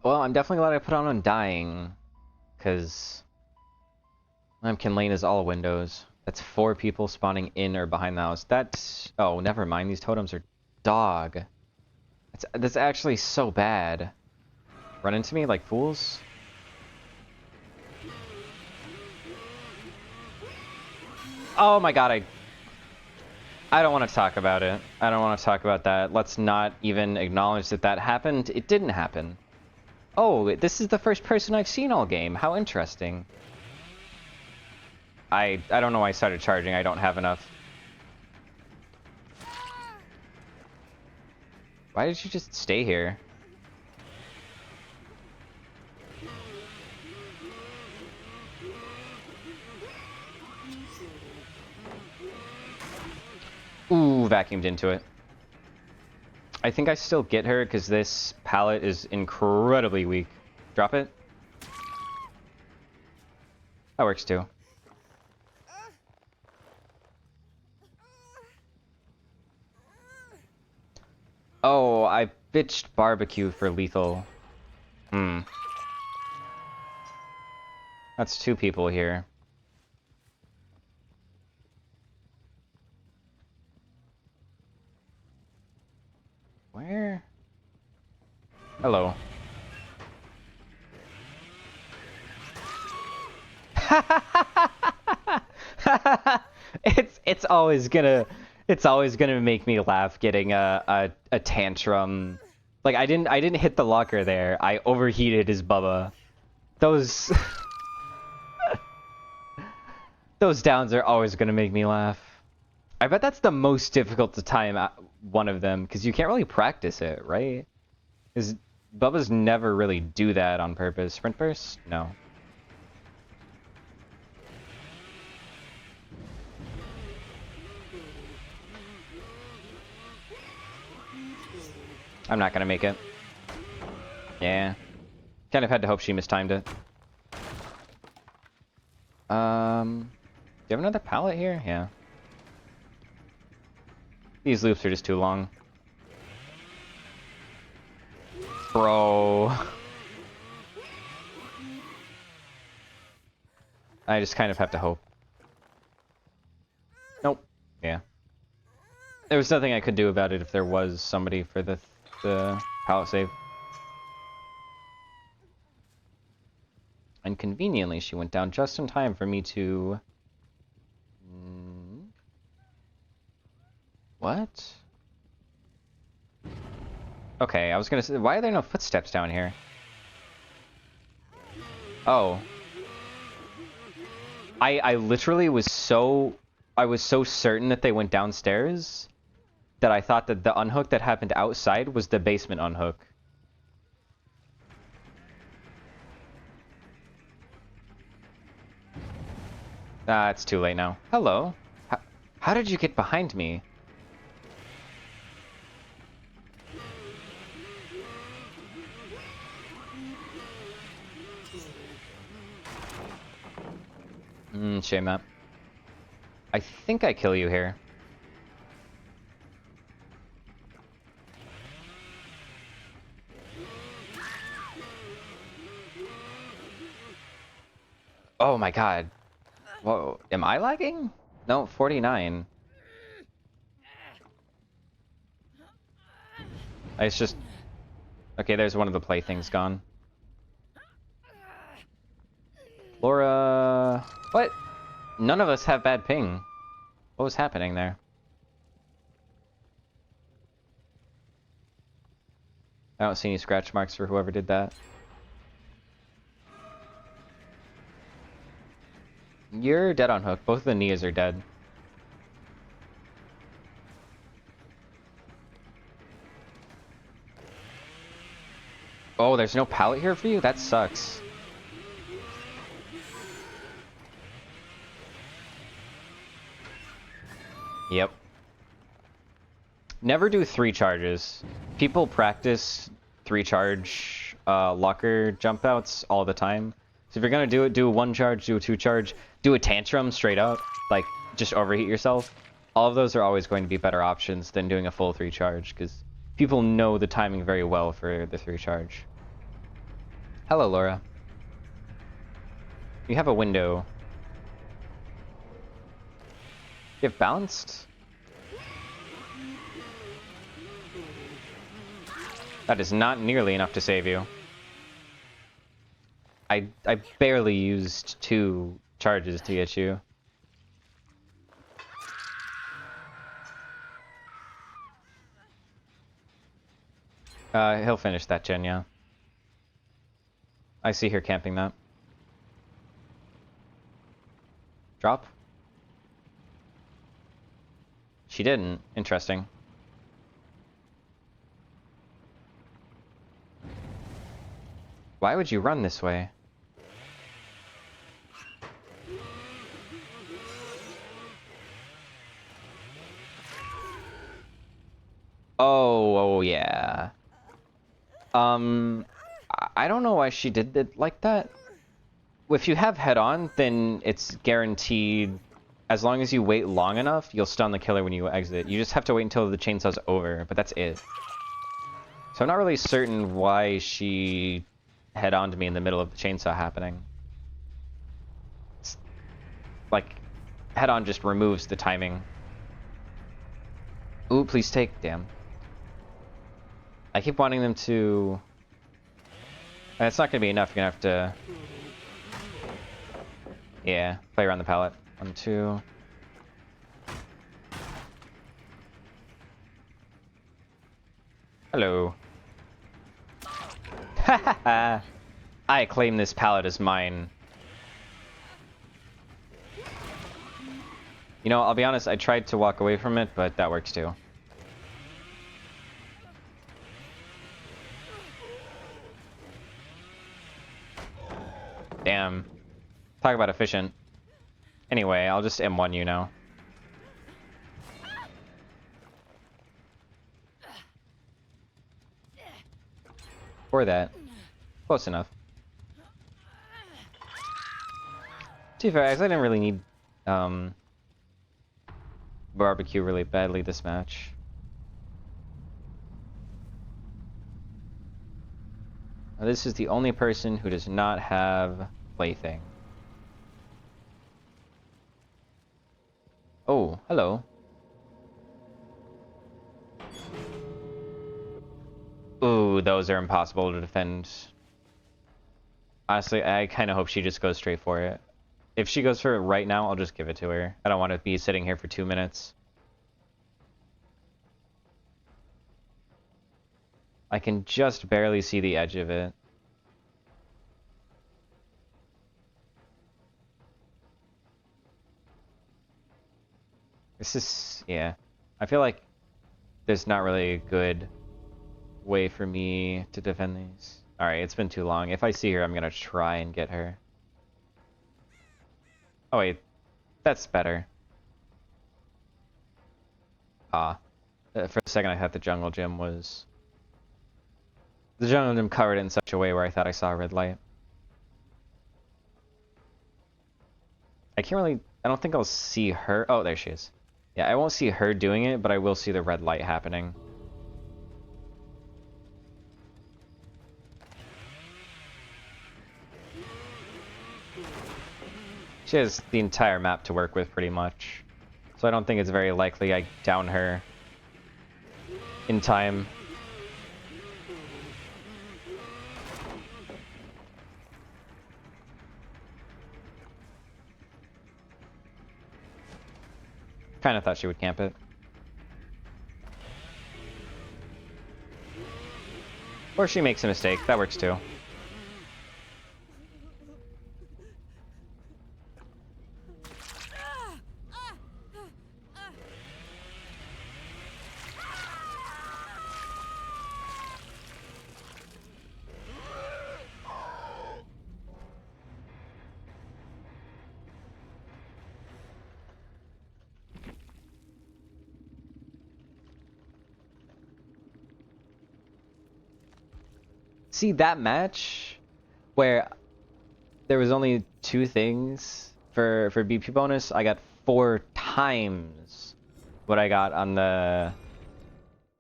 Well, I'm definitely glad I put on Undying, because... Lampkin Lane is all windows. That's 4 people spawning in or behind the house. That's... Oh, never mind. These totems are Dawg. That's actually so bad. Run into me like fools? Oh my god, I don't want to talk about it. I don't want to talk about that. Let's not even acknowledge that that happened. It didn't happen. Oh, this is the first person I've seen all game. How interesting. I don't know why I started charging. I don't have enough. Why did you just stay here? Ooh, vacuumed into it. I think I still get her because this pallet is incredibly weak. Drop it. That works too. Oh, I bitched barbecue for lethal. That's 2 people here. Where? Hello. it's always gonna make me laugh getting a tantrum. Like I didn't hit the locker there. I overheated as Bubba. Those those downs are always gonna make me laugh. I bet that's the most difficult to time one of them, because you can't really practice it, right? Is Bubba's never really do that on purpose. Sprint burst? No. I'm not gonna make it. Yeah. Kind of had to hope she mistimed it. Do you have another pallet here? Yeah. These loops are just too long. Bro. I just kind of have to hope. Nope. Yeah. There was nothing I could do about it if there was somebody for the pallet save. And conveniently, she went down just in time for me to... What? Okay, I was gonna say, why are there no footsteps down here? Oh. I literally was so... I was so certain that they went downstairs that I thought that the unhook that happened outside was the basement unhook. Ah, it's too late now. Hello. How did you get behind me? Shame that. I think I kill you here. Oh my god. Whoa, am I lagging? No, 49. It's just... Okay, there's one of the playthings gone. Laura... What? None of us have bad ping. What was happening there? I don't see any scratch marks for whoever did that. You're dead on hook. Both of the Nias are dead. Oh, there's no pallet here for you? That sucks. Yep. Never do 3 charges. People practice 3 charge locker jump outs all the time. So if you're gonna do it, do a 1 charge, do a 2 charge, do a tantrum straight up, like just overheat yourself. All of those are always going to be better options than doing a full 3 charge, because people know the timing very well for the 3 charge. Hello, Laura. You have a window. You have balanced? That is not nearly enough to save you. I barely used 2 charges to get you. He'll finish that gen, yeah. I see her camping that. Drop? She didn't. Interesting. Why would you run this way? Oh yeah. I don't know why she did it like that. If you have head on, then it's guaranteed. As long as you wait long enough, you'll stun the killer when you exit. You just have to wait until the chainsaw's over, but that's it. So I'm not really certain why she head on to me in the middle of the chainsaw happening. It's like, head on just removes the timing. Ooh, please take. Damn. I keep wanting them to... It's not gonna be enough. You're gonna have to... Yeah, play around the pallet. 1, 2... Hello. Hahaha. I claim this pallet as mine. You know, I'll be honest, I tried to walk away from it, but that works too. Damn. Talk about efficient. Anyway, I'll just M1 you now. For that. Close enough. To be fair, I didn't really need barbecue really badly this match. Now, this is the only person who does not have plaything. Oh, hello. Ooh, those are impossible to defend. Honestly, I kind of hope she just goes straight for it. If she goes for it right now, I'll just give it to her. I don't want to be sitting here for 2 minutes. I can just barely see the edge of it. This is, yeah. I feel like there's not really a good way for me to defend these. Alright, it's been too long. If I see her, I'm gonna try and get her. Oh wait, that's better. For a second I thought the jungle gym was... The jungle gym covered it in such a way where I thought I saw a red light. I can't really... I don't think I'll see her... Oh, there she is. Yeah, I won't see her doing it, but I will see the red light happening. She has the entire map to work with, pretty much. So I don't think it's very likely I down her in time. Kind of thought she would camp it. Or she makes a mistake. That works too. See, that match where there was only 2 things for BP bonus, I got 4 times what I got on the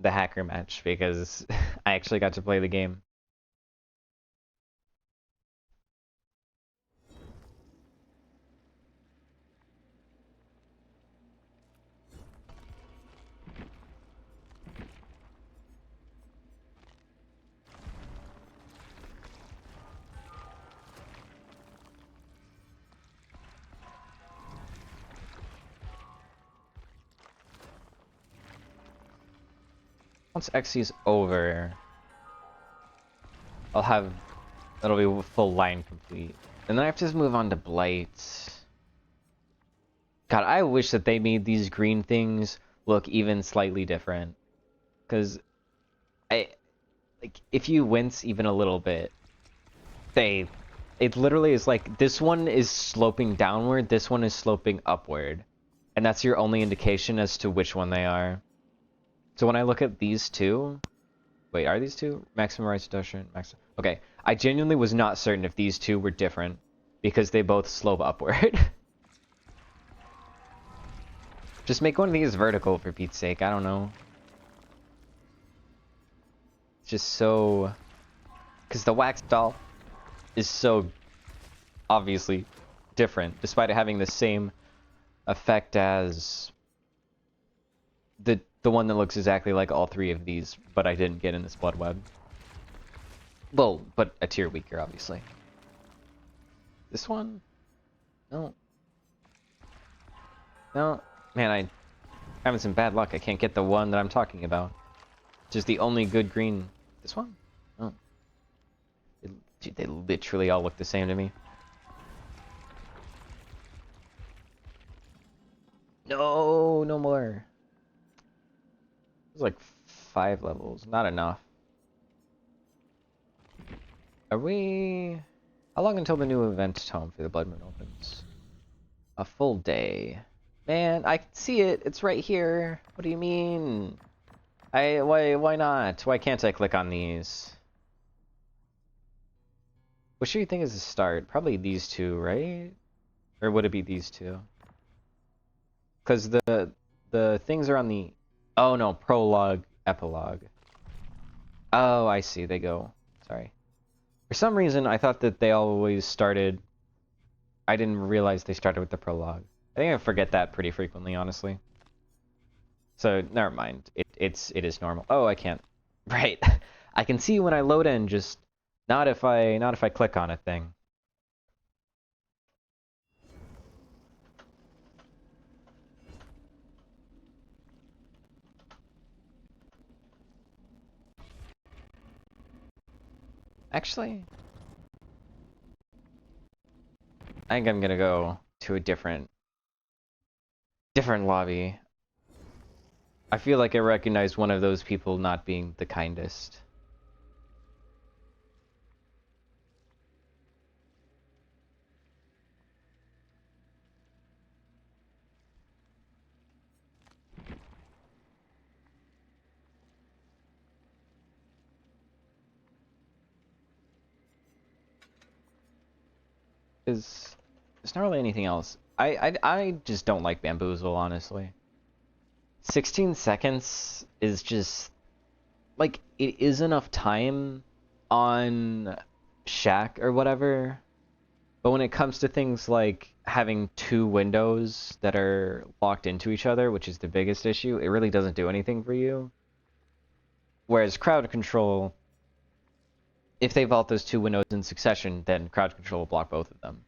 hacker match because I actually got to play the game. Once XC's over, it'll be full line complete. And then I have to just move on to Blight. God, I wish that they made these green things look even slightly different. Because, if you wince even a little bit, it literally is like, this one is sloping downward, this one is sloping upward. And that's your only indication as to which one they are. So when I look at these two... Wait, are these two? Maximum Rise Reduction, okay, I genuinely was not certain if these two were different, because they both slope upward. Just make one of these vertical, for Pete's sake, I don't know. It's just so... Because the wax doll is so obviously different, despite it having the same effect as the one that looks exactly like all 3 of these, but I didn't get in this blood web. Well, but a tier weaker, obviously. This one? No. No. Man, I'm having some bad luck. I can't get the one that I'm talking about. Just the only good green. This one? Oh. Dude, they literally all look the same to me. No, no more. It's like 5 levels, not enough. Are we... How long until the new event tome for the Blood Moon opens? A full day. Man, I can see it. It's right here. What do you mean? Why not? Why can't I click on these? Which do you think is the start? Probably these 2, right? Or would it be these 2? Because the things are on the... Oh no, prologue, epilogue. Oh, I see. They go... Sorry. For some reason, I thought that they always started... I didn't realize they started with the prologue. I think I forget that pretty frequently, honestly. So, never mind. It is normal. Oh, I can't... Right. I can see when I load in, just... Not if I click on a thing. Actually, I think I'm gonna go to a different lobby. I feel like I recognized one of those people not being the kindest. There's not really anything else. I just don't like Bamboozle, honestly. 16 seconds is just like it is enough time on Shack or whatever, but when it comes to things like having two windows that are locked into each other, which is the biggest issue, it really doesn't do anything for you. Whereas crowd control, if they vault those two windows in succession, then crowd control will block both of them.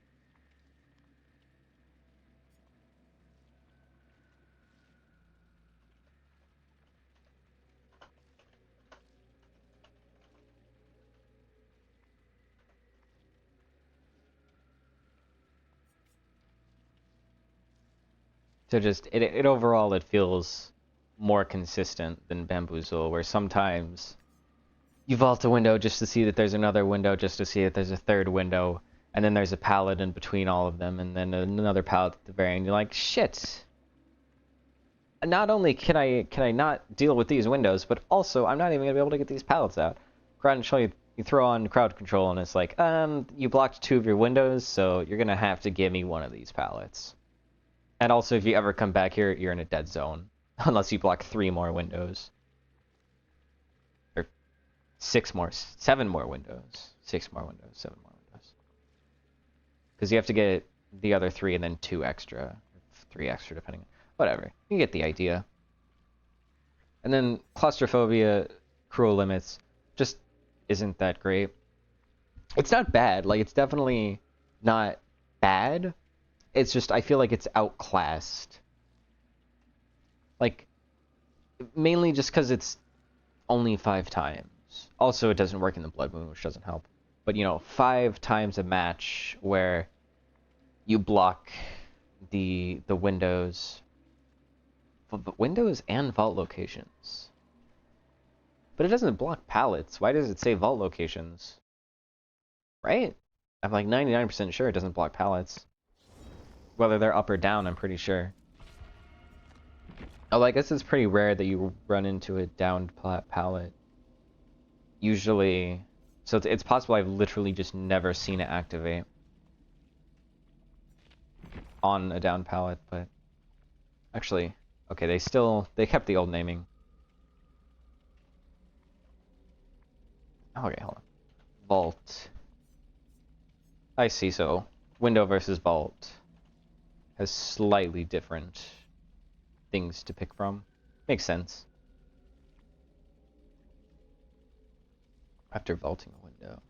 So just it overall it feels more consistent than Bamboozle, where sometimes you vault a window just to see that there's another window, just to see that there's a third window, and then there's a pallet in between all of them, and then another pallet at the very end. You're like, shit. Not only can I not deal with these windows, but also I'm not even gonna be able to get these pallets out. Crowd control, you throw on crowd control, and it's like, you blocked two of your windows, so you're gonna have to give me one of these pallets. And also, if you ever come back here, you're in a dead zone. Unless you block 3 more windows. Or 7 more windows. 6 more windows, 7 more windows. Because you have to get the other 3 and then 2 extra. 3 extra, depending. Whatever. You get the idea. And then claustrophobia, cruel limits, just isn't that great. It's not bad. Like, it's definitely not bad. It's just, I feel like it's outclassed. Like, mainly just because it's only 5 times. Also, it doesn't work in the Blood Moon, which doesn't help. But, 5 times a match where you block the windows. Windows and vault locations. But it doesn't block pallets. Why does it say vault locations? Right? I'm like 99% sure it doesn't block pallets. Whether they're up or down, I'm pretty sure. Oh, I guess it's pretty rare that you run into a downed pallet. Usually, so it's possible I've literally just never seen it activate on a downed pallet, but actually, okay, they kept the old naming. Okay, hold on. Vault. I see, so window versus vault has slightly different things to pick from. Makes sense. After vaulting a window.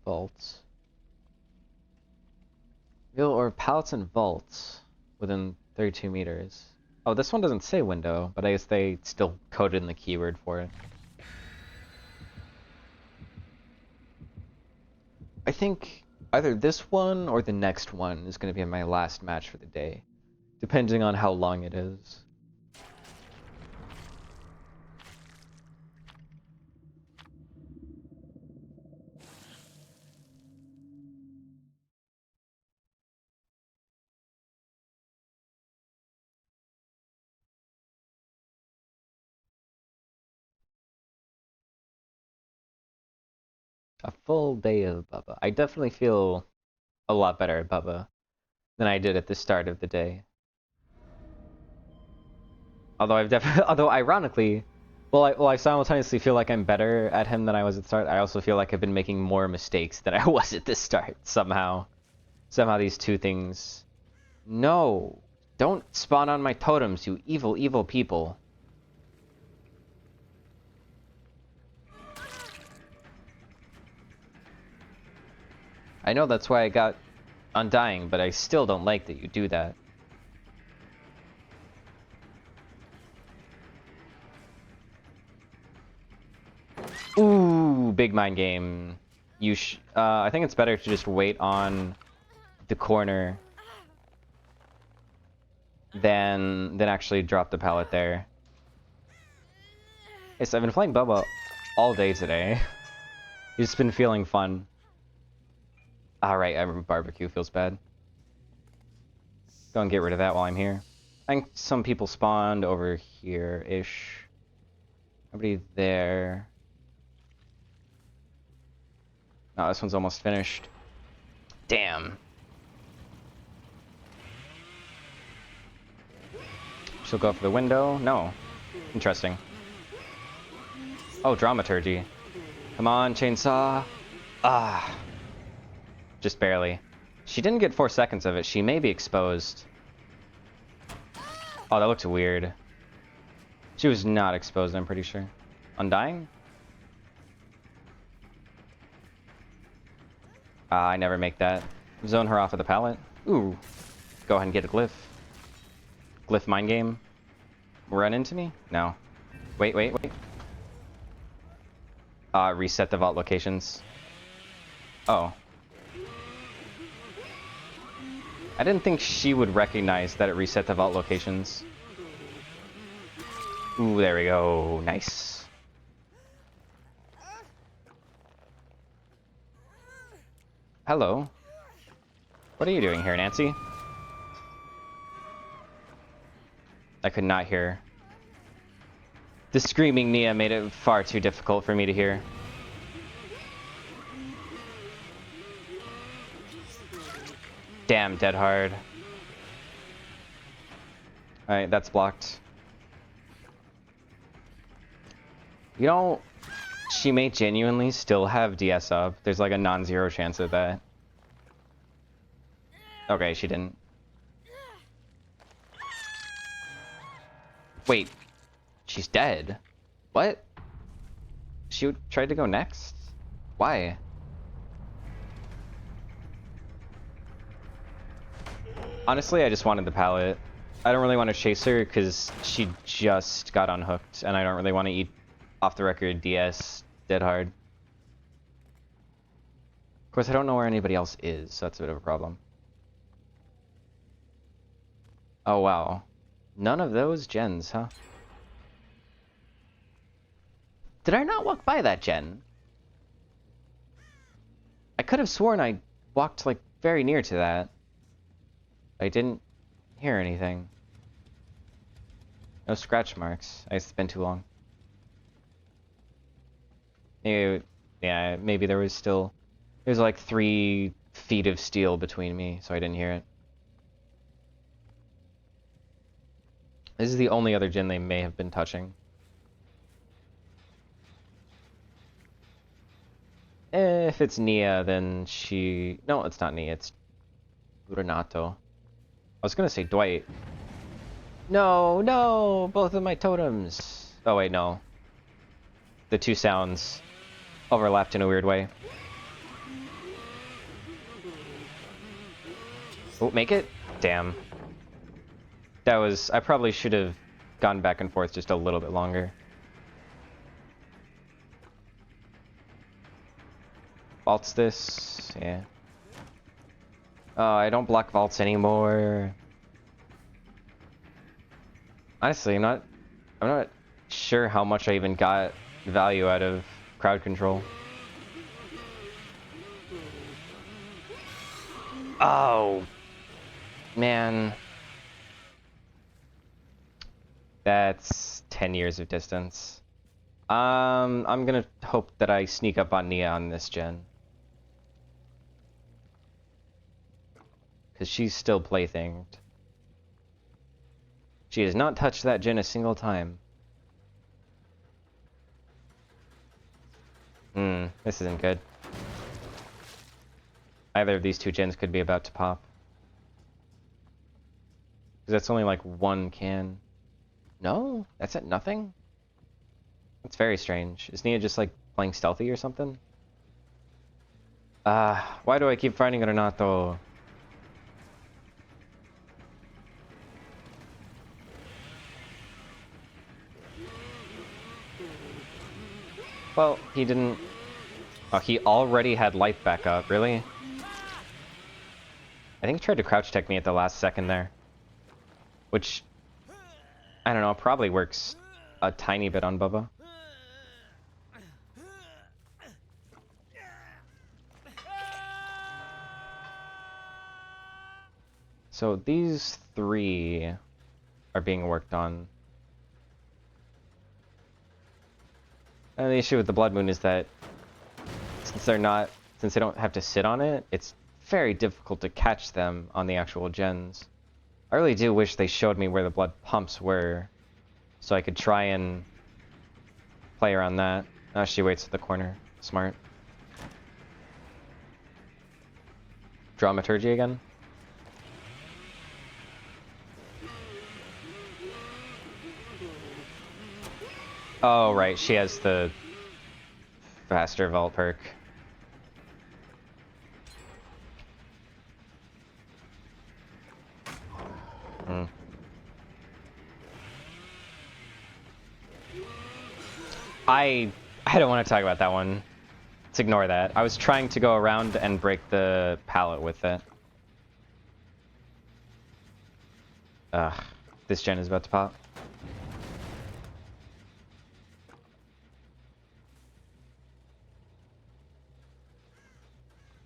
Vaults. Or pallets and vaults within 32 meters. Oh, this one doesn't say window, but I guess they still coded in the keyword for it. I think either this one or the next one is going to be my last match for the day, depending on how long it is. A full day of Bubba. I definitely feel a lot better at Bubba than I did at the start of the day. Although ironically, I simultaneously feel like I'm better at him than I was at the start. I also feel like I've been making more mistakes than I was at the start. Somehow these two things. No, don't spawn on my totems, you evil, evil people. I know that's why I got Undying, but I still don't like that you do that. Ooh, Ooh, big mind game. I think it's better to just wait on the corner than actually drop the pallet there. Okay, so I've been playing Bubba all day today. He's just been feeling fun. Alright, barbecue feels bad. Go and get rid of that while I'm here. I think some people spawned over here-ish. Nobody there. No, this one's almost finished. Damn. She'll go for the window. No. Interesting. Oh, dramaturgy. Come on, chainsaw. Ah. Just barely. She didn't get 4 seconds of it. She may be exposed. Oh, that looked weird. She was not exposed, I'm pretty sure. Undying? I never make that. Zone her off of the pallet. Ooh. Go ahead and get a glyph. Glyph mind game. Run into me? No. Wait. Reset the vault locations. Oh. I didn't think she would recognize that it reset the vault locations. Ooh, there we go. Nice. Hello. What are you doing here, Nancy? I could not hear. The screaming Nia made it far too difficult for me to hear. Damn, dead hard. Alright, that's blocked. You know, she may genuinely still have DS up. There's like a non-zero chance of that. Okay, she didn't. Wait. She's dead. What? She tried to go next? Why? Honestly, I just wanted the pallet. I don't really want to chase her because she just got unhooked, and I don't really want to eat off-the-record DS dead hard. Of course, I don't know where anybody else is, so that's a bit of a problem. Oh, wow. None of those gens, huh? Did I not walk by that gen? I could have sworn I walked, like, very near to that. I didn't hear anything. No scratch marks. It's been too long. Maybe, yeah, maybe there was still... There's like 3 feet of steel between me, so I didn't hear it. This is the only other gen they may have been touching. If it's Nia, then she... No, it's not Nia, it's Renato. I was gonna say Dwight. No! Both of my totems! Oh wait, no. The 2 sounds overlapped in a weird way. Oh, make it? Damn. That was... I probably should have gone back and forth just a little bit longer. Vaults this? Yeah. Oh, I don't block vaults anymore. Honestly, I'm not sure how much I even got value out of crowd control. Oh, man. That's 10 years of distance. I'm gonna hope that I sneak up on Nia on this gen. Because she's still playthinged. She has not touched that gen a single time. This isn't good. Either of these 2 gens could be about to pop. Because that's only like 1 can. No? That's at nothing? That's very strange. Is Nia just like playing stealthy or something? Why do I keep finding Renato? Well, he didn't Oh, he already had light back up, really? I think he tried to crouch tech me at the last second there. Which, I don't know, probably works a tiny bit on Bubba. So these three are being worked on. And the issue with the Blood Moon is that since they don't have to sit on it, it's very difficult to catch them on the actual gens. I really do wish they showed me where the blood pumps were, so I could try and play around that. Oh, she waits at the corner. Smart. Dramaturgy again? Oh, right, she has the faster vault perk. Hmm. I don't want to talk about that one. Let's ignore that. I was trying to go around and break the pallet with it. Ugh. This gen is about to pop.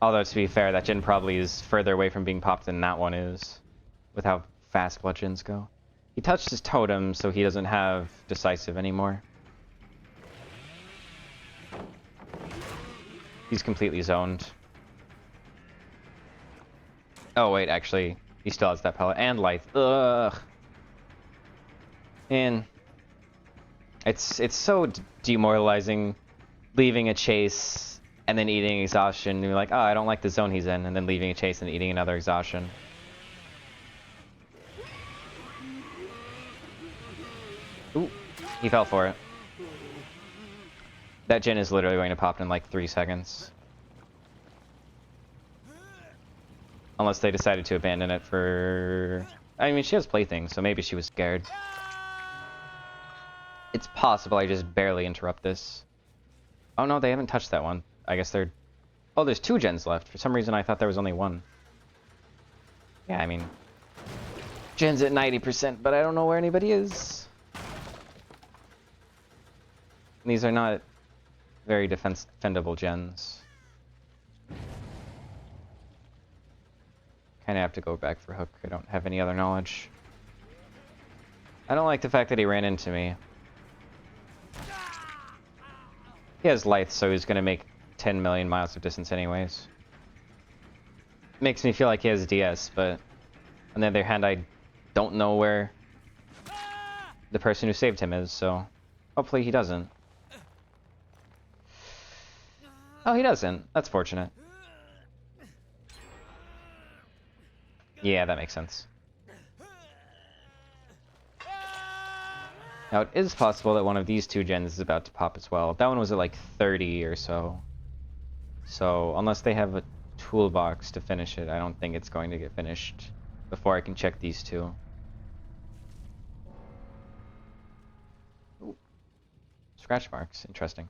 Although, to be fair, that gen probably is further away from being popped than that one is, with how fast blood gens go. He touched his totem, so he doesn't have decisive anymore. He's completely zoned. Oh wait, actually, he still has that pellet and light. Ugh. And it's so demoralizing leaving a chase and then eating exhaustion. And you're like, oh, I don't like the zone he's in, and then leaving a chase and eating another exhaustion. Ooh, he fell for it. That gen is literally going to pop in like 3 seconds. Unless they decided to abandon it for... I mean, she has playthings, so maybe she was scared. It's possible I just barely interrupt this. Oh no, they haven't touched that one. I guess they're... Oh, there's 2 gens left. For some reason I thought there was only 1. Yeah, I mean... Gen's at 90%, but I don't know where anybody is. These are not very defendable gens. Kinda have to go back for hook. I don't have any other knowledge. I don't like the fact that he ran into me. He has lights, so he's gonna make 10 million miles of distance anyways. Makes me feel like he has DS, but on the other hand, I don't know where the person who saved him is, so hopefully he doesn't. Oh, he doesn't. That's fortunate. Yeah, that makes sense. Now, it is possible that one of these 2 gens is about to pop as well. That one was at like 30 or so. So, unless they have a toolbox to finish it, I don't think it's going to get finished before I can check these 2. Ooh. Scratch marks. Interesting.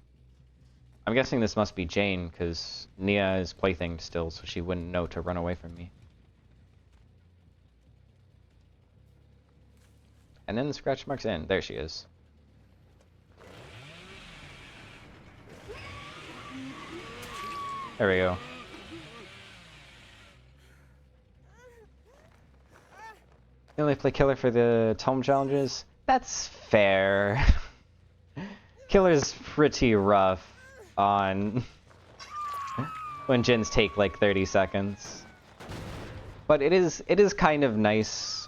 I'm guessing this must be Jane, because Nia is plaything still, so she wouldn't know to run away from me. And then the scratch marks in. There she is. There we go. You only play Killer for the tome challenges? That's fair. Killer's pretty rough on when gens take like 30 seconds. But it is kind of nice.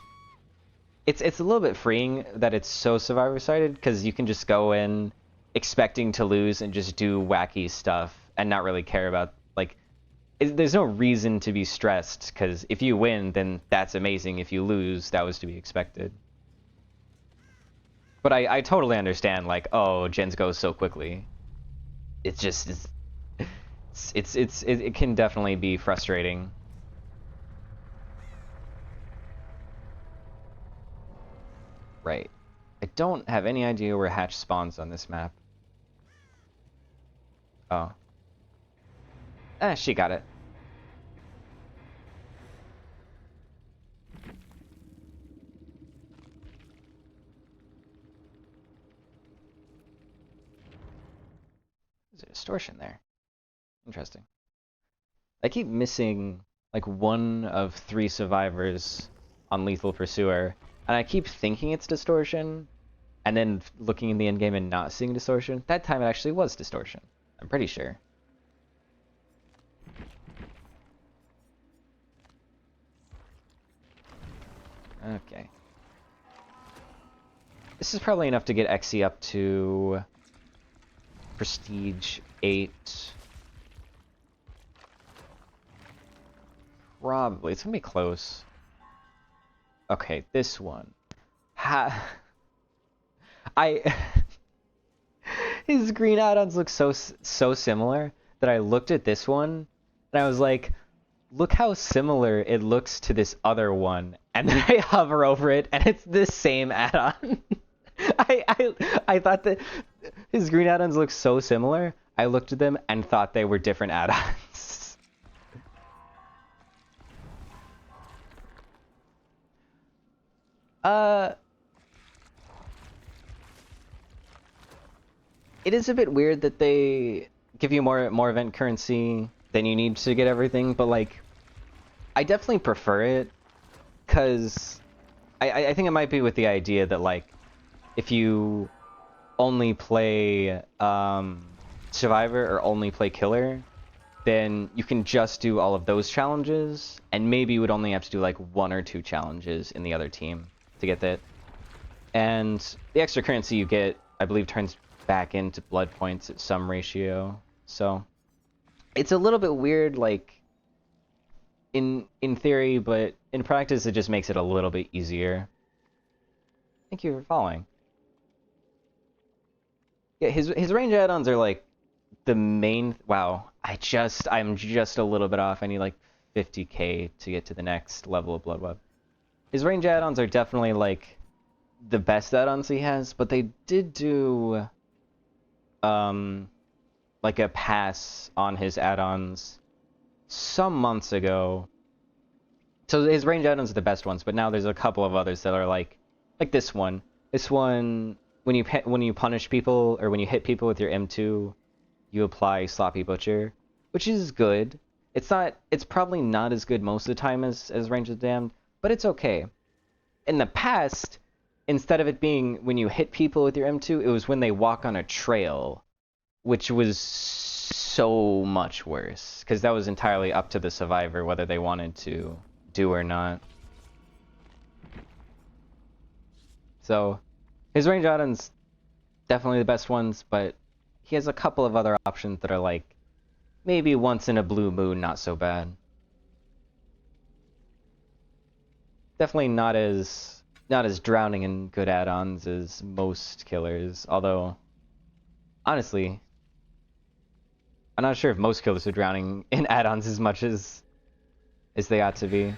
It's a little bit freeing that it's so survivor-sided, because you can just go in expecting to lose and just do wacky stuff and not really care about, like, there's no reason to be stressed, because if you win, then that's amazing. If you lose, that was to be expected. But I totally understand, like, oh, gens go so quickly. It's just, it can definitely be frustrating. Right. I don't have any idea where Hatch spawns on this map. Oh. She got it. There's a distortion there. Interesting. I keep missing like one of 3 survivors on Lethal Pursuer, and I keep thinking it's distortion, and then looking in the endgame and not seeing distortion. That time it actually was distortion. I'm pretty sure. Okay. This is probably enough to get XE up to Prestige 8. Probably. It's gonna be close. Okay, this one. His green add-ons look so similar that I looked at this one and I was like, look how similar it looks to this other one. And then I hover over it and it's the same add-on. I thought that his green add-ons look so similar. I looked at them and thought they were different add-ons. It is a bit weird that they give you more event currency than you need to get everything, but like, I definitely prefer it, because I think it might be with the idea that like, if you only play Survivor or only play Killer, then you can just do all of those challenges, and maybe you would only have to do like 1 or 2 challenges in the other team to get that. And the extra currency you get, I believe, turns back into blood points at some ratio. So it's a little bit weird, like in theory, but in practice it just makes it a little bit easier. Thank you for following. Yeah, his range add-ons are like the main. Wow, I'm just a little bit off. I need like 50k to get to the next level of Blood Web. His range add-ons are definitely like the best add-ons he has, but they did do like a pass on his add-ons some months ago. So his range add-ons are the best ones, but now there's a couple of others that are like this one. This one, when you punish people or when you hit people with your M2, you apply Sloppy Butcher, which is good. It's probably not as good most of the time as Range of the Damned, but it's okay. In the past, instead of it being when you hit people with your M2, it was when they walk on a trail, which was so much worse, because that was entirely up to the survivor whether they wanted to do or not. So his range add-ons definitely the best ones, but he has a couple of other options that are like maybe once in a blue moon not so bad. Definitely not as drowning in good add-ons as most killers, although honestly I'm not sure if most killers are drowning in add-ons as much as they ought to be.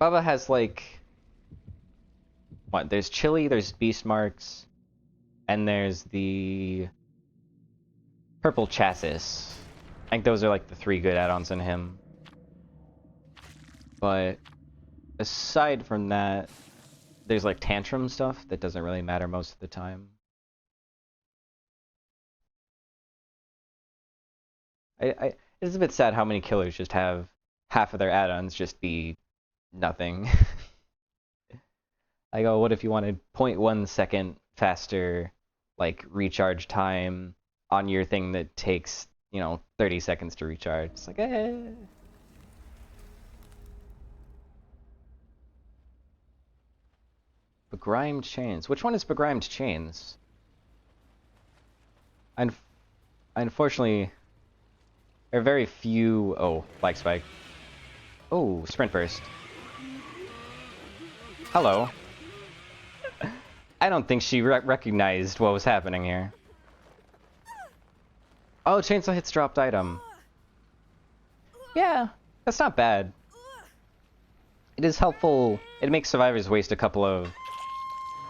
Bubba has like what? There's Chili, there's Beast Marks, and there's the Purple Chassis. I think those are like the 3 good add-ons in him. But aside from that, there's like Tantrum stuff that doesn't really matter most of the time. It's a bit sad how many killers just have half of their add-ons just be nothing. I go, what if you wanted 0.1 second faster, like, recharge time on your thing that takes, 30 seconds to recharge? It's like, eh. Begrimed Chains. Which one is Begrimed Chains? Unfortunately, there are very few... Oh, Flag Spike. Oh, Sprint Burst. Hello. I don't think she recognized what was happening here. Oh, Chainsaw Hits dropped item. Yeah, that's not bad. It is helpful. It makes survivors waste a couple of...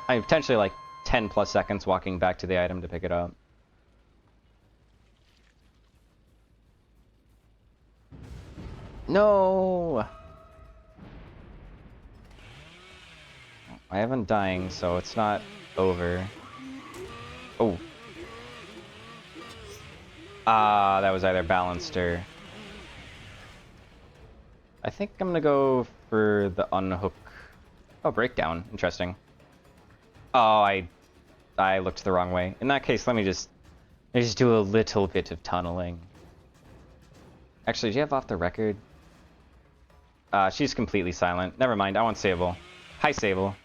potentially like 10 plus seconds walking back to the item to pick it up. No! I haven't dying, so it's not over. Oh. Ah, that was either balanced or... I think I'm gonna go for the unhook. Oh, breakdown. Interesting. Oh, I looked the wrong way. In that case, let me just do a little bit of tunneling. Actually, do you have off the record? She's completely silent. Never mind, I want Sable. Hi, Sable.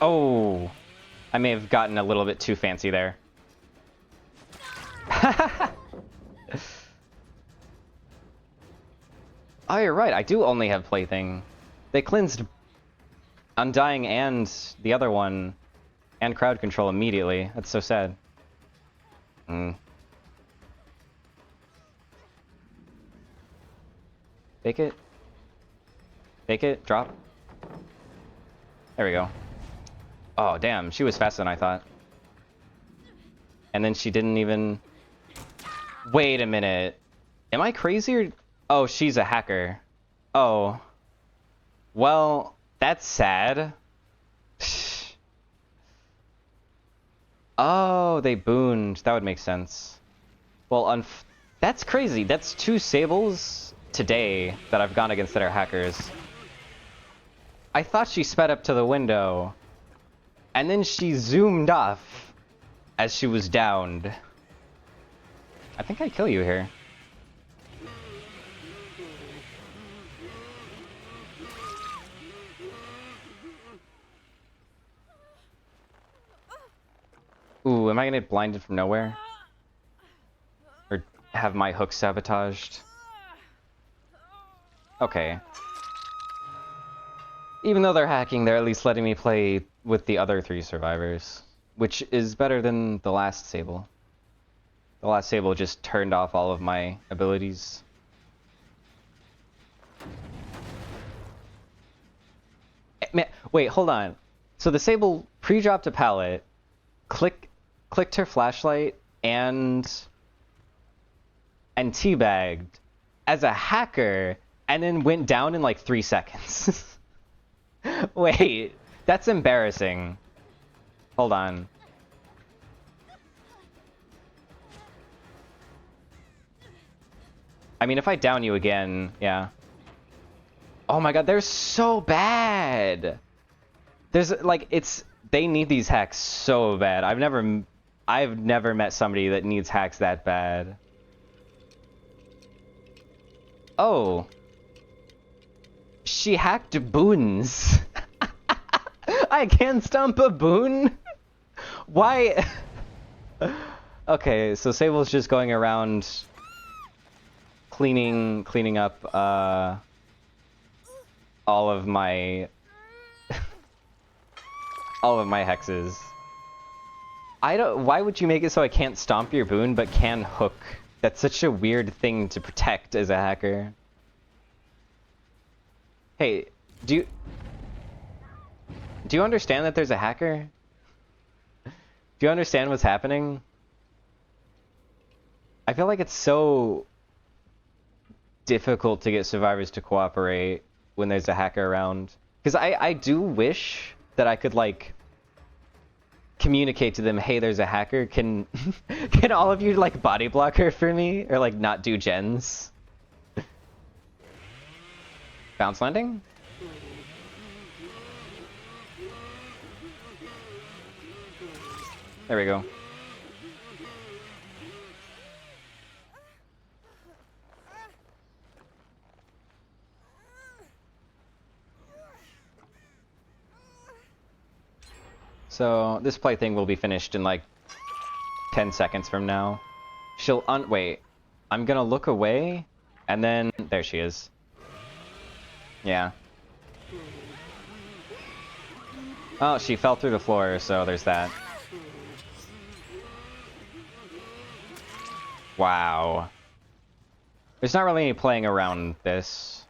Oh, I may have gotten a little bit too fancy there. Oh, you're right. I do only have Plaything. They cleansed Undying and the other one and Crowd Control immediately. That's so sad. Fake it. Fake it. Drop. There we go. Oh, damn. She was faster than I thought. And then she didn't even... Wait a minute. Am I crazy or... Oh, she's a hacker. Oh. Well, that's sad. Oh, they booned. That would make sense. Well, that's crazy. That's 2 Sables today that I've gone against that are hackers. I thought she sped up to the window. And then she zoomed off as she was downed. I think I kill you here. Ooh, am I gonna get blinded from nowhere? Or have my hook sabotaged? Okay. Even though they're hacking, they're at least letting me play with the other 3 survivors. Which is better than the last Sable. The last Sable just turned off all of my abilities. Wait, hold on. So the Sable pre-dropped a pallet, clicked her flashlight, and teabagged as a hacker, and then went down in like 3 seconds. Wait, that's embarrassing. Hold on. I mean, if I down you again, yeah. Oh my god, they're so bad! There's, like, they need these hacks so bad. I've never met somebody that needs hacks that bad. Oh. She hacked boons. I can stomp a boon? Why? Okay, so Sable's just going around cleaning up all of my hexes. Why would you make it so I can't stomp your boon but can hook? That's such a weird thing to protect as a hacker. Hey, do you understand that there's a hacker? Do you understand what's happening? I feel like it's so difficult to get survivors to cooperate when there's a hacker around. Because I do wish that I could, like, communicate to them, hey, there's a hacker, can all of you, like, body block her for me? Or, like, not do gens? Bounce landing? There we go. So, this plaything will be finished in like 10 seconds from now. She'll wait. I'm gonna look away, and then there she is. Yeah. Oh, she fell through the floor, so there's that. Wow. There's not really any playing around this.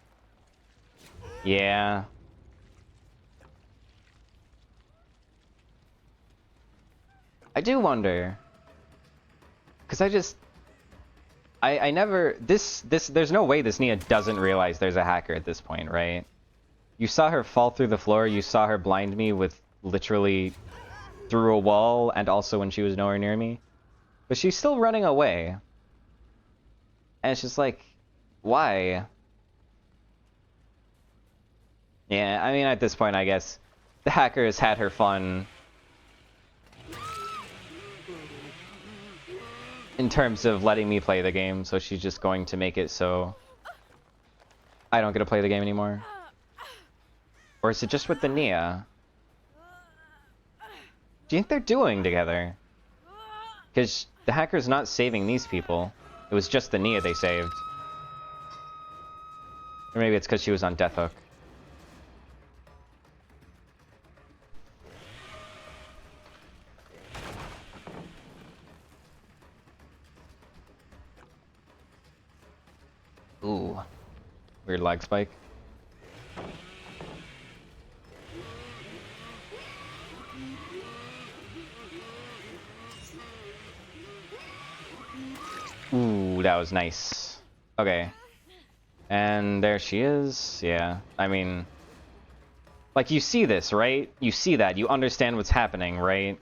Yeah. I do wonder. Because I never... There's no way this Nia doesn't realize there's a hacker at this point, right? You saw her fall through the floor, you saw her blind me with literally through a wall, and also when she was nowhere near me. But she's still running away. And it's just like, why? Yeah, I mean, at this point, I guess the hacker has had her fun. In terms of letting me play the game, so she's just going to make it so I don't get to play the game anymore. Or is it just with the Nia? Do you think they're doing together? Because the hacker's not saving these people. It was just the Nia they saved. Or maybe it's because she was on Death Hook. Ooh. Weird lag spike. Ooh, that was nice. Okay. And there she is. Yeah. I mean... Like, you see this, right? You see that. You understand what's happening, right?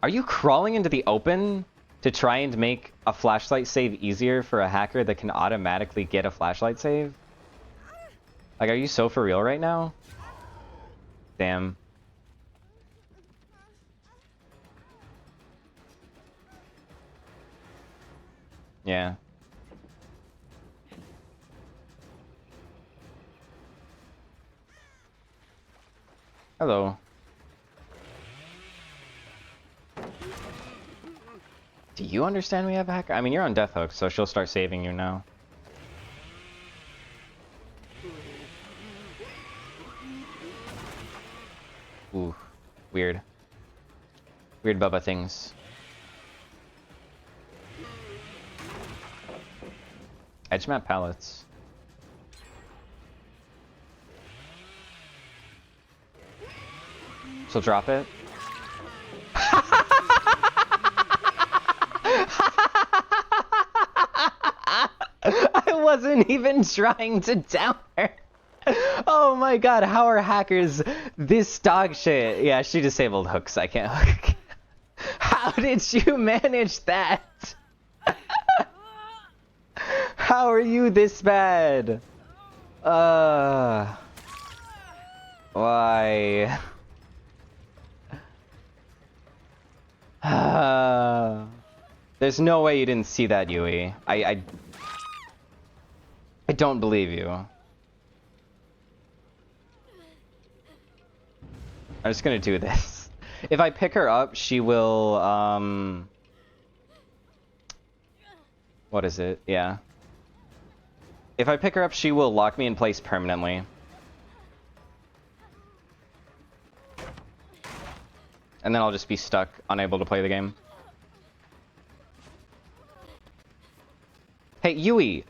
Are you crawling into the open to try and make a flashlight save easier for a hacker that can automatically get a flashlight save? Like, are you so for real right now? Damn. Yeah. Hello. Do you understand we have a hacker? I mean, you're on Death Hook, so she'll start saving you now. Ooh. Weird. Weird Bubba things. Edge map pallets. So drop it. I wasn't even trying to down her. Oh my god, how are hackers this dog shit? Yeah, she disabled hooks. I can't hook. How did you manage that? How are you this bad? Why? There's no way you didn't see that, Yui. I don't believe you. I'm just gonna do this. If I pick her up, she will, what is it? Yeah. If I pick her up, she will lock me in place permanently. And then I'll just be stuck, unable to play the game. Hey, Yui!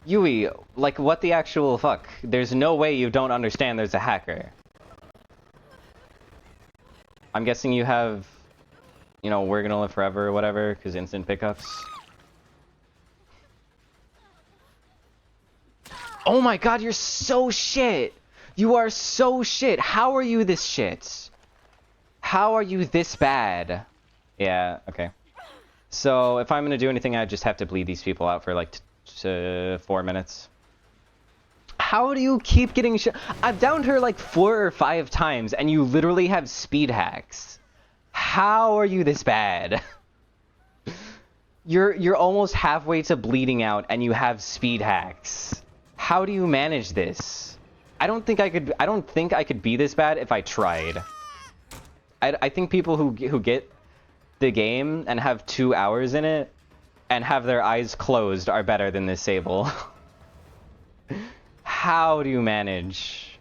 Yui, like, what the actual fuck? There's no way you don't understand there's a hacker. I'm guessing you have, you know, We're Gonna Live Forever or whatever, because instant pickups. Oh my god, you're so shit! You are so shit! How are you this shit? How are you this bad? Yeah, okay. So, if I'm gonna do anything, I just have to bleed these people out for like 4 minutes. How do you keep getting shit? I've downed her like 4 or 5 times, and you literally have speed hacks. How are you this bad? You're almost halfway to bleeding out, and you have speed hacks. How do you manage this? I don't think I could be this bad if I tried. I think people who get the game and have 2 hours in it and have their eyes closed are better than this Sable. How do you manage?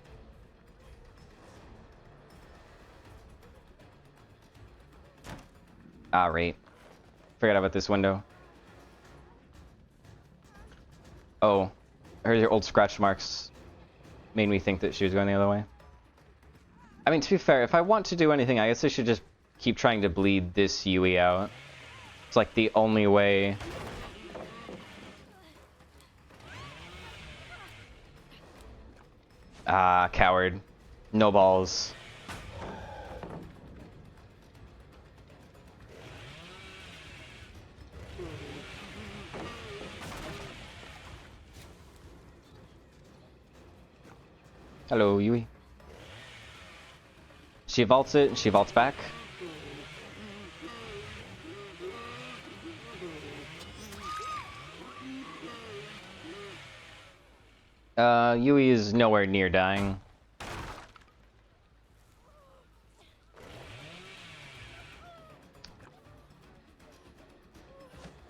Ah, right. Forgot about this window. Oh, here's your old scratch marks. made me think that she was going the other way. I mean, to be fair, if I want to do anything, I guess I should just keep trying to bleed this Yui out. It's like the only way. Ah, coward. No balls. Hello, Yui. She vaults it, and she vaults back. Yui is nowhere near dying.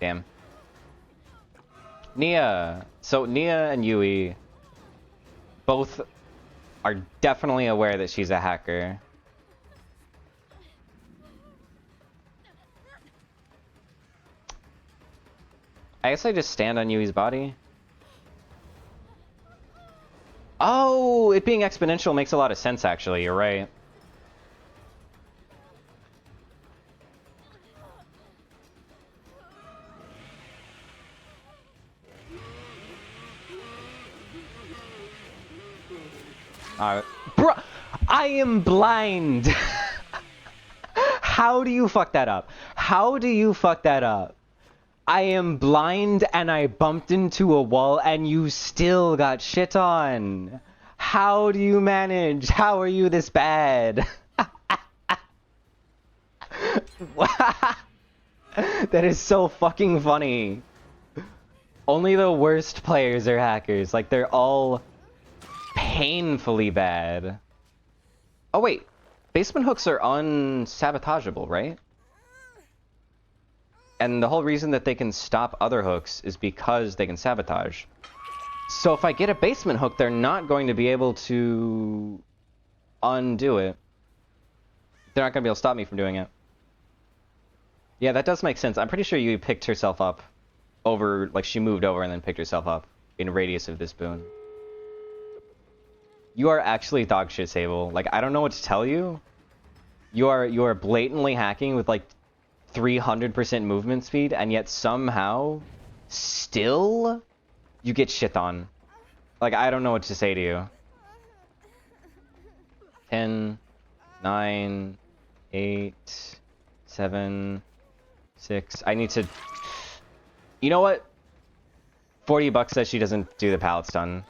Damn. Nia! So, Nia and Yui both are definitely aware that she's a hacker. I guess I just stand on Yui's body. Oh, it being exponential makes a lot of sense, actually. You're right. Bruh, I am blind. How do you fuck that up? How do you fuck that up? I am blind and I bumped into a wall and you still got shit on. How do you manage? How are you this bad? That is so fucking funny. Only the worst players are hackers. Like, they're all painfully bad. Oh wait, basement hooks are unsabotageable, right? And the whole reason that they can stop other hooks is because they can sabotage. So if I get a basement hook, they're not going to be able to undo it. They're not going to be able to stop me from doing it. Yeah, that does make sense. I'm pretty sure you picked herself up over, like she moved over and then picked herself up in radius of this boon. You are actually dog shit, Sable. Like, I don't know what to tell you. You are blatantly hacking with like 300% movement speed, and yet somehow still you get shit on. Like, I don't know what to say to you. 10, 9, 8, 7, 6. I need to... You know what? 40 bucks says she doesn't do the pallet stun.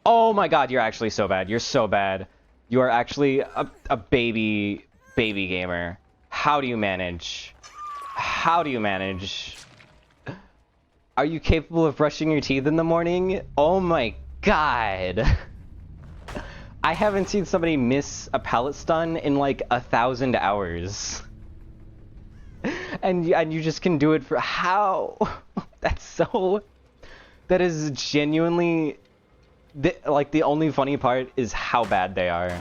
Oh my god, you're actually so bad. You're so bad. You are actually a baby gamer. How do you manage? How do you manage? Are you capable of brushing your teeth in the morning? Oh my god. I haven't seen somebody miss a pallet stun in like 1,000 hours. And you just can do it for how? That's so... That is genuinely... like, the only funny part is how bad they are.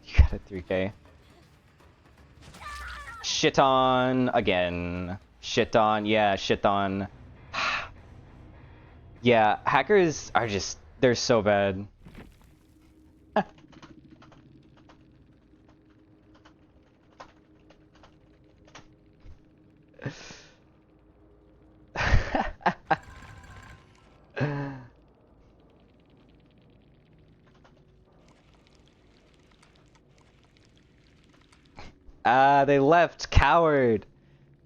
You got a 3K. Shit on again. Shit on. Yeah, shit on. Yeah, hackers are just... They're so bad. They left. Coward.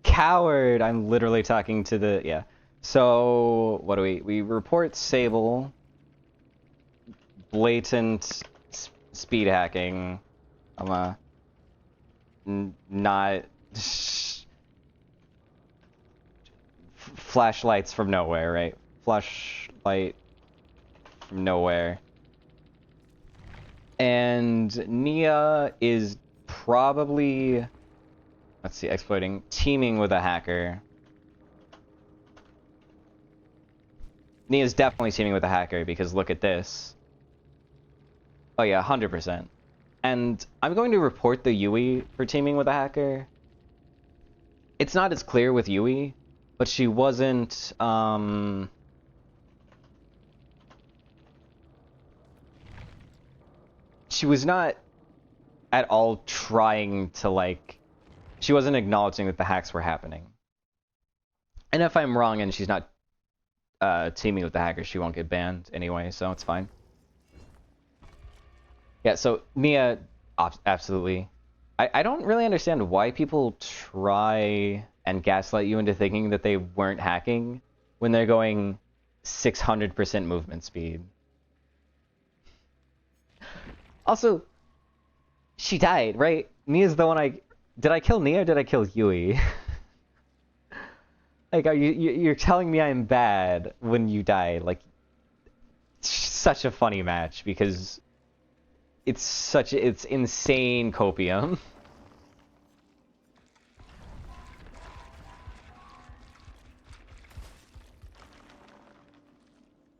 Coward. I'm literally talking to the... Yeah. So, what do we report Sable. Blatant speed hacking. I'm not... Flashlights from nowhere, right? Flashlight from nowhere. And Nia is probably... Let's see, exploiting. Teaming with a hacker. Nia's definitely teaming with a hacker because look at this. Oh yeah, 100%. And I'm going to report the Yui for teaming with a hacker. It's not as clear with Yui, but she wasn't, she was not at all trying to, like, she wasn't acknowledging that the hacks were happening. And if I'm wrong and she's not teaming with the hacker, she won't get banned anyway, so it's fine. Yeah, so Nia, absolutely. I don't really understand why people try and gaslight you into thinking that they weren't hacking when they're going 600% movement speed. Also, she died, right? Nia's the one Did I kill Nia or did I kill Yui? Like, you're telling me I'm bad when you died? Like, such a funny match because it's insane copium.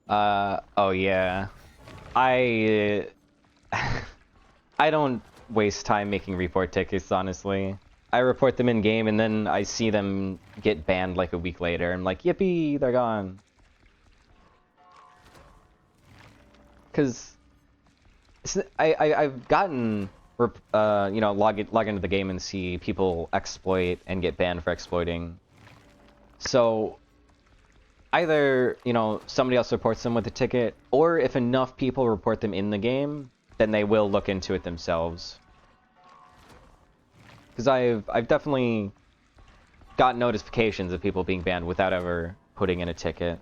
Oh yeah. I I don't waste time making report tickets, honestly. I report them in game and then I see them get banned like a week later. I'm like, yippee, they're gone. Cause I've gotten you know, log into the game and see people exploit and get banned for exploiting. So either, you know, somebody else reports them with a ticket, or if enough people report them in the game, then they will look into it themselves. Because I've definitely got notifications of people being banned without ever putting in a ticket.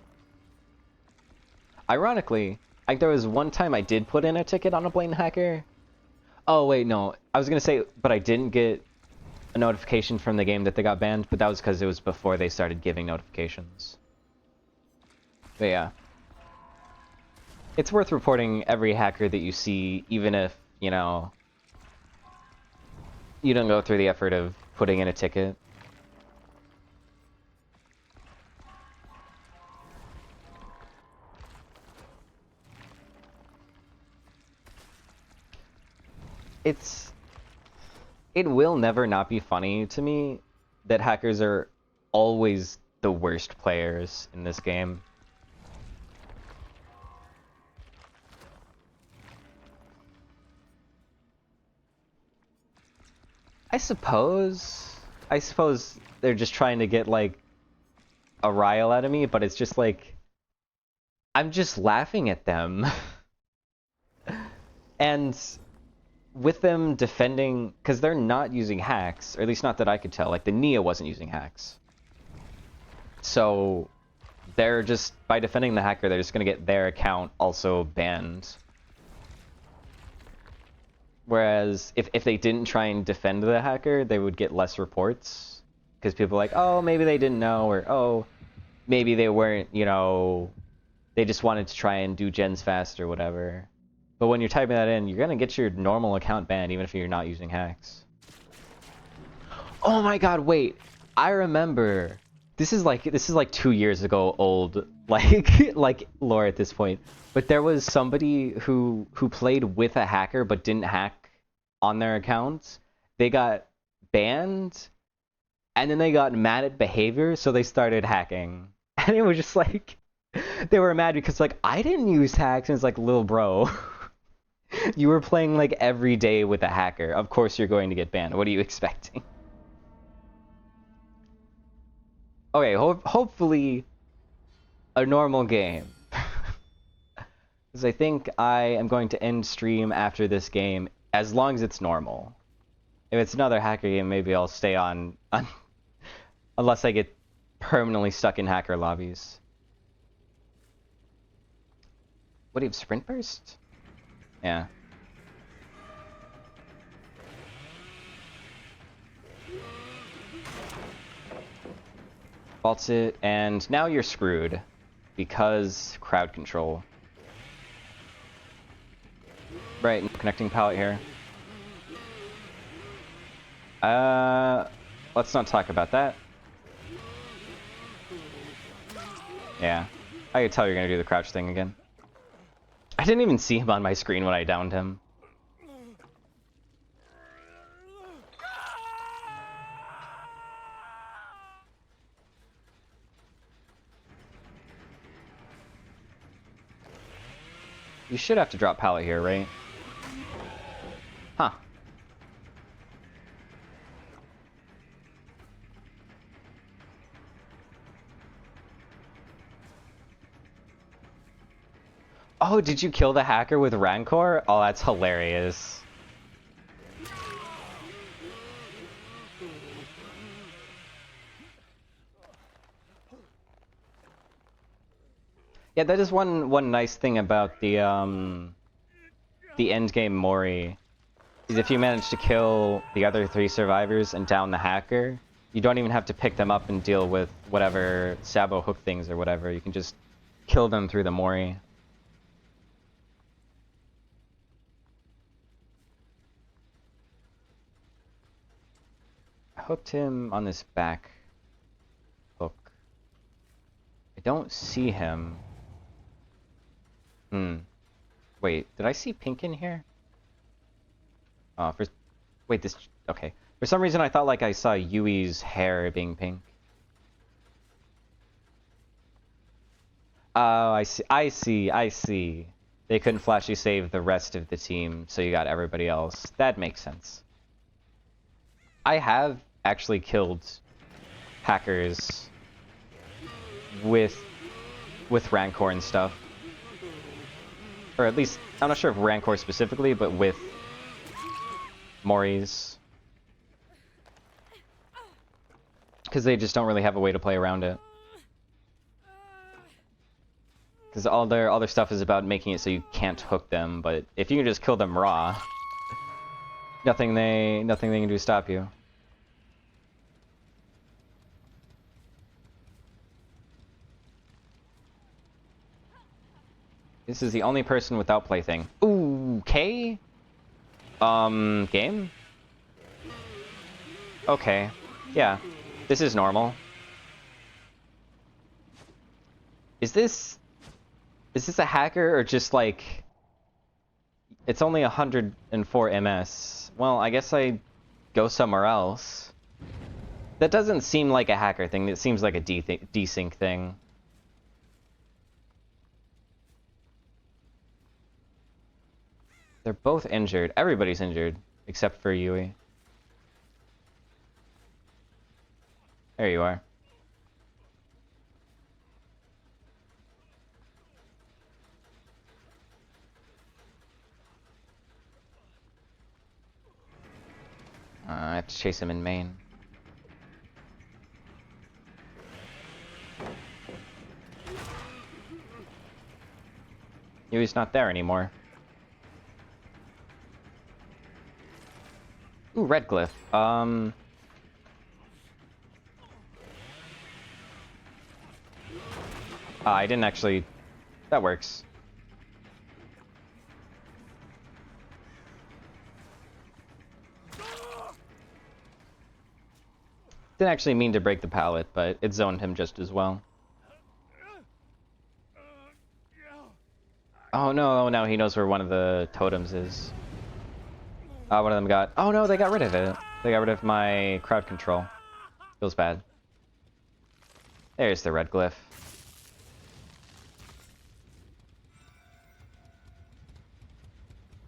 Ironically, like there was one time I did put in a ticket on a blatant hacker. Oh wait, no. I was gonna say, but I didn't get a notification from the game that they got banned, but that was because it was before they started giving notifications. But yeah. It's worth reporting every hacker that you see, even if, you know, you don't go through the effort of putting in a ticket. It will never not be funny to me that hackers are always the worst players in this game. I suppose they're just trying to get like a rile out of me, but it's just like I'm just laughing at them. And with them defending, because they're not using hacks, or at least not that I could tell, like the Nia wasn't using hacks. So they're just, by defending the hacker, they're just going to get their account also banned. Whereas if they didn't try and defend the hacker, they would get less reports. Because people are like, oh, maybe they didn't know, or oh, maybe they weren't, you know, they just wanted to try and do gens fast or whatever. But when you're typing that in, you're gonna get your normal account banned even if you're not using hacks. Oh my god, wait. I remember. This is like 2 years ago old like lore at this point. But there was somebody who played with a hacker but didn't hack on their accounts. They got banned and then they got mad at behavior, so they started hacking. And it was just like they were mad because like I didn't use hacks, and it's like, little bro. You were playing like every day with a hacker. Of course you're going to get banned. What are you expecting? Okay, hopefully a normal game. Because I think I am going to end stream after this game, as long as it's normal. If it's another hacker game, maybe I'll stay on unless I get permanently stuck in hacker lobbies. What do you have, sprint burst? Yeah. Vaults it, and now you're screwed. Because crowd control. Right, connecting pallet here. Let's not talk about that. Yeah. I could tell you're gonna do the crouch thing again. I didn't even see him on my screen when I downed him. You should have to drop pallet here, right? Huh. Oh, did you kill the hacker with Rancor? Oh, that's hilarious. Yeah, that is one nice thing about the endgame Mori, is if you manage to kill the other 3 survivors and down the hacker, you don't even have to pick them up and deal with whatever Sabo hook things or whatever. You can just kill them through the Mori. I hooked him on this back hook. I don't see him. Wait, did I see pink in here? Wait, this... Okay. For some reason I thought like I saw Yui's hair being pink. Oh, I see. They couldn't flashy save the rest of the team, so you got everybody else. That makes sense. I have actually killed hackers with Rancor and stuff. Or at least, I'm not sure if Rancor specifically, but with Moris. Because they just don't really have a way to play around it. Because all their stuff is about making it so you can't hook them, but if you can just kill them raw, nothing they can do to stop you. This is the only person without plaything. Ooh, okay. Game? Okay. Yeah. This is normal. Is this a hacker or just like... It's only 104 MS. Well, I guess I go somewhere else. That doesn't seem like a hacker thing. It seems like a desync thing. They're both injured. Everybody's injured, except for Yui. There you are. I have to chase him in main. Yui's not there anymore. Ooh, red glyph. I didn't actually... That works. Didn't actually mean to break the pallet, but it zoned him just as well. Oh no, now he knows where one of the totems is. One of them got... Oh no, they got rid of it. They got rid of my crowd control. Feels bad. There's the red glyph.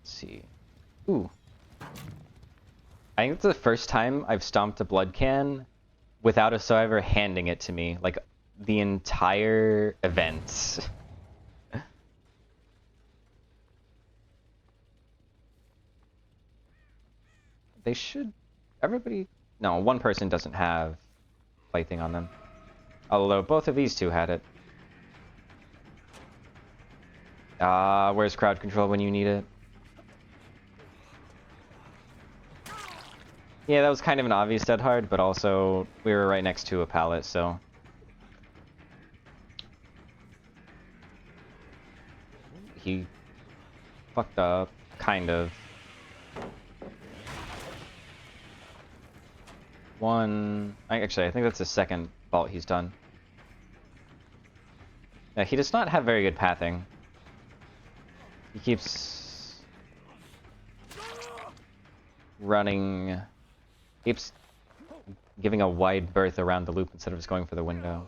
Let's see. Ooh. I think it's the first time I've stomped a blood can without a survivor handing it to me. Like, the entire event. They should... Everybody... No, one person doesn't have plaything on them. Although both of these two had it. Where's crowd control when you need it? Yeah, that was kind of an obvious dead hard, but also we were right next to a pallet, so... He fucked up, kind of. Actually, I think that's the second vault he's done. Yeah, he does not have very good pathing. He keeps running... Keeps giving a wide berth around the loop instead of just going for the window.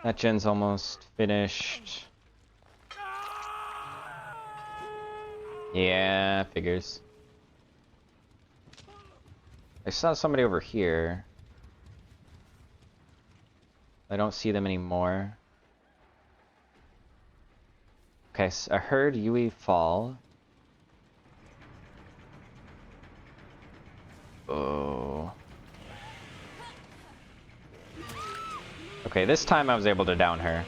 That gen's almost finished. Yeah, figures. I saw somebody over here. I don't see them anymore. Okay, so I heard Yui fall. Oh. Okay, this time I was able to down her.